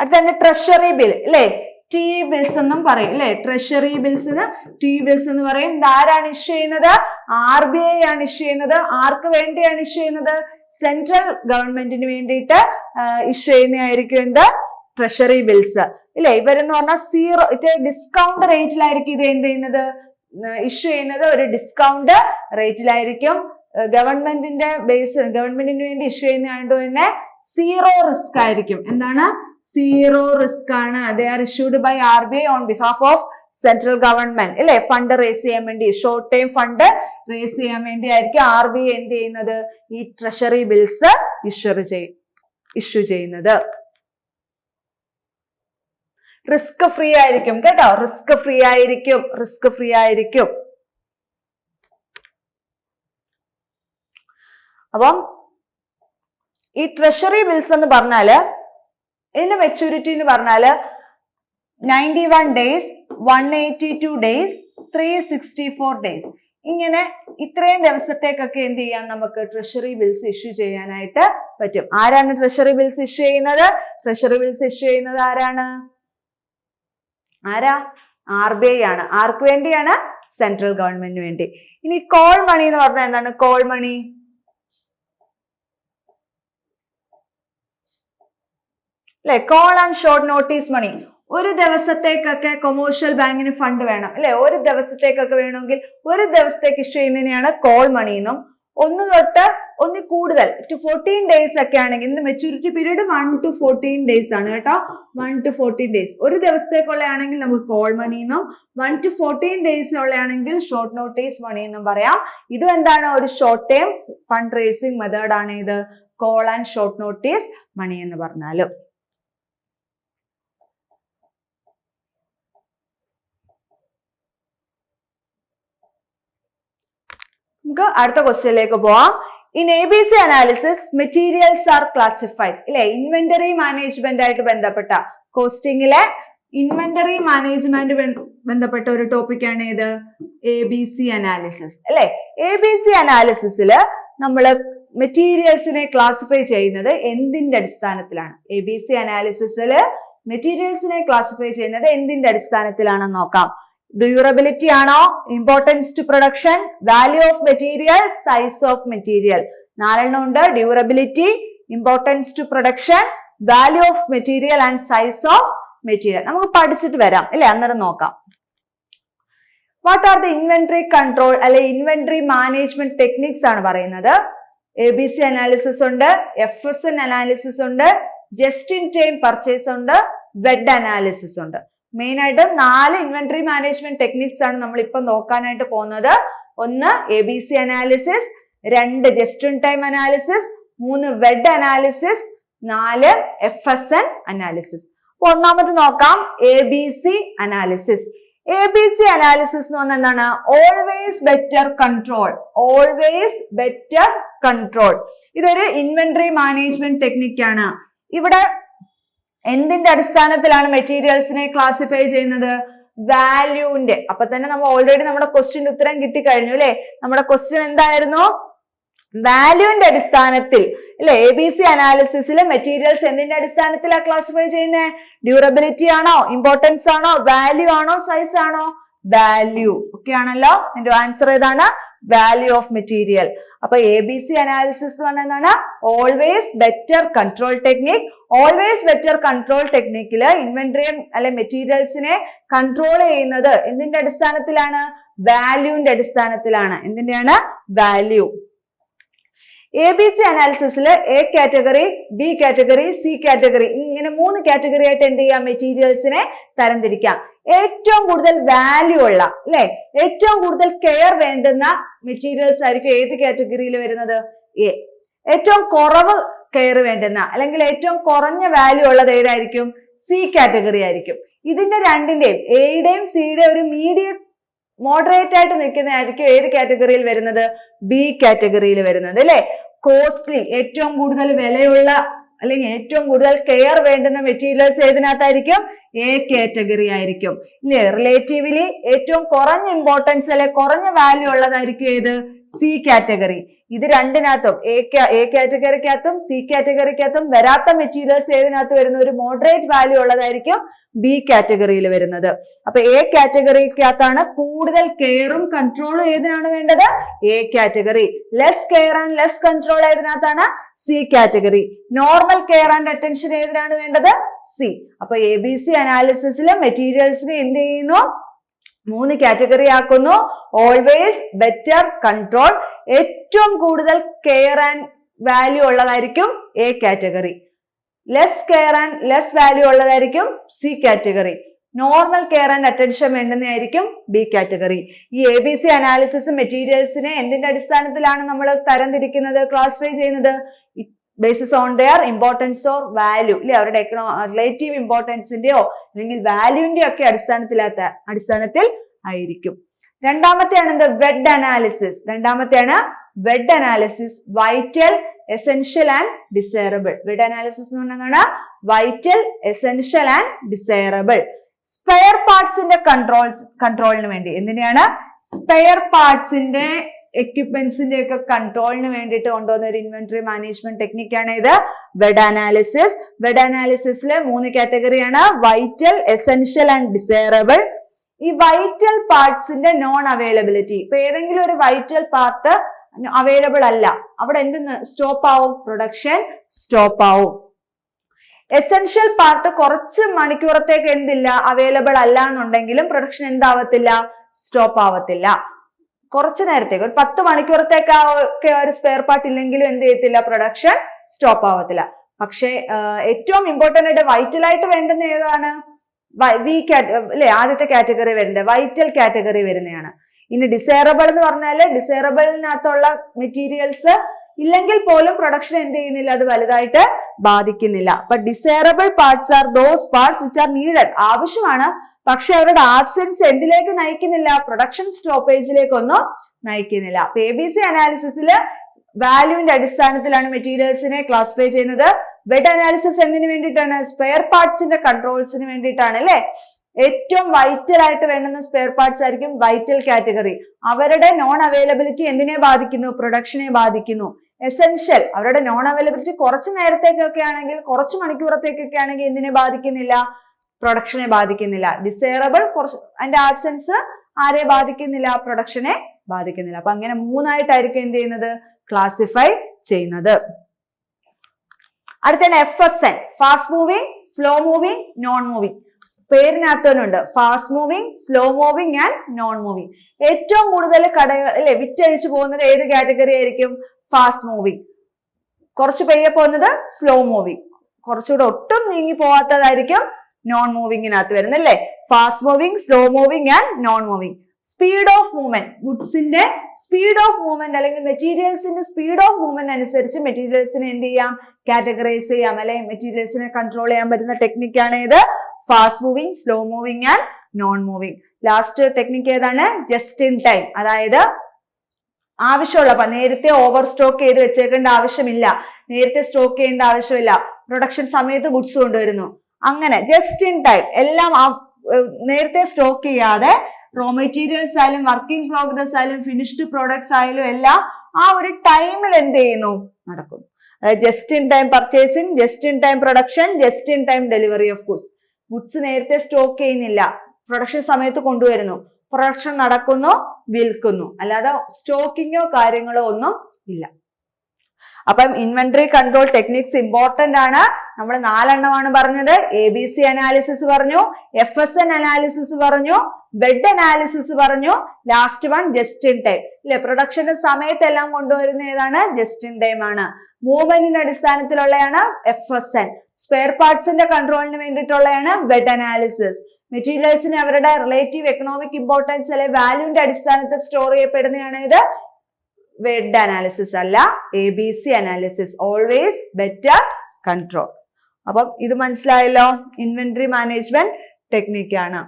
അടുത്ത ട്രഷറി ബിൽ അല്ലെ, ടി ബിൽസ് എന്നും പറയും അല്ലെ. ട്രഷറി ബിൽസിന് ടി ബിൽസ് എന്ന് പറയും. ആരാണ് ഇഷ്യൂ ചെയ്യുന്നത്, RBI ആണ് ഇഷ്യൂ ചെയ്യുന്നത്. ആർക്ക് വേണ്ടിയാണ് ഇഷ്യൂ ചെയ്യുന്നത്, സെൻട്രൽ ഗവൺമെന്റിന് വേണ്ടിയിട്ട് ഇഷ്യൂ ചെയ്യുന്നതായിരിക്കും എന്ത്, ട്രഷറി ബിൽസ് ഇല്ലേ. ഇവരെന്ന് പറഞ്ഞാൽ സീറോ ഡിസ്കൗണ്ട് റേറ്റിലായിരിക്കും ഇത് എന്ത് ചെയ്യുന്നത്, ഇഷ്യൂ ചെയ്യുന്നത്. ഒരു ഡിസ്കൗണ്ട് റേറ്റിലായിരിക്കും. ഗവൺമെന്റിന് വേണ്ടി ഇഷ്യൂ ചെയ്യുന്നതുകൊണ്ട് തന്നെ സീറോ റിസ്ക് ആയിരിക്കും. എന്താണ്, സീറോ റിസ്ക് ആണ്. They are issued by RBI on behalf of central government അല്ലെ. ഫണ്ട് റേസ് ചെയ്യാൻ വേണ്ടി, ഷോർട്ട് ടൈം ഫണ്ട് റേസ് ചെയ്യാൻ വേണ്ടി ആയിരിക്കും RBI എന്ത് ചെയ്യുന്നത്, ഈ ട്രഷറി ബിൽസ് ഇഷ്യൂ ചെയ്യുന്നത്. റിസ്ക് ഫ്രീ ആയിരിക്കും കേട്ടോ, റിസ്ക് ഫ്രീ ആയിരിക്കും, റിസ്ക് ഫ്രീ ആയിരിക്കും. അപ്പം ഈ ട്രഷറി ബിൽസ് എന്ന് പറഞ്ഞാല് ഇതിന്റെ മെച്യൂരിറ്റി എന്ന് പറഞ്ഞാല് 91 days, 182 days, 364 days. ഇങ്ങനെ ഇത്രയും ദിവസത്തേക്കൊക്കെ എന്ത് ചെയ്യാം, നമുക്ക് ട്രഷറി ബിൽസ് ഇഷ്യൂ ചെയ്യാനായിട്ട് പറ്റും. ആരാണ് ട്രഷറി ബിൽസ് ഇഷ്യൂ ചെയ്യുന്നത്? ട്രഷറി ബിൽസ് ഇഷ്യൂ ചെയ്യുന്നത് ആരാണ്? RBI ആണ്. ആർക്ക് വേണ്ടിയാണ്? സെൻട്രൽ ഗവൺമെന്റിന് വേണ്ടി. ഇനി കോൾ മണി എന്ന് പറഞ്ഞാൽ എന്താണ്? കോൾ മണി അല്ലെ, കോൾ ആൻഡ് ഷോർട്ട് നോട്ടീസ് മണി. ഒരു ദിവസത്തേക്കൊക്കെ കൊമേഴ്ഷ്യൽ ബാങ്കിന് ഫണ്ട് വേണം അല്ലെ, ഒരു ദിവസത്തേക്കൊക്കെ വേണമെങ്കിൽ ഒരു ദിവസത്തേക്ക് ഇഷ്യൂ ചെയ്യുന്നതിനെയാണ് കോൾ മണി എന്നും, ഒന്ന് തൊട്ട് ഒന്നിൽ കൂടുതൽ to 14 days ഒക്കെ ആണെങ്കിൽ ഇതിന്റെ മെച്യൂരിറ്റി പീരീഡ് 1 to 14 days ആണ് കേട്ടോ. 1 to 14 days ഒരു ദിവസത്തേക്കുള്ള ആണെങ്കിൽ നമുക്ക് കോൾ മണി എന്നും, 1 to 14 days ഉള്ളയാണെങ്കിൽ ഷോർട്ട് നോട്ടീസ് മണി എന്നും പറയാം. ഇതും എന്താണ്? ഒരു short term fund raising method ആണ് ഇത് കോൾ ആൻഡ് ഷോർട്ട് നോട്ടീസ് മണി എന്ന് പറഞ്ഞാലും. നമുക്ക് അടുത്ത ക്വസ്റ്റ്യനിലേക്ക് പോവാം. In ABC analysis materials are classified ഇല്ലേ, ഇൻവെന്ററി മാനേജ്മെന്റ് ആയിട്ട് ബന്ധപ്പെട്ട കോസ്റ്റിംഗിലെ ഇൻവെന്ററി മാനേജ്മെന്റ് ബന്ധപ്പെട്ട ഒരു ടോപ്പിക്കാണ് ഇത് ABC അനാലിസിസ് അല്ലെ. ABC അനാലിസിസിൽ നമ്മൾ മെറ്റീരിയൽസിനെ ക്ലാസിഫൈ ചെയ്യുന്നത് എന്തിന്റെ അടിസ്ഥാനത്തിലാണ്? ABC അനാലിസിസിൽ മെറ്റീരിയൽസിനെ ക്ലാസിഫൈ ചെയ്യുന്നത് എന്തിന്റെ അടിസ്ഥാനത്തിലാണെന്ന് നോക്കാം. ഡ്യൂറബിലിറ്റി ആണോ, importance to production, value of material, size of material. 4 എണ്ണം ഉണ്ട്. Durability, importance to production, value of material and size of material. നമുക്ക് പഠിച്ചിട്ട് വരാം അല്ലെ, അന്നേരം നോക്കാം. What are the inventory control അല്ലെ ഇൻവെന്ററി മാനേജ്മെന്റ് ടെക്നിക്സ് ആണ് പറയുന്നത്. ABC അനാലിസിസ് ഉണ്ട്, FSN അനാലിസിസ് ഉണ്ട്, ജസ്റ്റ് ഇൻ ടൈം പർച്ചേസ് ഉണ്ട്, വെഡ് അനാലിസിസ് ഉണ്ട്. മെയിൻ ആയിട്ട് 4 ഇൻവെന്ററി മാനേജ്മെന്റ് ടെക്നിക്സ് ആണ് നമ്മൾ ഇപ്പൊ നോക്കാനായിട്ട് പോകുന്നത്. 1 ABC analysis, 2 just in time analysis, 3 wed analysis, 4 FSN analysis. അപ്പൊ ഒന്നാമത് നോക്കാം ABC അനാലിസിസ്. ABC അനാലിസിസ് എന്ന് പറഞ്ഞാൽ എന്താണ്? Always better control, always better control. ഇതൊരു ഇൻവെന്ററി മാനേജ്മെന്റ് ടെക്നിക് ആണ്. ഇവിടെ എന്തിന്റെ അടിസ്ഥാനത്തിലാണ് മെറ്റീരിയൽസിനെ ക്ലാസിഫൈ ചെയ്യുന്നത്? വാല്യൂന്റെ. അപ്പൊ തന്നെ നമ്മൾ ഓൾറെഡി നമ്മുടെ ക്വസ്റ്റ്യന്റെ ഉത്തരം കിട്ടിക്കഴിഞ്ഞു അല്ലെ. നമ്മുടെ ക്വസ്റ്റ്യൻ എന്തായിരുന്നു? വാല്യൂന്റെ അടിസ്ഥാനത്തിൽ അല്ലെ. ABC അനാലിസിസിലെ മെറ്റീരിയൽസ് എന്തിന്റെ അടിസ്ഥാനത്തിലാണ് ക്ലാസിഫൈ ചെയ്യുന്നത്? ഡ്യൂറബിലിറ്റി ആണോ, ഇമ്പോർട്ടൻസ് ആണോ, വാല്യൂ ആണോ, സൈസ് ആണോ? വാല്യൂ. ഓക്കെ ആണല്ലോ. എന്റെ ആൻസർ ഏതാണ്? Value of material. അപ്പൊ ABC അനാലിസിസ് എന്ന് പറഞ്ഞാൽ എന്താണ്? Always better control technique. Always better control ടെക്നിക്കില് ഇൻവെന്ററി അല്ലെ മെറ്റീരിയൽസിനെ കൺട്രോൾ ചെയ്യുന്നത് എന്തിന്റെ അടിസ്ഥാനത്തിലാണ്? വാല്യൂന്റെ അടിസ്ഥാനത്തിലാണ്. എന്തിന്റെയാണ്? വാല്യൂ. ABC അനാലിസിസിൽ A category, B category, C category, ഇങ്ങനെ 3 കാറ്റഗറി ആയിട്ട് എന്ത് ചെയ്യാം? മെറ്റീരിയൽസിനെ തരംതിരിക്കാം. ഏറ്റവും കൂടുതൽ വാല്യൂ ഉള്ള അല്ലെ, ഏറ്റവും കൂടുതൽ കെയർ വേണ്ടുന്ന മെറ്റീരിയൽസ് ആയിരിക്കും ഏത് കാറ്റഗറിയിൽ വരുന്നത്? A. ഏറ്റവും കുറവ് കെയർ വേണ്ടുന്ന അല്ലെങ്കിൽ ഏറ്റവും കുറഞ്ഞ വാല്യൂ ഉള്ളത് ഏതായിരിക്കും? C കാറ്റഗറി ആയിരിക്കും. ഇതിന്റെ രണ്ടിന്റെയും എയുടെയും സിയുടെയും ഒരു മീഡിയം മോഡറേറ്റ് ആയിട്ട് നിൽക്കുന്നതായിരിക്കും ഏത് കാറ്റഗറിയിൽ വരുന്നത്? B കാറ്റഗറിയിൽ വരുന്നത് അല്ലെ. കോസ്റ്റ്ലി, ഏറ്റവും കൂടുതൽ വിലയുള്ള അല്ലെങ്കിൽ ഏറ്റവും കൂടുതൽ കെയർ വേണ്ടുന്ന മെറ്റീരിയൽസ് ഏതിനകത്തായിരിക്കും? A കാറ്റഗറി ആയിരിക്കും ഇല്ലേ. റിലേറ്റീവ്ലി ഏറ്റവും കുറഞ്ഞ ഇമ്പോർട്ടൻസ് അല്ലെ കുറഞ്ഞ വാല്യൂ ഉള്ളതായിരിക്കും ഏത്? C category. ഇത് രണ്ടിനകത്തും A കാറ്റഗറിക്കകത്തും C കാറ്റഗറിക്കകത്തും വരാത്ത മെറ്റീരിയൽസ് ഏതിനകത്ത് വരുന്ന ഒരു മോഡറേറ്റ് വാല്യൂ ഉള്ളതായിരിക്കും B കാറ്റഗറിയിൽ വരുന്നത്. അപ്പൊ A കാറ്റഗറിക്കകത്താണ് കൂടുതൽ കെയറും കൺട്രോളും ഏതിനാണ് വേണ്ടത്? A category. Less care and less control ഏതിനകത്താണ്? C category. Normal care and attention ഏതിനാണ് വേണ്ടത്? C. അപ്പൊ ABC അനാലിസിസിലെ മെറ്റീരിയൽസിനെ എന്ത് ചെയ്യുന്നു? 3 കാറ്റഗറി ആക്കുന്നു. ഓൾവേസ് ബെറ്റർ കൺട്രോൾ, ഏറ്റവും കൂടുതൽ കെയർ ആൻഡ് വാല്യൂ ഉള്ളതായിരിക്കും A category. Less care and less value ഉള്ളതായിരിക്കും C category. Normal care and attention വേണ്ടുന്നതായിരിക്കും B കാറ്റഗറി. ഈ ABC അനാലിസിസ് മെറ്റീരിയൽസിനെ എന്തിന്റെ അടിസ്ഥാനത്തിലാണ് നമ്മൾ തരംതിരിക്കുന്നത്, ക്ലാസിഫൈ ചെയ്യുന്നത്? Basis on their importance or value അല്ലെ, അവരുടെ റിലേറ്റീവ് ഇമ്പോർട്ടൻസിന്റെയോ അല്ലെങ്കിൽ വാല്യൂവിന്റെയോ ഒക്കെ അടിസ്ഥാനത്തിൽ ആയിരിക്കും. രണ്ടാമത്തെയാണ് എന്ത്? VED analysis. VED analysis, vital, essential and desirable. VED analysis എന്ന് പറഞ്ഞാൽ vital, essential and desirable. Spare പാർട്സിന്റെ കൺട്രോളിന് വേണ്ടി. എന്തിനാണ്? സ്പെയർ പാർട്സിന്റെ എക്യുപ്മെന്റ്സിന്റെ ഒക്കെ കൺട്രോളിന് വേണ്ടിയിട്ട് കൊണ്ടുവന്ന ഒരു ഇൻവെന്ററി മാനേജ്മെന്റ് ടെക്നിക്കാണ് ഇത് വെഡ് അനാലിസിസ്. വെഡ് അനാലിസിസിലെ 3 കാറ്റഗറിയാണ്: വൈറ്റൽ, എസെൻഷ്യൽ ആൻഡ് ഡിസൈറബിൾ. ഈ വൈറ്റൽ പാർട്സിന്റെ നോൺ അവൈലബിലിറ്റി. ഇപ്പൊ ഏതെങ്കിലും ഒരു വൈറ്റൽ പാർട്ട് അവൈലബിൾ അല്ല, അവിടെ എന്ത് സ്റ്റോപ്പ് ആവും? പ്രൊഡക്ഷൻ സ്റ്റോപ്പ് ആവും. എസെൻഷ്യൽ പാർട്ട് കുറച്ച് മണിക്കൂറത്തേക്ക് എന്തില്ല, അവൈലബിൾ അല്ല എന്നുണ്ടെങ്കിലും പ്രൊഡക്ഷൻ എന്താവത്തില്ല? സ്റ്റോപ്പ് ആവത്തില്ല. കുറച്ചു നേരത്തേക്ക്, ഒരു 10 മണിക്കൂറത്തേക്കൊക്കെ ഒരു സ്പെയർ പാർട്ട് ഇല്ലെങ്കിലും എന്ത് ചെയ്യത്തില്ല? പ്രൊഡക്ഷൻ സ്റ്റോപ്പ് ആവത്തില്ല. പക്ഷെ ഏറ്റവും ഇമ്പോർട്ടന്റ് ആയിട്ട് വൈറ്റൽ ആയിട്ട് വേണ്ടുന്ന ഏതാണ്? അല്ലെ, ആദ്യത്തെ കാറ്റഗറി വരുന്നത് വൈറ്റൽ കാറ്റഗറി വരുന്നതാണ്. ഇനി ഡിസൈറബിൾ എന്ന് പറഞ്ഞാല് ഡിസൈറബിളിനകത്തുള്ള മെറ്റീരിയൽസ് ഇല്ലെങ്കിൽ പോലും പ്രൊഡക്ഷൻ എന്ത് ചെയ്യുന്നില്ല, അത് വലുതായിട്ട് ബാധിക്കുന്നില്ല. അപ്പൊ desirable parts are those parts which are needed, ആവശ്യമാണ്, പക്ഷെ അവരുടെ ആബ്സെൻസ് എന്തിലേക്ക് നയിക്കുന്നില്ല? പ്രൊഡക്ഷൻ സ്റ്റോപ്പേജിലേക്കൊന്നും നയിക്കുന്നില്ല. അപ്പൊ ABC അനാലിസിസിൽ വാല്യൂവിന്റെ അടിസ്ഥാനത്തിലാണ് മെറ്റീരിയൽസിനെ ക്ലാസിഫൈ ചെയ്യുന്നത്. വെഡ് അനാലിസിസ് എന്തിനു വേണ്ടിയിട്ടാണ്? സ്പെയർ പാർട്സിന്റെ കൺട്രോൾസിന് വേണ്ടിയിട്ടാണ് അല്ലെ. ഏറ്റവും വൈറ്റൽ ആയിട്ട് വേണ്ടുന്ന സ്പെയർ പാർട്സ് ആയിരിക്കും വൈറ്റൽ കാറ്റഗറി. അവരുടെ നോൺ അവൈലബിലിറ്റി എന്തിനെ ബാധിക്കുന്നു? പ്രൊഡക്ഷനെ ബാധിക്കുന്നു. എസെൻഷ്യൽ, അവരുടെ നോൺ അവൈലബിലിറ്റി കുറച്ച് നേരത്തേക്കൊക്കെ ആണെങ്കിൽ, കുറച്ച് മണിക്കൂറത്തേക്കൊക്കെ ആണെങ്കിൽ എന്തിനെ ബാധിക്കുന്നില്ല? പ്രൊഡക്ഷനെ ബാധിക്കുന്നില്ല. ഡിസൈറബിൾ അതിന്റെ ആബ്സെൻസ് ആരെ ബാധിക്കുന്നില്ല? പ്രൊഡക്ഷനെ ബാധിക്കുന്നില്ല. അപ്പൊ അങ്ങനെ 3ആയിട്ടായിരിക്കും എന്ത് ചെയ്യുന്നത്? ക്ലാസിഫൈ ചെയ്യുന്നത്. അടുത്ത FSN, fast moving, slow moving, non moving. പേരിനകത്ത് തന്നെ ഉണ്ട്, fast moving, slow moving and non moving. ഏറ്റവും കൂടുതൽ കടകൾ അല്ലെ വിറ്റഴിച്ചു പോകുന്നത് ഏത് കാറ്റഗറി ആയിരിക്കും? Fast moving. കുറച്ച് പെയ്യെ പോകുന്നത് സ്ലോ മൂവിങ്. കുറച്ചുകൂടെ ഒട്ടും നീങ്ങി പോവാത്തതായിരിക്കും നോൺ മൂവിങ്ങിനകത്ത് വരുന്നത് അല്ലെ. Fast moving, slow moving and non moving. Speed of movement, ഗുഡ്സിന്റെ സ്പീഡ് ഓഫ് മൂവ്മെന്റ് അല്ലെങ്കിൽ മെറ്റീരിയൽസിന്റെ സ്പീഡ് ഓഫ് മൂവ്മെന്റ് അനുസരിച്ച് മെറ്റീരിയൽസിനെ എന്ത് ചെയ്യാം? കാറ്റഗറൈസ് ചെയ്യാം, അല്ലെങ്കിൽ മെറ്റീരിയൽസിനെ കൺട്രോൾ ചെയ്യാൻ പറ്റുന്ന ടെക്നിക്കാണ് ഇത് fast moving, slow moving and non moving. Last technique ഏതാണ്? Just in time. അതായത് ആവശ്യമുള്ളപ്പോ നേരത്തെ ഓവർ സ്റ്റോക്ക് ചെയ്ത് വെച്ചേക്കേണ്ട ആവശ്യമില്ല, നേരത്തെ സ്റ്റോക്ക് ചെയ്യേണ്ട ആവശ്യമില്ല, പ്രൊഡക്ഷൻ സമയത്ത് ഗുഡ്സ് കൊണ്ടുവരുന്നു. അങ്ങനെ ജസ്റ്റ് ഇൻ ടൈം എല്ലാം നേരത്തെ സ്റ്റോക്ക് ചെയ്യാതെ റോ മെറ്റീരിയൽസ് ആയാലും വർക്കിംഗ് പ്രോഗ്രസ് ആയാലും ഫിനിഷ്ഡ് പ്രോഡക്ട്സ് ആയാലും എല്ലാം ആ ഒരു ടൈമിൽ എന്ത് ചെയ്യുന്നു? നടക്കുന്നു. അതായത് just in time purchasing, just in time production, just in time delivery of goods. Goods നേരത്തെ സ്റ്റോക്ക് ചെയ്യുന്നില്ല, പ്രൊഡക്ഷൻ സമയത്ത് കൊണ്ടുവരുന്നു, പ്രൊഡക്ഷൻ നടക്കുന്നു, വിൽക്കുന്നു, അല്ലാതെ സ്റ്റോക്കിങ്ങോ കാര്യങ്ങളോ ഒന്നും ഇല്ല. അപ്പം ഇൻവെന്ററി കൺട്രോൾ ടെക്നിക്സ് ഇമ്പോർട്ടന്റ് ആണ്. നമ്മൾ 4 എണ്ണമാണ് പറഞ്ഞത്. ABC അനാലിസിസ് പറഞ്ഞു, FSN അനാലിസിസ് പറഞ്ഞു, വെഡ് അനാലിസിസ് പറഞ്ഞു, last one just in time ഇല്ലേ. പ്രൊഡക്ഷന്റെ സമയത്തെല്ലാം കൊണ്ടുവരുന്ന ഏതാണ്? ജസ്റ്റ് ഇൻ ടൈം ആണ്. മൂവ്മെന്റിന്റെ അടിസ്ഥാനത്തിലുള്ളതാണ് FSN. സ്പെയർ പാർട്സിന്റെ കൺട്രോളിന് വേണ്ടിയിട്ടുള്ളതാണ് വെഡ് അനാലിസിസ്. മെറ്റീരിയൽസിന് അവരുടെ റിലേറ്റീവ് എക്കണോമിക് ഇമ്പോർട്ടൻസ് അല്ലെ വാല്യൂന്റെ അടിസ്ഥാനത്തിൽ സ്റ്റോർ ചെയ്യപ്പെടുന്നതാണ് ഇത് വെഡ് അനാലിസിസ് അല്ല ABC analysis. Always better control. അപ്പം ഇത് മനസ്സിലായല്ലോ, ഇൻവെന്ററി മാനേജ്മെന്റ് ടെക്നിക്കാണ്.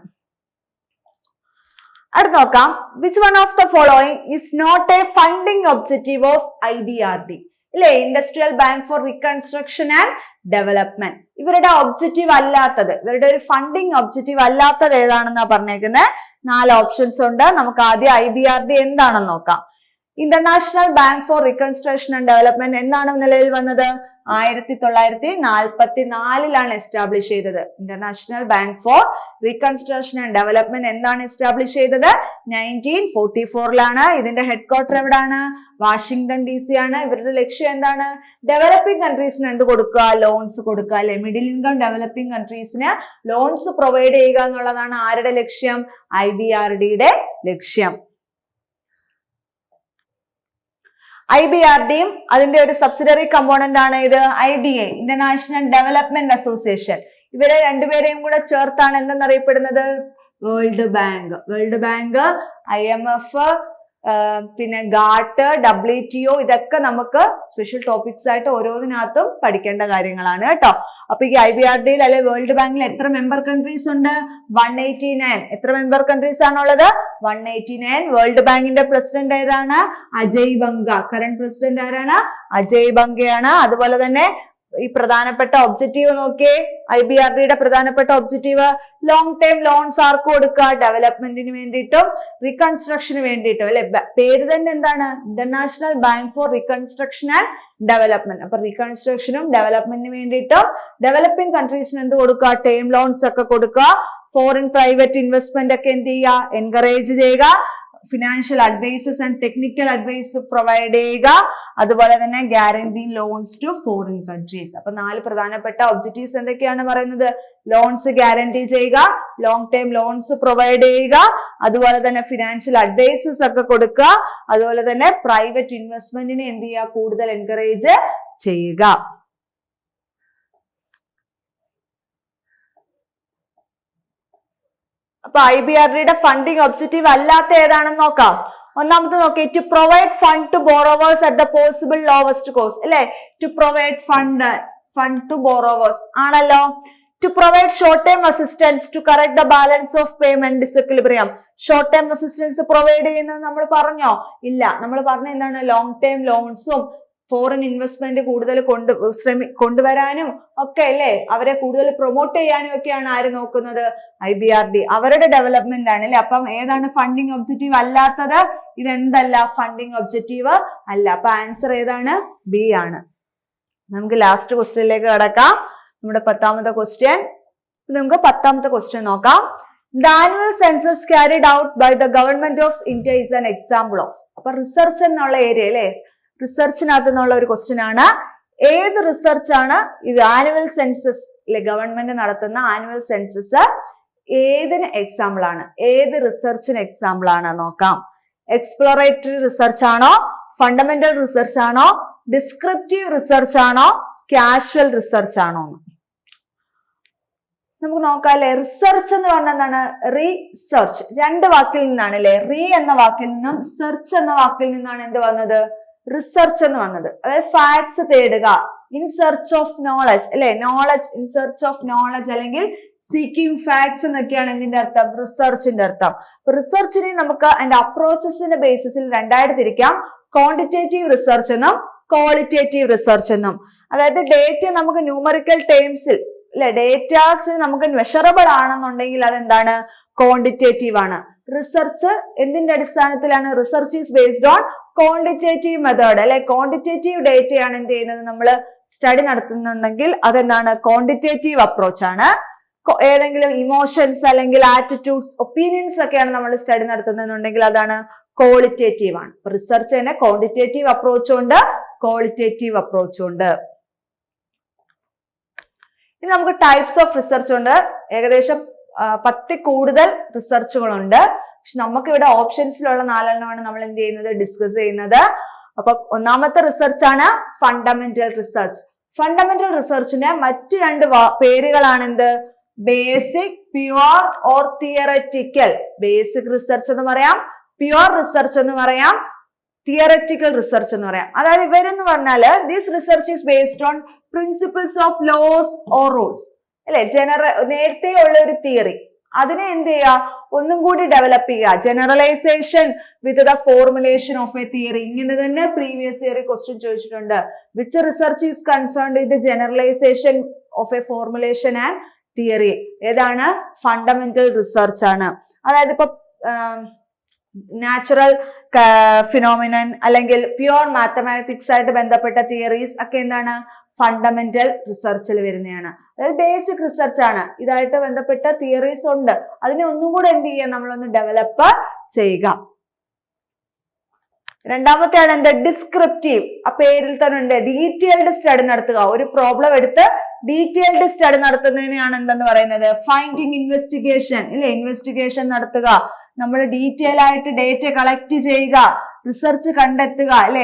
അടുത്ത് നോക്കാം, which one of the following is not a funding objective of IBRD ഇല്ലേ, industrial bank for reconstruction and development. ഇവരുടെ ഒബ്ജക്റ്റീവ് അല്ലാത്തത്, ഇവരുടെ ഒരു ഫണ്ടിങ് ഒബ്ജക്റ്റീവ് അല്ലാത്തത് ഏതാണെന്നാ പറഞ്ഞേക്കുന്നത്. 4 ഓപ്ഷൻസ് ഉണ്ട്. നമുക്ക് ആദ്യം IBRD എന്താണെന്ന് നോക്കാം. International bank for reconstruction and development എന്നാണ് നിലവിൽ വന്നത്? 1944 എസ്റ്റാബ്ലിഷ് ചെയ്തത്. International bank for reconstruction and development എന്താണ് എസ്റ്റാബ്ലിഷ് ചെയ്തത്? 1944. ഇതിന്റെ ഹെഡ് ക്വാർട്ടർ എവിടെയാണ്? വാഷിംഗ്ടൺ DC ആണ്. ഇവരുടെ ലക്ഷ്യം എന്താണ്? ഡെവലപ്പിംഗ് കൺട്രീസിന് എന്ത് കൊടുക്കുക? ലോൺസ് കൊടുക്കുക അല്ലെ. മിഡിൽ ഇൻകം ഡെവലപ്പിംഗ് കൺട്രീസിന് ലോൺസ് പ്രൊവൈഡ് ചെയ്യുക എന്നുള്ളതാണ് ആരുടെ ലക്ഷ്യം? IBRDയുടെ ലക്ഷ്യം. IBRDയും അതിന്റെ ഒരു സബ്സിഡറി കമ്പോണന്റ് ആണ് ഇത് IDA, ഇന്റർനാഷണൽ ഡെവലപ്മെന്റ് അസോസിയേഷൻ. ഇവരെ രണ്ടുപേരെയും കൂടെ ചേർത്താണ് എന്തെന്നറിയപ്പെടുന്നത്? World bank. World bank, IMF, പിന്നെ ഗാട്ട്, WTO, ഇതൊക്കെ നമുക്ക് സ്പെഷ്യൽ ടോപ്പിക്സ് ആയിട്ട് ഓരോന്നിനകത്തും പഠിക്കേണ്ട കാര്യങ്ങളാണ് കേട്ടോ. അപ്പൊ ഈ IBRDയിൽ അല്ലെ വേൾഡ് ബാങ്കിൽ എത്ര മെമ്പർ കൺട്രീസ് ഉണ്ട്? 189. എത്ര മെമ്പർ കൺട്രീസ് ആണുള്ളത്? 189. വേൾഡ് ബാങ്കിന്റെ പ്രസിഡന്റ് ഏതാണ്? അജയ് ബംഗ. കറന്റ് പ്രസിഡന്റ് ആരാണ്? അജയ് ബംഗയാണ്. അതുപോലെ തന്നെ ഈ പ്രധാനപ്പെട്ട ഒബ്ജക്റ്റീവ് നോക്കിയേ, IBRDയുടെ പ്രധാനപ്പെട്ട ഒബ്ജക്റ്റീവ് ലോങ് ടൈം ലോൺസ് ആർക്ക് കൊടുക്കുക? ഡെവലപ്മെന്റിന് വേണ്ടിയിട്ടും റീകൺസ്ട്രക്ഷന് വേണ്ടിയിട്ടും അല്ലെ. പേര് തന്നെ എന്താണ്? International bank for reconstruction and development. അപ്പൊ റീകൺസ്ട്രക്ഷനും ഡെവലപ്മെന്റിന് വേണ്ടിയിട്ടും ഡെവലപ്പിംഗ് കൺട്രീസിന് എന്ത് കൊടുക്കുക? ടേം ലോൺസ് ഒക്കെ കൊടുക്കുക. ഫോറിൻ പ്രൈവറ്റ് ഇൻവെസ്റ്റ്മെന്റ് ഒക്കെ എന്ത് ചെയ്യുക? എൻകറേജ് ചെയ്യുക. Financial advices and technical advice provide ചെയ്യുക. അതുപോലെ തന്നെ guarantee loans to foreign countries. അപ്പൊ 4 പ്രധാനപ്പെട്ട ഒബ്ജക്റ്റീവ്സ് എന്തൊക്കെയാണ് പറയുന്നത്? ലോൺസ് ഗ്യാരണ്ടി ചെയ്യുക, ലോങ് ടൈം ലോൺസ് പ്രൊവൈഡ് ചെയ്യുക, അതുപോലെ തന്നെ ഫിനാൻഷ്യൽ അഡ്വൈസസ് ഒക്കെ കൊടുക്കുക, അതുപോലെ തന്നെ പ്രൈവറ്റ് ഇൻവെസ്റ്റ്മെന്റിനെ എന്ത് ചെയ്യുക? കൂടുതൽ എൻകറേജ് ചെയ്യുക. അപ്പൊ IBRDയുടെ ഫണ്ടിങ് ഒബ്ജക്റ്റീവ് അല്ലാത്ത ഏതാണെന്ന് നോക്കാം. ഒന്നാമത്തെ നോക്കി, to provide fund to borrowers at the possible lowest cost അല്ലെ. To provide fund to borrowers ആണല്ലോ. To provide short time assistance to correct the balance of payment disequilibrium. Short time assistance provide ചെയ്യുന്നത് നമ്മൾ പറഞ്ഞോ? ഇല്ല. നമ്മൾ പറഞ്ഞ എന്താണ്? Long time ലോൺസും ഫോറിൻ ഇൻവെസ്റ്റ്മെന്റ് കൂടുതൽ കൊണ്ടുവരാനും ഒക്കെ അല്ലേ, അവരെ കൂടുതൽ പ്രൊമോട്ട് ചെയ്യാനും ഒക്കെയാണ് ആര് നോക്കുന്നത്? IBRD. അവരുടെ ഡെവലപ്മെന്റ് ആണ് അല്ലെ. അപ്പം ഏതാണ് ഫണ്ടിങ് ഒബ്ജക്റ്റീവ് അല്ലാത്തത്? ഇതെന്തല്ല? ഫണ്ടിങ് ഒബ്ജക്റ്റീവ് അല്ല. അപ്പൊ ആൻസർ ഏതാണ്? B ആണ്. നമുക്ക് ലാസ്റ്റ് ക്വസ്റ്റ്യനിലേക്ക് കടക്കാം. നമ്മുടെ 10ാമത്തെ ക്വസ്റ്റ്യൻ. നമുക്ക് 10ാമത്തെ ക്വസ്റ്റ്യൻ നോക്കാം. The annual census carried out by the government of India is an example of. അപ്പൊ റിസർച്ച് എന്നുള്ള ഏരിയ അല്ലെ, റിസർച്ചിനകത്ത് നിന്നുള്ള ഒരു ക്വസ്റ്റ്യൻ ആണ്. ഏത് റിസർച്ച് ആണ് ഇത്? ആനുവൽ സെൻസസ് അല്ലെ, ഗവൺമെന്റ് നടത്തുന്ന ആനുവൽ സെൻസസ് ഏതിന് എക്സാമ്പിൾ ആണ്? ഏത് റിസർച്ചിന് എക്സാമ്പിൾ ആണ് നോക്കാം. എക്സ്പ്ലോറേറ്ററി റിസർച്ച് ആണോ? ഫണ്ടമെന്റൽ റിസർച്ച് ആണോ? ഡിസ്ക്രിപ്റ്റീവ് റിസർച്ച് ആണോ? കാഷ്വൽ റിസർച്ച് ആണോ? നമുക്ക് നോക്കാം അല്ലെ. റിസർച്ച് എന്ന് പറഞ്ഞാൽ എന്താണ്? റീസെർച്ച്. 2 വാക്കിൽ നിന്നാണ് അല്ലെ. റീ എന്ന വാക്കിൽ നിന്നും സെർച്ച് എന്ന വാക്കിൽ നിന്നാണ് എന്ത് വന്നത്? റിസർച്ച് എന്ന് വന്നത്. അതായത് ഫാക്ട്സ് തേടുക, ഇൻ സെർച്ച് ഓഫ് നോളജ് അല്ലെ. Knowledge, in search of knowledge അല്ലെങ്കിൽ സീക്കിംഗ് ഫാക്ട്സ് എന്നൊക്കെയാണ് എന്തിന്റെ അർത്ഥം? റിസർച്ചിന്റെ അർത്ഥം. റിസർച്ചിനെ നമുക്ക് അതിന്റെ അപ്രോച്ചസിന്റെ ബേസിസിൽ 2ആയിട്ട് തിരിക്കാം. ക്വാണ്ടിറ്റേറ്റീവ് റിസർച്ച് എന്നും ക്വാളിറ്റേറ്റീവ് റിസർച്ച് എന്നും. അതായത് ഡേറ്റ നമുക്ക് ന്യൂമറിക്കൽ ടേംസിൽ അല്ലെ, ഡേറ്റാസ് നമുക്ക് മെഷറബിൾ ആണെന്നുണ്ടെങ്കിൽ അതെന്താണ്? ക്വാണ്ടിറ്റേറ്റീവ് ആണ്. റിസർച്ച് എന്തിന്റെ അടിസ്ഥാനത്തിലാണ്? Research is based on quantitative method അല്ലെ. ക്വാണ്ടിറ്റേറ്റീവ് ഡേറ്റയാണ് എന്ത് ചെയ്യുന്നത്? നമ്മൾ സ്റ്റഡി നടത്തുന്നുണ്ടെങ്കിൽ അതെന്താണ്? ക്വാണ്ടിറ്റേറ്റീവ് അപ്രോച്ച് ആണ്. ഏതെങ്കിലും ഇമോഷൻസ് അല്ലെങ്കിൽ ആറ്റിറ്റ്യൂഡ്സ്, ഒപ്പീനിയൻസ് ഒക്കെയാണ് നമ്മൾ സ്റ്റഡി നടത്തുന്നുണ്ടെങ്കിൽ അതാണ് ക്വാളിറ്റേറ്റീവ് ആണ്. റിസർച്ച് തന്നെ ക്വാണ്ടിറ്റേറ്റീവ് അപ്രോച്ചും ഉണ്ട്, ക്വാളിറ്റേറ്റീവ് അപ്രോച്ചും ഉണ്ട്. ഇനി നമുക്ക് ടൈപ്സ് ഓഫ് റിസർച്ച് ഉണ്ട്. ഏകദേശം 10 കൂടുതൽ റിസർച്ചുകളുണ്ട്. പക്ഷെ നമുക്ക് ഇവിടെ ഓപ്ഷൻസിലുള്ള 4 നമ്മൾ എന്ത് ചെയ്യുന്നത്? ഡിസ്കസ് ചെയ്യുന്നത്. അപ്പൊ ഒന്നാമത്തെ റിസർച്ച് ആണ് ഫണ്ടമെന്റൽ റിസർച്ച്. ഫണ്ടമെന്റൽ റിസർച്ചിന്റെ മറ്റു 2 പേരുകളാണ് എന്ത്? Basic, pure or theoretical. Basic research എന്ന് പറയാം, പ്യുവർ റിസർച്ച് എന്ന് പറയാം, തിയററ്റിക്കൽ റിസർച്ച് എന്ന് പറയാം. അതായത് ഇവരെന്ന് പറഞ്ഞാല് this research is based on principles of laws or rules അല്ലെ. നേരത്തെ ഉള്ള ഒരു തിയറി അതിനെ എന്ത് ചെയ്യുക? ഒന്നും കൂടി ഡെവലപ്പ് ചെയ്യുക. Generalisation with the formulation of a theory. ഇങ്ങനെ തന്നെ പ്രീവിയസ് ഇയർ ക്വസ്റ്റ്യൻ ചോദിച്ചിട്ടുണ്ട്. Which research is concerned with generalisation of a formulation and theory? ഏതാണ്? ഫണ്ടമെന്റൽ റിസർച്ച് ആണ്. അതായത് ഇപ്പൊ നാച്ചുറൽ ഫിനോമിനൻ അല്ലെങ്കിൽ പ്യുവർ മാത്തമാറ്റിക്സ് ആയിട്ട് ബന്ധപ്പെട്ട തിയറീസ് ഒക്കെ എന്താണ്? ഫണ്ടമെന്റൽ റിസർച്ചിൽ വരുന്നതാണ്. അതായത് ബേസിക് റിസർച്ച് ആണ്. ഇതായിട്ട് ബന്ധപ്പെട്ട തിയറീസ് ഉണ്ട്, അതിനെ ഒന്നും കൂടെ എന്ത് ചെയ്യുക? നമ്മളൊന്ന് ഡെവലപ്പ് ചെയ്യുക. രണ്ടാമത്തെയാണ് എന്ത്? ഡിസ്ക്രിപ്റ്റീവ്. ആ പേരിൽ തന്നെ ഉണ്ട്. ഡീറ്റെയിൽഡ് സ്റ്റഡി നടത്തുക. ഒരു പ്രോബ്ലം എടുത്ത് ഡീറ്റെയിൽഡ് സ്റ്റഡി നടത്തുന്നതിനെയാണ് എന്തെന്ന് പറയുന്നത്? ഫൈൻഡിങ് ഇൻവെസ്റ്റിഗേഷൻ ഇല്ലേ. ഇൻവെസ്റ്റിഗേഷൻ നടത്തുക, നമ്മൾ ഡീറ്റെയിൽ ആയിട്ട് ഡേറ്റ കളക്ട് ചെയ്യുക, റിസർച്ച് കണ്ടെത്തുക അല്ലെ,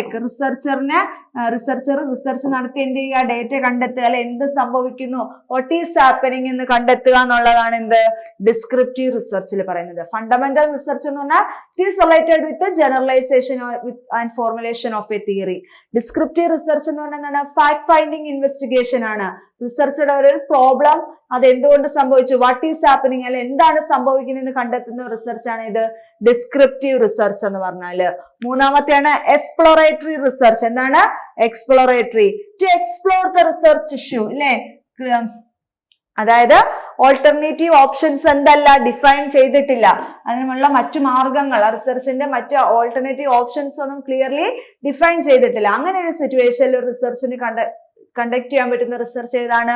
റിസർച്ച് നടത്തി എന്ത് ചെയ്യുക, ഡേറ്റ കണ്ടെത്തുക അല്ലെ, എന്ത് സംഭവിക്കുന്നു, വാട്ട് ഈസ് ഹാപ്പനിങ് എന്ന് കണ്ടെത്തുക എന്നുള്ളതാണ് എന്ത് ഡിസ്ക്രിപ്റ്റീവ് റിസർച്ചിൽ പറയുന്നത്. ഫണ്ടമെന്റൽ റിസർച്ച് എന്ന് പറഞ്ഞാൽ it is related with generalisation and formulation of a theory. Descriptive research എന്ന് പറഞ്ഞാൽ എന്താണ്, ഫാക്ട് ഫൈൻഡിങ് ഇൻവെസ്റ്റിഗേഷൻ ആണ്. റിസർച്ചുടെ ഒരു പ്രോബ്ലം അത് എന്തുകൊണ്ട് സംഭവിച്ചു, വാട്ട് ഈസ് ഹാപ്പനിങ് അല്ലെ എന്താണ് സംഭവിക്കുന്നതെന്ന് കണ്ടെത്തുന്ന റിസർച്ച് ആണ് ഇത് ഡിസ്ക്രിപ്റ്റീവ് റിസർച്ച് എന്ന് പറഞ്ഞാല്. മൂന്നാമത്തെയാണ് എക്സ്പ്ലോറേറ്ററി റിസർച്ച്. എന്താണ് exploratory? To explore the research issue അല്ലെ, അതായത് ഓൾട്ടർനേറ്റീവ് ഓപ്ഷൻസ് എന്തല്ല ഡിഫൈൻ ചെയ്തിട്ടില്ല, അതിനുള്ള മറ്റു മാർഗങ്ങൾ റിസർച്ചിന്റെ മറ്റു ഓൾട്ടർനേറ്റീവ് ഓപ്ഷൻസ് ഒന്നും ക്ലിയർലി ഡിഫൈൻ ചെയ്തിട്ടില്ല. അങ്ങനെ ഒരു സിറ്റുവേഷനിൽ റിസർച്ചിന് കണ്ടക്ട് ചെയ്യാൻ പറ്റുന്ന റിസർച്ച് ഏതാണ്,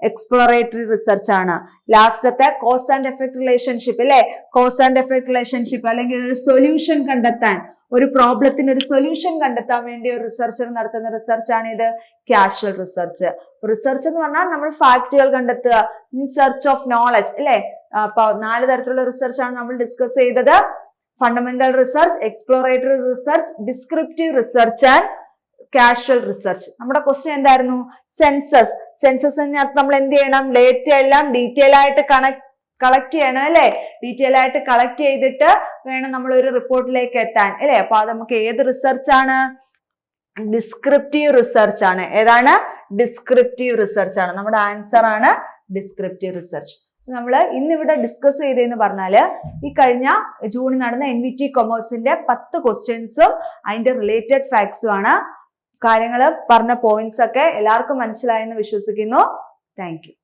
എക്സ്പ്ലോറേറ്ററി റിസർച്ച് ആണ്. ലാസ്റ്റത്തെ കോസ് ആൻഡ് എഫക്ട് റിലേഷൻഷിപ്പ് അല്ലെ, കോസ് ആൻഡ് എഫക്ട് റിലേഷൻഷിപ്പ് അല്ലെങ്കിൽ ഒരു സൊല്യൂഷൻ കണ്ടെത്താൻ, ഒരു പ്രോബ്ലത്തിന് ഒരു സൊല്യൂഷൻ കണ്ടെത്താൻ വേണ്ടി ഒരു റിസർച്ചർ നടത്തുന്ന റിസർച്ച് ആണ് ഇത് കാഷ്വൽ റിസർച്ച്. റിസർച്ച് എന്ന് പറഞ്ഞാൽ നമ്മൾ ഫാക്ടുകൾ കണ്ടെത്തുക, ഇൻ സെർച്ച് ഓഫ് നോളജ് അല്ലെ. അപ്പൊ 4 തരത്തിലുള്ള റിസർച്ച് ആണ് നമ്മൾ ഡിസ്കസ് ചെയ്തത്. Fundamental research, exploratory research, descriptive research and casual research. നമ്മുടെ ക്വസ്റ്റ്യൻ എന്തായിരുന്നു, സെൻസസ് നമ്മൾ എന്ത് ചെയ്യണം, ഡേറ്റ എല്ലാം ഡീറ്റെയിൽ ആയിട്ട് കളക്ട് ചെയ്യണം അല്ലെ, ഡീറ്റെയിൽ ആയിട്ട് കളക്ട് ചെയ്തിട്ട് വേണം നമ്മൾ ഒരു റിപ്പോർട്ടിലേക്ക് എത്താൻ അല്ലെ. അപ്പൊ അത് നമുക്ക് ഏത് റിസർച്ച് ആണ്, ഡിസ്ക്രിപ്റ്റീവ് റിസർച്ച് ആണ്. ഏതാണ്, ഡിസ്ക്രിപ്റ്റീവ് റിസർച്ച് ആണ്. നമ്മുടെ ആൻസർ ആണ് ഡിസ്ക്രിപ്റ്റീവ് റിസർച്ച്. നമ്മൾ ഇന്നിവിടെ ഡിസ്കസ് ചെയ്തെന്ന് പറഞ്ഞാല് ഈ കഴിഞ്ഞ ജൂണിൽ നടന്ന NVT കൊമേഴ്സിന്റെ 10 ക്വസ്റ്റ്യൻസും അതിന്റെ റിലേറ്റഡ് ഫാക്ട്സും ആണ്. കാര്യങ്ങൾ പറഞ്ഞ പോയിന്റ്സ് ഒക്കെ എല്ലാവർക്കും മനസ്സിലായെന്ന് വിശ്വസിക്കുന്നു. Thank you.